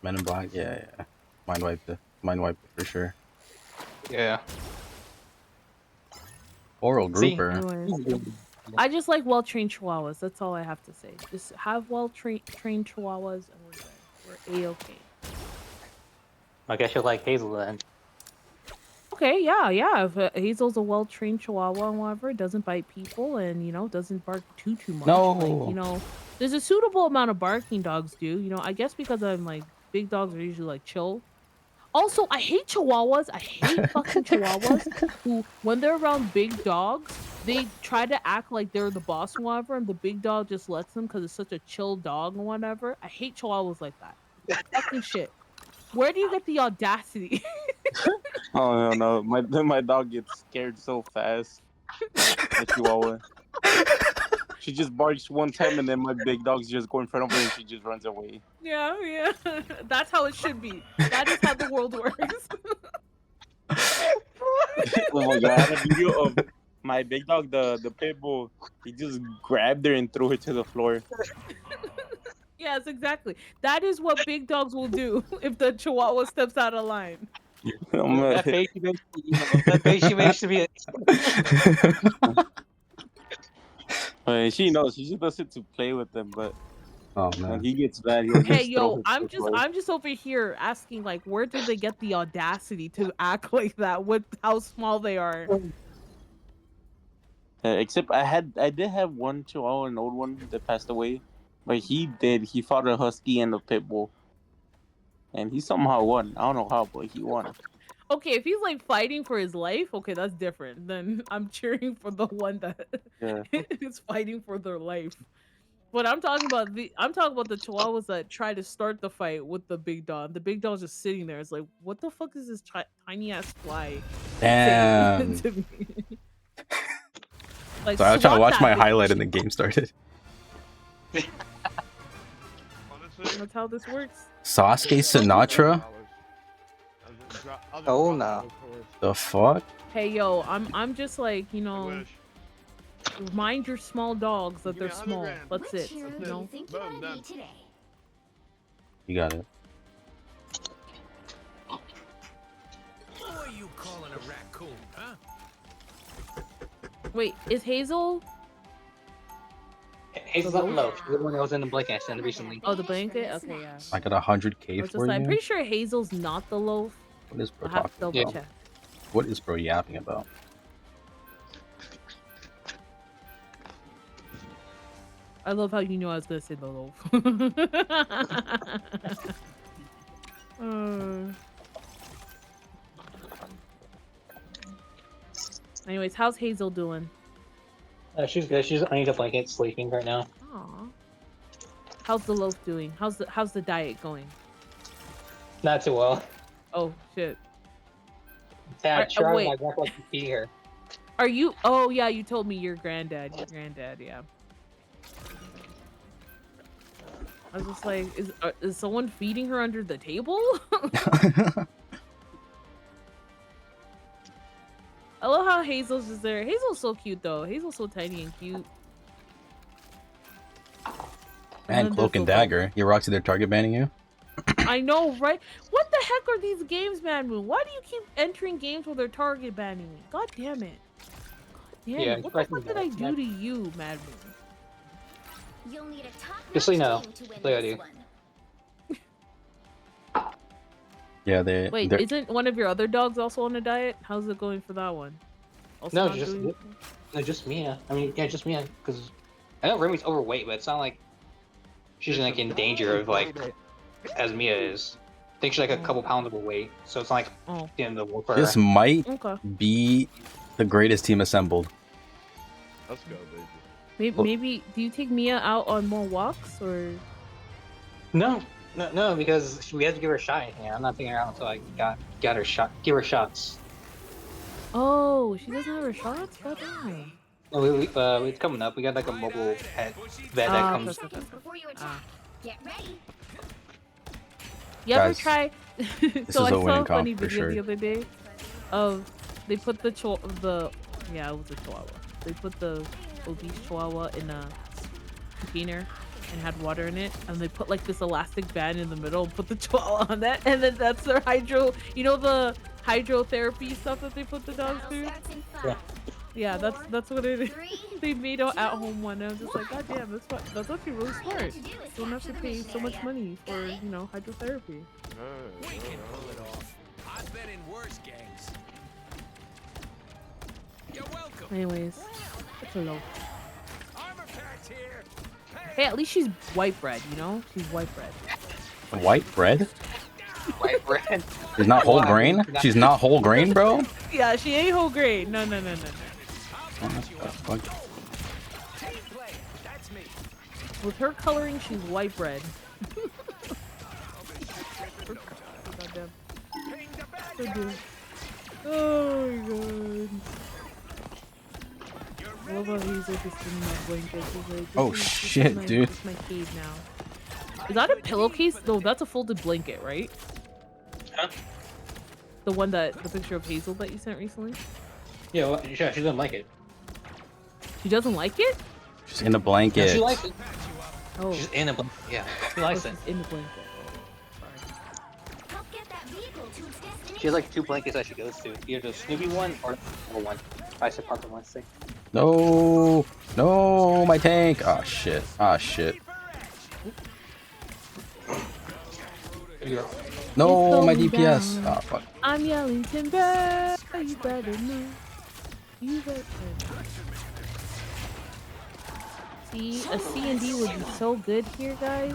Men in Black, yeah. Mind wipe for sure. Yeah. Oral grouper. Anyways, I just like well-trained chihuahuas. That's all I have to say. Just have well-trained chihuahuas and we're good. We're A-okay. I guess you like Hazel then. Okay, yeah. If Hazel's a well-trained chihuahua and whatever, doesn't bite people and, you know, doesn't bark too much. No. Like, you know, there's a suitable amount of barking dogs do. You know, I guess because I'm like, big dogs are usually like chill. Also, I hate chihuahuas. I hate fucking chihuahuas who, when they're around big dogs, they try to act like they're the boss and whatever, and the big dog just lets them because it's such a chill dog and whatever. I hate chihuahuas like that. Fucking shit. Where do you get the audacity? Oh no, my dog gets scared so fast. The Chihuahua. She just barks one time, and then my big dogs just go in front of her, and she just runs away. Yeah, yeah. That's how it should be. That is how the world works. Oh my god! I had a video of my big dog, the pit bull. He just grabbed her and threw her to the floor. Yes, exactly. That is what big dogs will do if the Chihuahua steps out of line. That face she makes, that face she makes to be. She knows. She just does it to play with them, but Oh when man. he gets mad, he'll Hey, just throw yo, her to I'm the just floor. I'm just over here asking like, where did they get the audacity to act like that with how small they are? Except I did have one Chihuahua, an old one that passed away, but he fought a husky and a pit bull, and he somehow won. I don't know how, but he won. Okay, if he's like fighting for his life, okay, that's different. Then I'm cheering for the one that Yeah. is fighting for their life. But I'm talking about the Chihuahuas that try to start the fight with the big dog. The big dog's just sitting there. It's like, what the fuck is this tiny ass fly saying Damn. to me? Like, So I was trying to swat watch that my bitch. highlight and the game started. That's how this works. Sasuke Sinatra? Oh no. The fuck? Hey yo, I'm just like, you know, remind your small dogs that they're small. That's it. You know. You got it. Who are you calling a raccoon, huh? Wait, is Hazel? Hazel's up low. She's the one that was in the blanket I sent recently. Oh, the blanket? Okay, yeah. I got 100K I'm for you. pretty sure Hazel's not the loaf. What is bro I'll have to talking double about? check. What is bro yapping about? I love how you know I was gonna say the loaf. Anyways, how's Hazel doing? She's good. She's underneath the blanket, sleeping right now. Aw. How's the loaf doing? How's the diet going? Not too well. Oh shit. Yeah, I tried wait. my best to feed her. Are you? Oh yeah, you told me your granddad. Your granddad, yeah. I was just like, is someone feeding her under the table? I love how Hazel's just there. Hazel's so cute though. Hazel's so tiny and cute. Man, Cloak and Dagger. Your Roxy, they're target banning you? I know, right? What the heck are these games, Mad Moon? Why do you keep entering games where they're target banning me? God damn it. God damn it. What the fuck did I do to you, Mad Moon? You'll need a top Just so you know. team to win Like I this do. one. Yeah, they. Wait, they're- isn't one of your other dogs also on a diet? How's it going for that one? Also No, not doing- just Mia. I mean, yeah, just Mia. Because I know Remy's overweight, but it's not like she's like in danger of like as Mia is. I think she's like a couple pounds overweight, so it's not like the end of the world for her. This might Okay. be the greatest team assembled. Let's go, baby. Maybe do you take Mia out on more walks or? No, because we had to give her a shot. Yeah, I'm not taking her out until I got her shot. Give her shots. Oh, she doesn't have her shots. God damn. It's coming up. We got like a mobile vet that comes. Before you attack, get ready. You ever Guys, try? this So is I a saw winning a funny comp for video the sure. other day of they put the yeah, it was a chihuahua. They put the obese chihuahua in a container and had water in it, and they put like this elastic band in the middle and put the chihuahua on that, and then that's their the hydrotherapy stuff that they put the dogs through. Yeah, that's what it is. They made an at-home one. And I was just like, God damn, that's actually really smart. You don't have to pay so much money for hydrotherapy. We can pull it off. I've been in worse gangs. You're welcome. Anyways, it's a low. Armor packs here. Hey, at least she's white bread, She's white bread. White bread? White bread. She's not whole grain? She's not whole grain, bro? Yeah, she ain't whole grain. No. What the fuck? With her coloring, she's white bread. Goddamn. Oh my god. I love how he's like just in that blanket. He's like, Oh, this is shit, my, dude. This is my cave now. Is that a pillowcase? No, that's a folded blanket, right? Huh? The one the picture of Hazel that you sent recently? Yeah, well, yeah, she doesn't like it. She doesn't like it? She's in a No, blanket. she likes it. Oh. She's in a blanket. Yeah, she likes Oh, it. she's in the blanket. Help get that vehicle to its destination. She has like 2 blankets that she goes to. Either the Snoopy one or the little one. I said Parker one thing. No, no, my tank. Oh shit. Oh shit. No, my DPS. Oh fuck. I'm yelling timber. You better move. You better move. See, a C&D would be so good here, guys.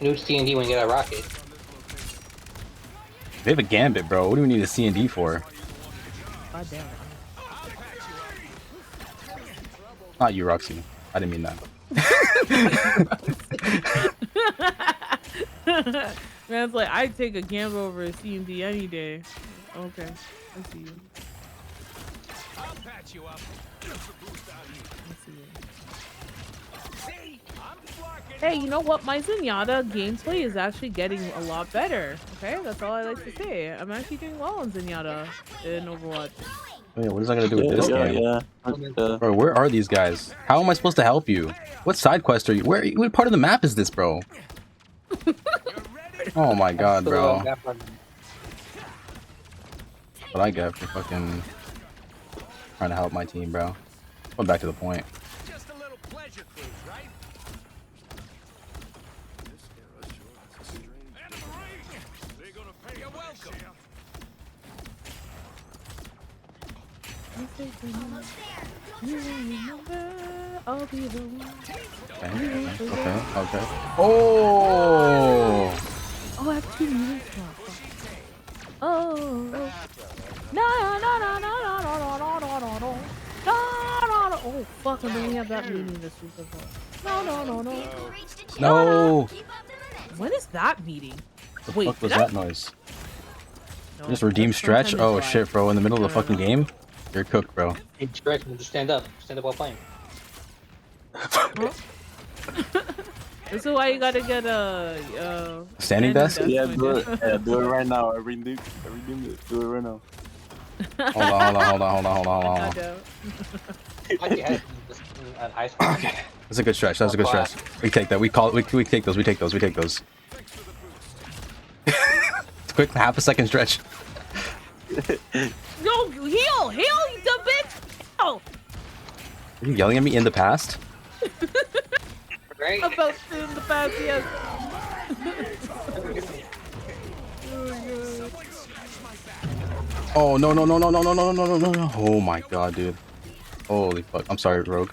New C&D when you get a rocket. They have a gambit, bro. What do we need a C&D for? God damn it. Not you, Roxy. I didn't mean that. Man's like, I'd take a gamble over a C&D any day. Okay, I see you. I'll patch you up. I see you. Hey, you know what? My Zenyatta gameplay is actually getting a lot better. Okay, that's all I like to say. I'm actually doing well on Zenyatta in Overwatch. Oh, yeah, what is that gonna do with this game? Yeah. Bro, where are these guys? How am I supposed to help you? What side quest are you? What part of the map is this, bro? Oh my god, bro. What I get for fucking trying to help my team, bro. Going back to the point. Just a little pleasure cruise, right? They're gonna pay. You're welcome. I'll be the one. Okay. Oh! Oh, I have 2 meters now. Oh. No. Oh, fuck, and then we have that meeting this week as well. No. No! When is that meeting? The Wait, fuck was did that noise? No, Just redeem that's stretch? sometime Oh in shit, bro. In the middle of the fucking game? You're cooked, bro. Hey, stretch and just stand up. Stand up while playing. Huh? This is why you gotta get a standing desk? Yeah, do it. Yeah, do it right now. Everything, do it right now. Hold on. Okay. That's a good stretch. That's a good stretch. We take that. We take those. It's quick, half a second stretch. No, heal, you dumb bitch! Heal! Are you yelling at me in the past? Right? About in the past, yes. Oh no. Oh my god, dude. Holy fuck. I'm sorry, Rogue.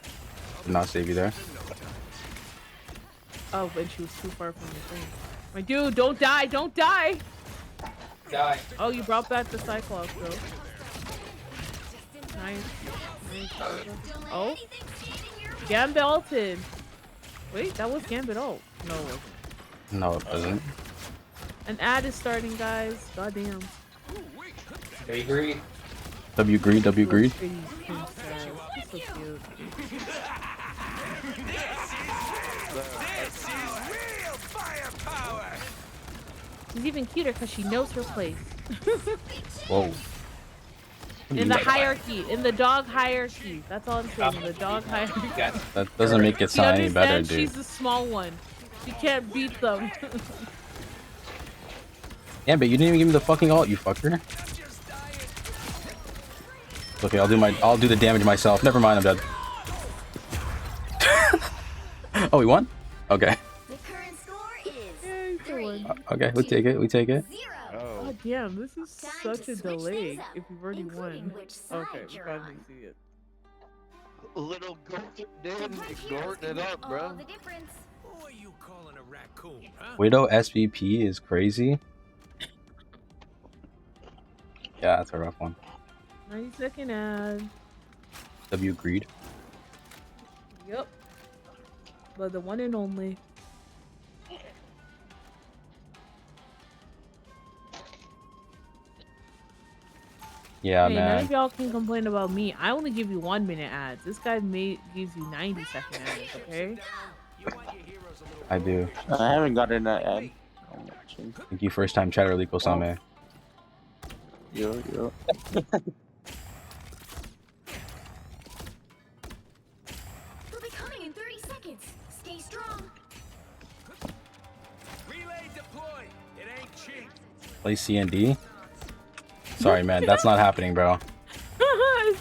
Did not save you there. Oh, and she was too far from the thing. My dude, don't die! Die! Oh, you brought back the Cyclops, though. Nice. Oh. Gambit ulted. Wait, that was Gambit ult. No, it wasn't. No, it wasn't. An ad is starting, guys. Goddamn. W greed. He's so cute. She's even cuter because she knows her place. Whoa. In the hierarchy, in the dog hierarchy. That's all I'm saying. In the dog hierarchy. That doesn't make it sound any better, dude. She's the small one. She can't beat them. Yeah, but you didn't even give me the fucking ult, you fucker. Okay, I'll do the damage myself. Never mind, I'm dead. Oh, we won? Okay. The current score is Okay, we take it. Oh damn, this is such a delay if you've already won. Okay, we finally see it. Little goat Dan ignoring it up, bro. Who are you calling a raccoon, huh? Widow SVP is crazy. Yeah, that's a rough one. 90-second ad. W greed. Yep. But the one and only. Yeah, Hey, none man. of y'all can complain about me. I only give you 1 minute ads. This guy gives you 90-second ads, okay? I do. I haven't gotten an ad. I'm watching. Thank you, first time chatter, Liko Same. Yo. We'll be coming in 30 seconds. Stay strong. Relay deploy. It ain't cheap. Play CND? Sorry, man. That's not happening, bro.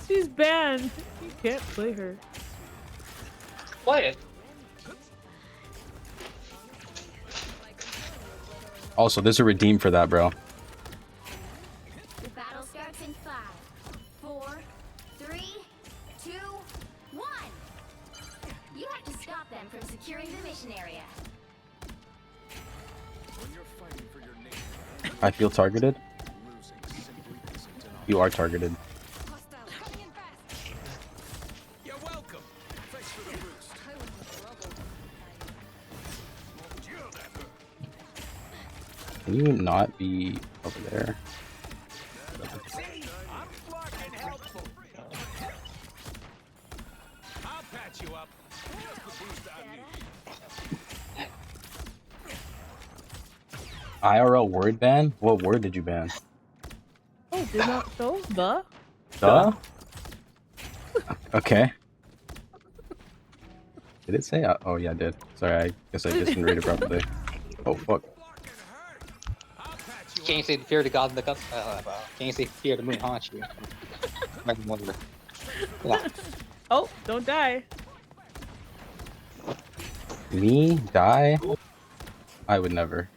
She's banned. You can't play her. Play it. Also, there's a redeem for that, bro. The battle starts in 5, 4, 3, 2, 1. You have to stop them from securing the mission area. I feel targeted. You are targeted. You're welcome. Thanks for the boost. Can you not be over there? See, I'm fucking helpful. I'll patch you up. Just the boost I need. IRL word ban? What word did you ban? Oh, did not show? The? Duh? Okay. Did it say? Oh, yeah, I did. Sorry, I guess I just didn't read it properly. Oh, fuck. Can you say fear to God in the cup? Can you say fear to moon haunt you? Yeah. Oh, don't die. Me? Die? I would never.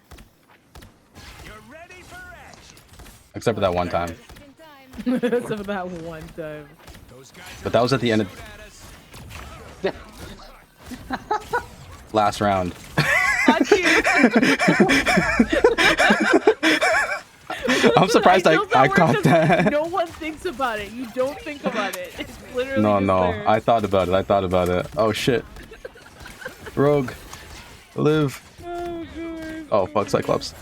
Except for that one time. Except for that one time. But that was at the end of... last round. I'm surprised I caught that. No one thinks about it. You don't think about it. It's literally No, just no. there. I thought about it. Oh, shit. Rogue. Live. Oh, God. Oh, fuck, Cyclops.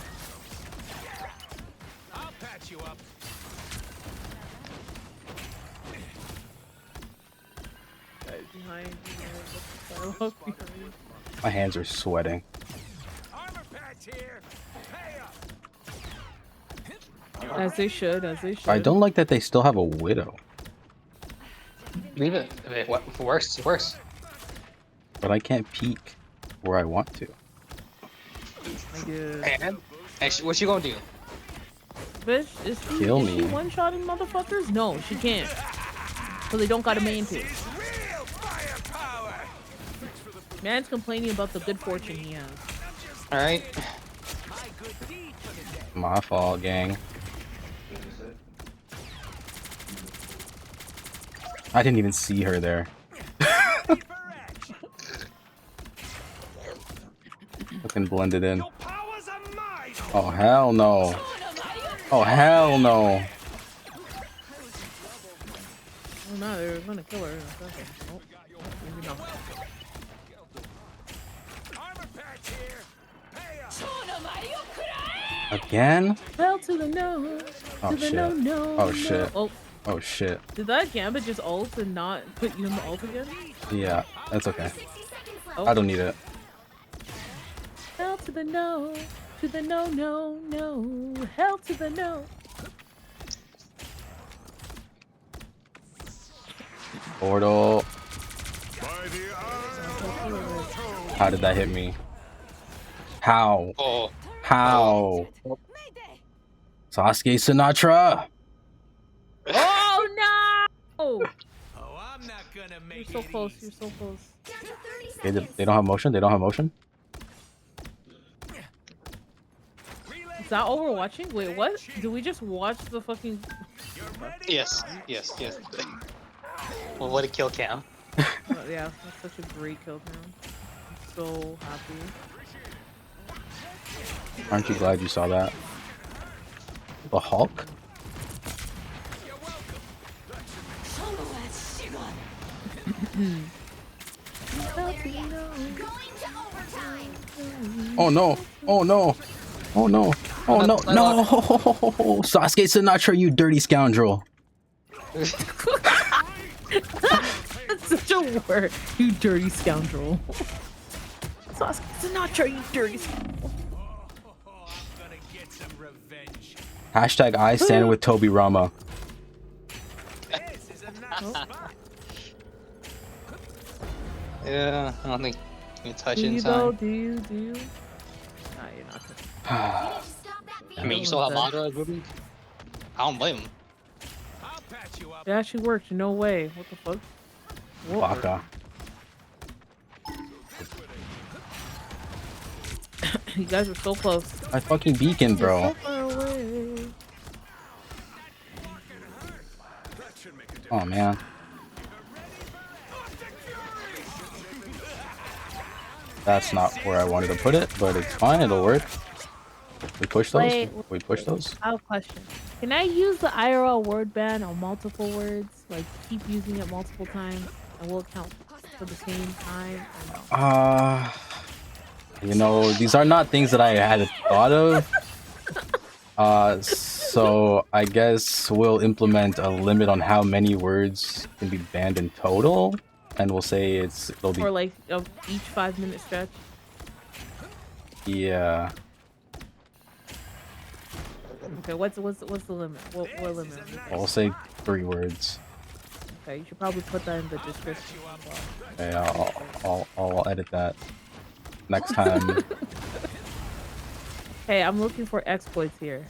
I'll patch you up. Guys behind you. My hands are sweating. Armor patch here. Pay up. As they should, as they should. I don't like that they still have a widow. Leave it. What? Worse. But I can't peek where I want to. I guess. And actually, what you gonna do? Bitch, is Kill she me. one-shotting motherfuckers? No, she can't. So they don't got a main pick. Man's complaining about the good fortune he has. Alright. My fault, gang. I didn't even see her there. Fucking blended in. Oh, hell no. Oh, hell no. Oh no, they're gonna kill her. Okay. Oh, maybe not. Again? Fell to the no. Oh, To the shit. no. Oh, shit. Oh, Oh, shit. did that Gambit just ult and not put you in the ult again? Yeah, that's okay. Oh. I don't need it. Hell to the no. To the no, no, no. Hell to the no. Portal. How did that hit me? How? Oh. How? Sasuke Sinatra. Oh no! Oh, I'm not gonna make You're so close. You're so close. They don't have motion. They don't have motion. Is that all we're watching? Wait, what? Do we just watch the fucking? Yes. Well, what a kill cam. Oh, yeah, that's such a great kill cam. I'm so happy. Aren't you glad you saw that? The Hulk? Oh no! Oh no! Oh no! Oh no! No! Sasuke Sinatra, you dirty scoundrel! That's such a word, you dirty scoundrel. Sinatra, you dirty scoundrel. Hashtag I stand with Toby Rama. Yeah, I don't think you touch Do you inside. though? Do you? Nah, you're not touching. I mean, you saw how Madra was moving? I don't blame him. It actually worked. No way. What the fuck? Baka. You guys are so close. My fucking beacon, bro. You're so far away. Oh man. That's not where I wanted to put it, but it's fine. It'll work. We push those. Wait, We push those. I have a question. Can I use the IRL word ban on multiple words? Like keep using it multiple times, and will it count for the same time? Or no? You know, these are not things that I had thought of. So I guess we'll implement a limit on how many words can be banned in total, and we'll say it'll be Or like each 5-minute stretch. yeah. Okay, what's the limit? What limit? We'll say 3 words. Okay, you should probably put that in the description. Okay, I'll edit that next time. Hey, I'm looking for exploits here.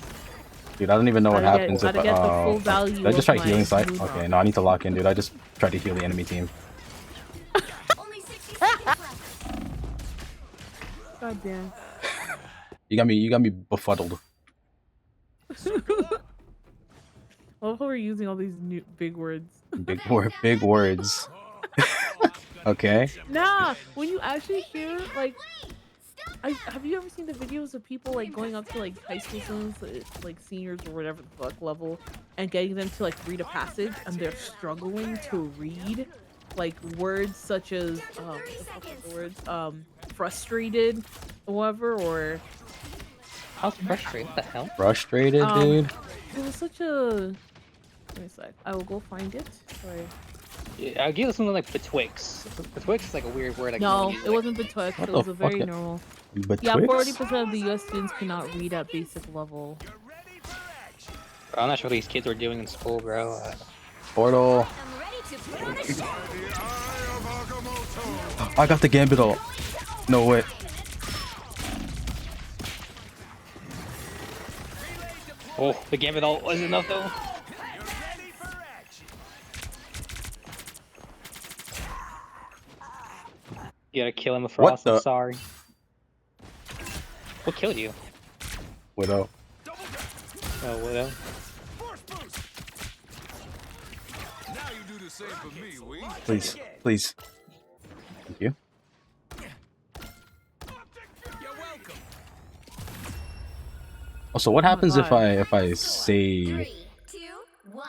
Dude, I don't even know what Gotta happens get if the full value did I just of try healing my side? moon Okay, rock. no, I need to lock in, dude. I just tried to heal the enemy team. God damn. You got me befuddled. Well, we're using all these new big words. Big words. Okay. Nah, when you actually hear like, have you ever seen the videos of people like going up to like high school students, like seniors or whatever the fuck level, and getting them to like read a passage, and they're struggling to read like words such as what the fuck are the words frustrated, or whatever, or How's frustrated? What the hell? Frustrated, dude. It was such a. Let me see. I will go find it. Sorry. Yeah, I'll give it something like betwixt. Betwixt is like a weird word. No, it wasn't betwixt. What It was the a very fuck? normal. Betwixt? Yeah, 40% of the U.S. students cannot read at basic level. Bro, I'm not sure what these kids were doing in school, bro. Portal. I got the gambit ult. No way. Oh, the gambit ult wasn't enough though. You gotta kill him with What Frost, the- I'm sorry. What killed you? Widow. Oh, Widow. Please, please. Thank you. Also, what happens if I say 3, 2, 1.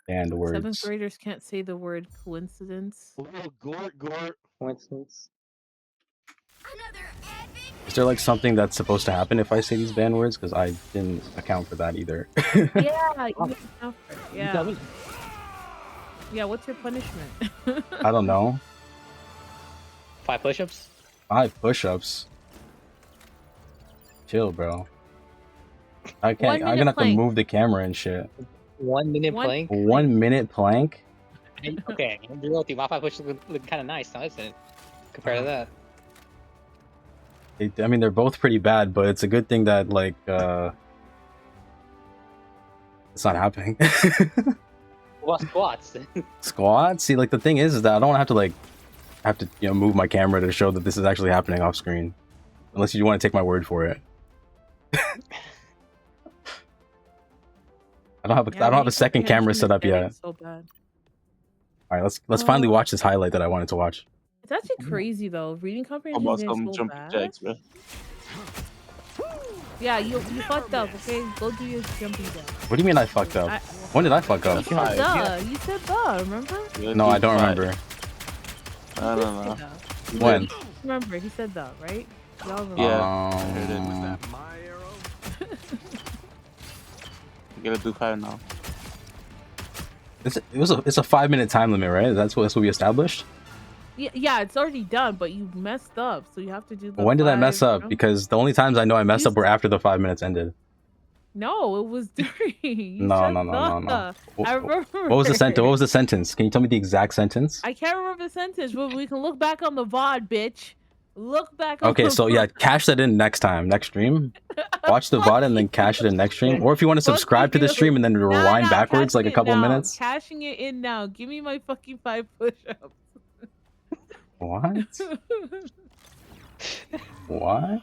banned 7th words? graders can't say the word coincidence. Gort. Coincidence. Is there like something that's supposed to happen if I say these banned words? Because I didn't account for that either. Yeah, you didn't account for it. Yeah. Yeah, what's your punishment? I don't know. 5 push-ups? 5 push-ups. Chill, bro. I can't. I'm gonna have to move the camera and shit. 1 minute plank? 1 minute plank? Okay, the real thing, my 5 push-ups look kind of nice, now, isn't it? Compared to that. I mean, they're both pretty bad, but it's a good thing that like it's not happening. What squats? Squats? See, like the thing is that I don't have to move my camera to show that this is actually happening off screen, unless you want to take my word for it. I don't have a second camera set up yet. So bad. All right, let's finally watch this highlight that I wanted to watch. It's actually crazy though. Reading comprehension About is some so jumping bad. jacks, man. Yeah, you fucked up. Okay, go do your jumping jack. What do you mean I fucked up? When did I fuck up? You said duh. You said duh. Remember? No, I don't remember. I don't know. When? Remember, he said duh, right? Y'all remember? Yeah. You gotta do 5 now. It's a 5-minute time limit, right? That's what we established. Yeah, it's already done, but you messed up, so you have to do the When did I mess 5, up? Because the only times I know I messed up were after the 5 minutes ended. No, it was during. You No. I remember. What was the sentence? What was the sentence? Can you tell me the exact sentence? I can't remember the sentence, but we can look back on the VOD, bitch. Look back on Okay, the so yeah, cash that in next stream. Watch the VOD and then cash it in next stream. Or if you want to subscribe to the stream and then rewind backwards like a couple minutes. Cashing it in now. Give me my fucking 5 push-ups. What? What?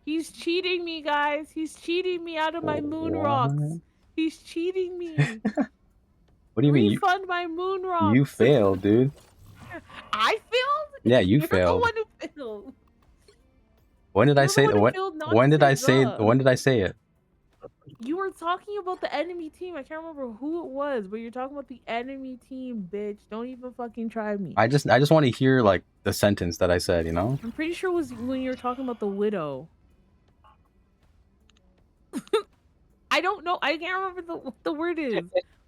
He's cheating me, guys. He's cheating me out of my moon rocks. He's cheating me. What do you mean? Refund my moon rocks. You failed, dude. I failed? Yeah, you You're failed. the one who failed. When did I say the it? one who failed not When to did I say say? the. When did I say it? You were talking about the enemy team. I can't remember who it was, but you're talking about the enemy team, bitch. Don't even fucking try me. I just want to hear like the sentence that I said. You know. I'm pretty sure it was when you were talking about the widow. I don't know. I can't remember what the word is.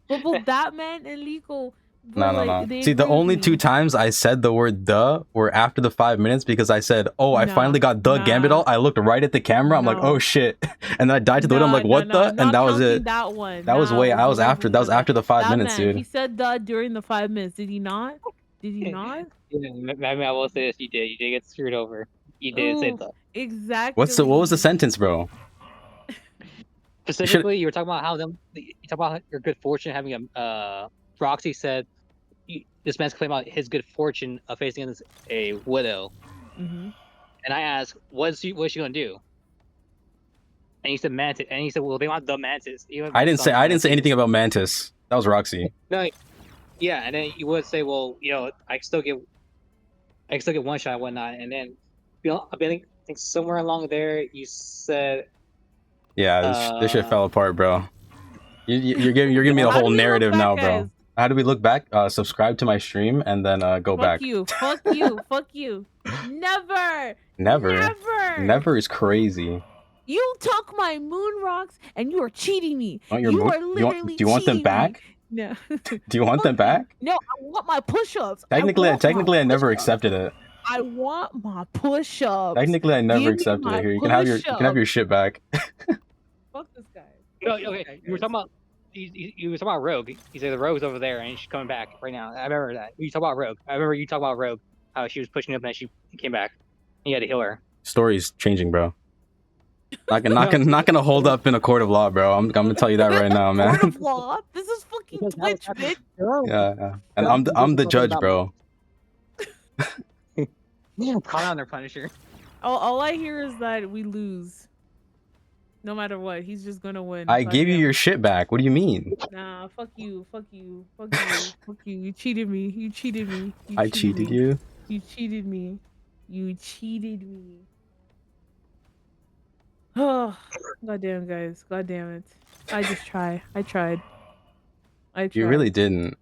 But both Batman and Lico. No. See, the only 2 times I said the word "the" were after the 5 minutes because I said, "Oh, I finally got the Gambit all." I looked right at the camera. I'm like, "Oh shit!" And then I died to the window. I'm like, "What the?" And that was it. That one. That was way. I was after. That was after the 5 minutes, dude. He said "the" during the 5 minutes. Did he not? Did he not? Yeah, I will say this: you did. You did get screwed over. You did say that. Exactly. What was the sentence, bro? Specifically, you were talking about you talk about your good fortune having a. Roxy said, "This man's claiming about his good fortune of facing a widow." Mm-hmm. And I asked, "What's she gonna do?" And he said, "Mantis." And he said, "Well, they want the Mantis." I didn't say anything about Mantis. That was Roxy. No, yeah, and then you would say, "Well, I can still get one shot, and whatnot." And then, I think somewhere along there, you said, "Yeah, this shit fell apart, bro." You're giving me a whole narrative now, bro. How do we look back? Subscribe to my stream and then go back. Fuck you. Never is crazy. You took my moon rocks and you are cheating me. Do you want them back? No. Do you want them back? No, I want my push-ups. Technically, I never accepted it. I want my push-ups. Technically, I never accepted it. Here, you can have your shit back. Fuck this guy. No, okay. You were talking about. You were talking about Rogue. You said the Rogue's over there and she's coming back right now. I remember that. You talk about Rogue. I remember you talk about Rogue. How she was pushing up and then she came back. And you had to heal her. Story's changing, bro. Not gonna hold up in a court of law, bro. I'm gonna tell you that right now, man. Court of law? This is fucking Twitch, bitch. Yeah. And I'm the judge, bro. Call down their Punisher. All I hear is that we lose. No matter what, he's just gonna win. I gave you your shit back. What do you mean? Nah, fuck you. You cheated me. I cheated you? You cheated me. Oh, goddamn, guys. Goddamn it. I tried. You really didn't.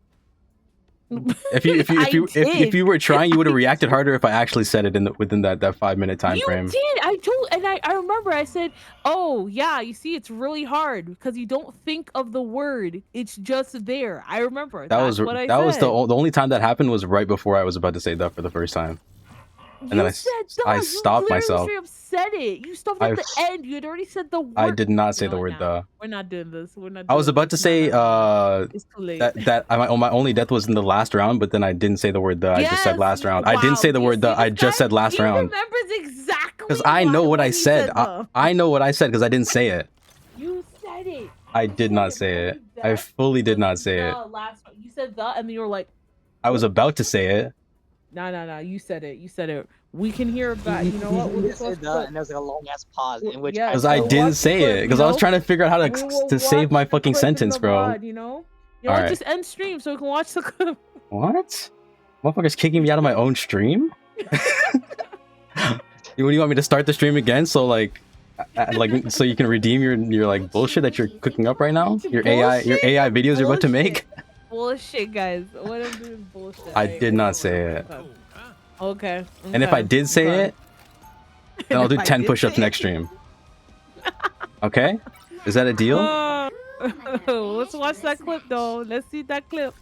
If you were trying, you would have reacted harder if I actually said it within that 5 minute time frame. You did. I remember I said, "Oh yeah, you see, it's really hard because you don't think of the word. It's just there." I remember. That's what I said. Was the only time that happened was right before I was about to say "the" for the first time. And then I stopped myself. You said it. You stopped at the end. You had already said the word. I did not say the word "the." We're not doing this. I was about to say it's too late. that my only death was in the last round, but then I didn't say the word "the." I just said last round. I didn't say the word "the." I just said last round. He remembers exactly. Because I know what I said. I know what I said because I didn't say it. You said it. I did not say it. I fully did not say it. You said "the" and then you were like. I was about to say it. No. You said it. We can hear about. You know what? You said "the" and there was like a long ass pause in which. Because I didn't say it. Because I was trying to figure out how to save my fucking sentence, bro. You know, just end stream so we can watch the clip. What? Motherfucker's kicking me out of my own stream? What do you want me to start the stream again? So so you can redeem your like bullshit that you're cooking up right now? Your AI videos you're about to make? Bullshit, guys. What I'm doing is bullshit. I did not say it. Okay. And if I did say it, then I'll do 10 push-ups next stream. Okay? Is that a deal? Let's watch that clip though. Let's see that clip.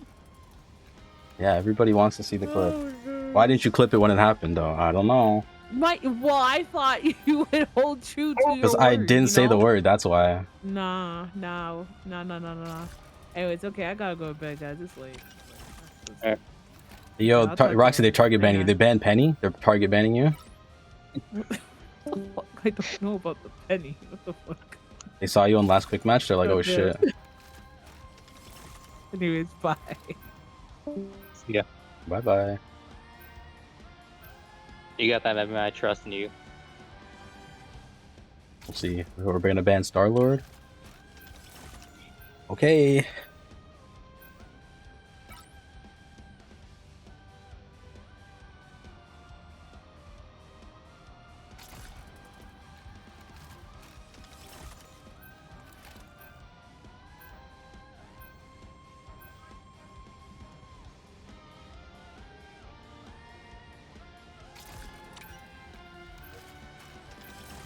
Yeah, everybody wants to see the clip. Oh, no. Why didn't you clip it when it happened though? I don't know. Well, I thought you would hold true to your Because word. I didn't say the word, that's why. Nah. Anyway, it's okay. I gotta go to bed, guys. It's late. Yo, I'll talk to Roxy, you. they target banning you. They banned Penny. They're target banning you. I don't know about the penny. What the fuck? They saw you on last quick match. They're like, oh shit. Anyways, bye. Yeah. Bye bye. You got that, Evan. I trust in you. We'll see. We're gonna ban Star-Lord. Okay.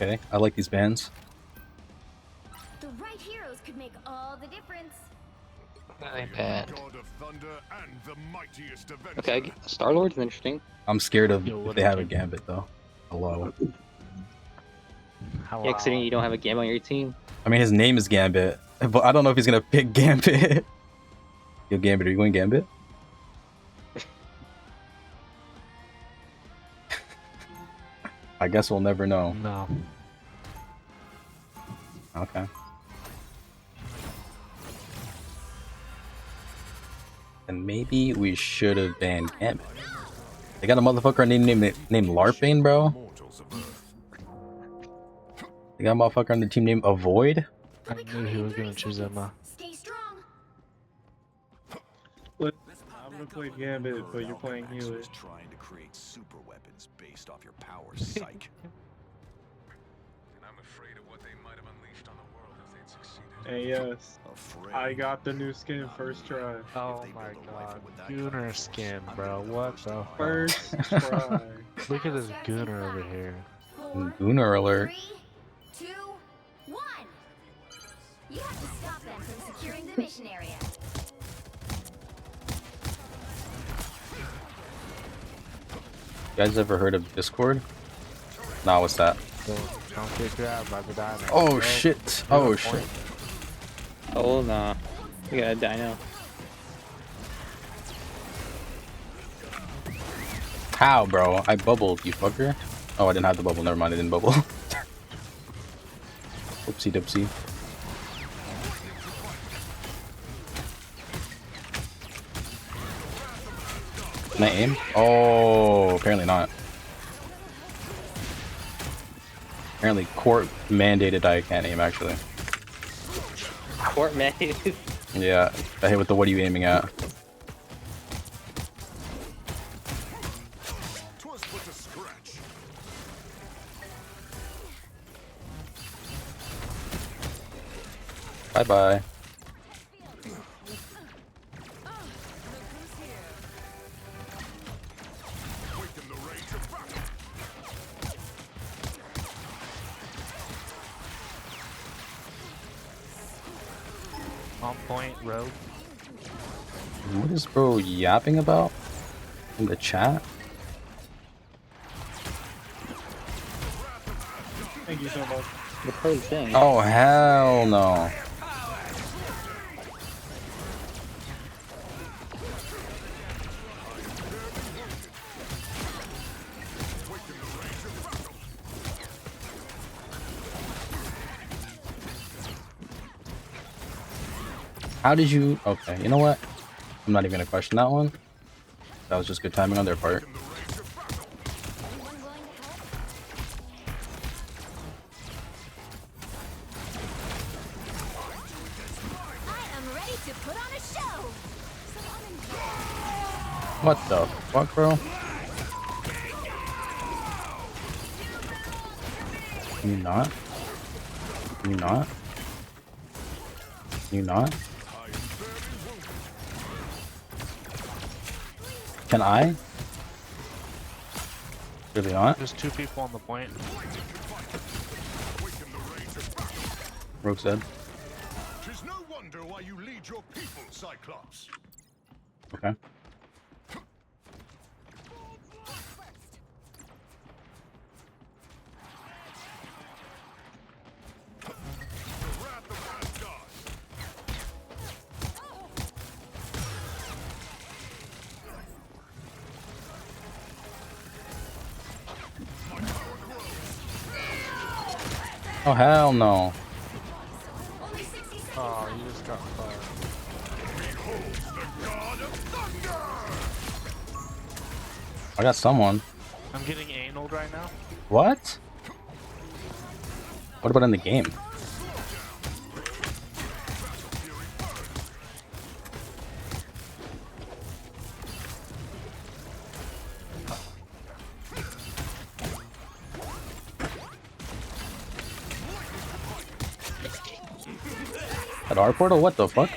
Okay, I like these bands. The right heroes could make all the difference. That ain't bad. God of thunder and the mightiest avenger. Okay, Star-Lord's interesting. I'm scared of if they have a Gambit though. Hello. Yeah, considering you don't have a Gambit on your team. I mean, his name is Gambit, but I don't know if he's gonna pick Gambit. Yo, Gambit, are you going Gambit? I guess we'll never know. No. Okay. And maybe we should have banned Gambit. They got a motherfucker named Larpane, bro. They got a motherfucker on the team named Avoid. I knew he was gonna choose Emma. I'm gonna play Gambit, but you're playing healer. Trying to create super weapons based off your power psych. And I'm afraid of what they might have unleashed on the world if they'd succeeded. And yes, I got the new skin first try. Oh my god. Gooner skin, bro. What the First fuck? try. Look at this Gooner over here. Gooner alert. 3, 2, 1. You have to stop them from securing the mission area. You guys ever heard of Discord? Nah, what's that? Don't get grabbed by the dino. Oh shit! Oh shit! Oh nah. We got a dino. How, bro? I bubbled, you fucker. Oh, I didn't have the bubble. Never mind, I didn't bubble. Oopsie doopsie. Can I aim? Oh, apparently not. Apparently court mandated I can't aim, actually. Court mandated? Yeah, I hit with the what are you aiming at? Bye-bye. On point, rogue. What is bro yapping about in the chat? Thank you so much. The pro thing. Oh hell no. How did you... Okay, you know what? I'm not even gonna question that one. That was just good timing on their part. What the fuck, bro? Can you not? Can you not? Can you not? Can I? Really not? There's two people on the point. Rogue said. wonder why you lead your people, Cyclops. Okay. Oh hell no. Oh, you just got fired. I got someone. I'm getting anal right now. What? What about in the game? At our portal? What the fuck?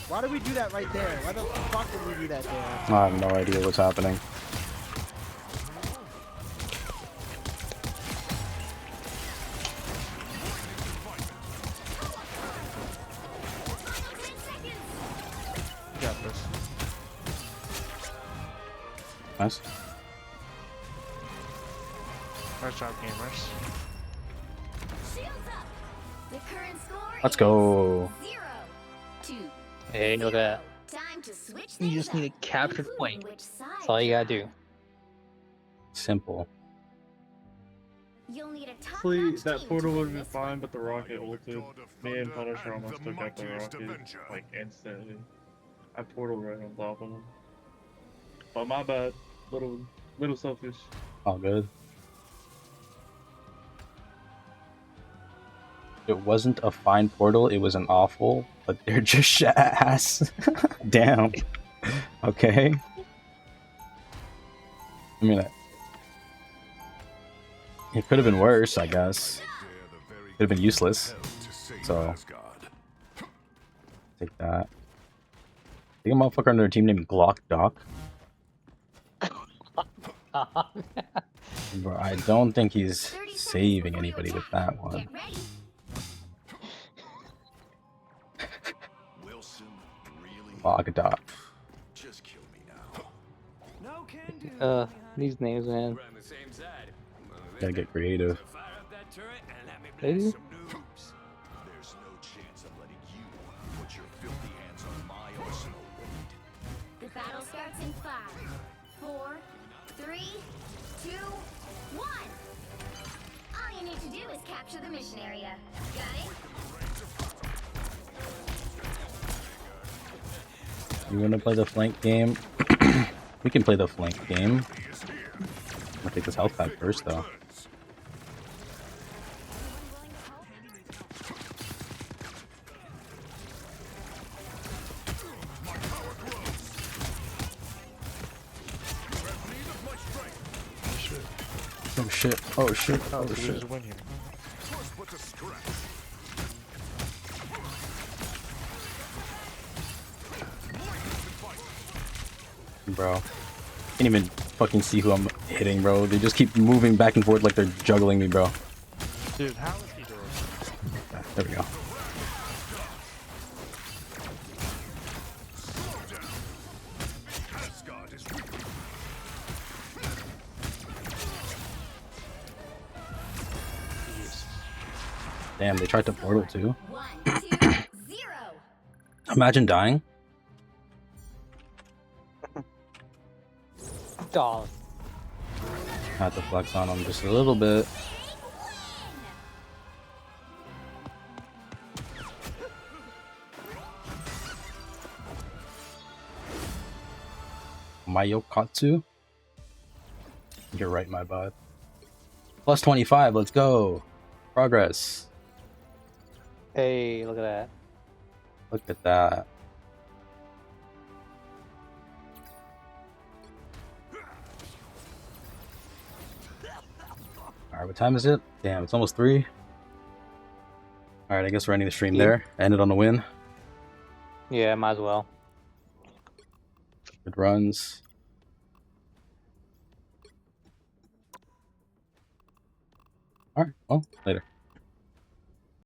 Why did we do that right there? Why the fuck did we do that there? I have no idea what's happening. You got this. Nice. Nice job, gamers. The current score Let's go. is 0-2. Hey, look at that. Time to switch You things just need a up. captured Including point. which side That's all you gotta do. Simple. You'll need a top Honestly, that portal would have been fine, but the rocket ulted. Me and Punisher almost took out the rocket, like, instantly. I portaled right on top of him. But my bad. Little selfish. All good. It wasn't a fine portal, it was an awful, but they're just ass. Damn. Okay. I mean, it could have been worse, I guess. Could have been useless. So, take that. I think a motherfucker under a team named Glock Doc. Bro, I don't think he's saving anybody with that one. Glock Doc. These names, man. Gotta get creative. Maybe? The battle starts in 5, 4, 3, 2, 1. All you need to do is capture the mission area. Got it? You wanna play the flank game? We can play the flank game. I'll take this health pack first, though. Oh shit! Oh shit! Oh There's shit! a win here. Bro, can't even fucking see who I'm hitting, bro. They just keep moving back and forth like they're juggling me, bro. Dude, how is he doing? There we go. Damn, they tried to portal too. 1, 2, 0. Imagine dying. Dog. Had to flex on him just a little bit. Mayokatsu? You're right, my bud. Plus 25, let's go. Progress. Hey, look at that. Look at that. Alright, what time is it? Damn, it's almost 3. Alright, I guess we're ending the stream there. Ended on a win. Yeah, might as well. Good runs. Alright, well, later.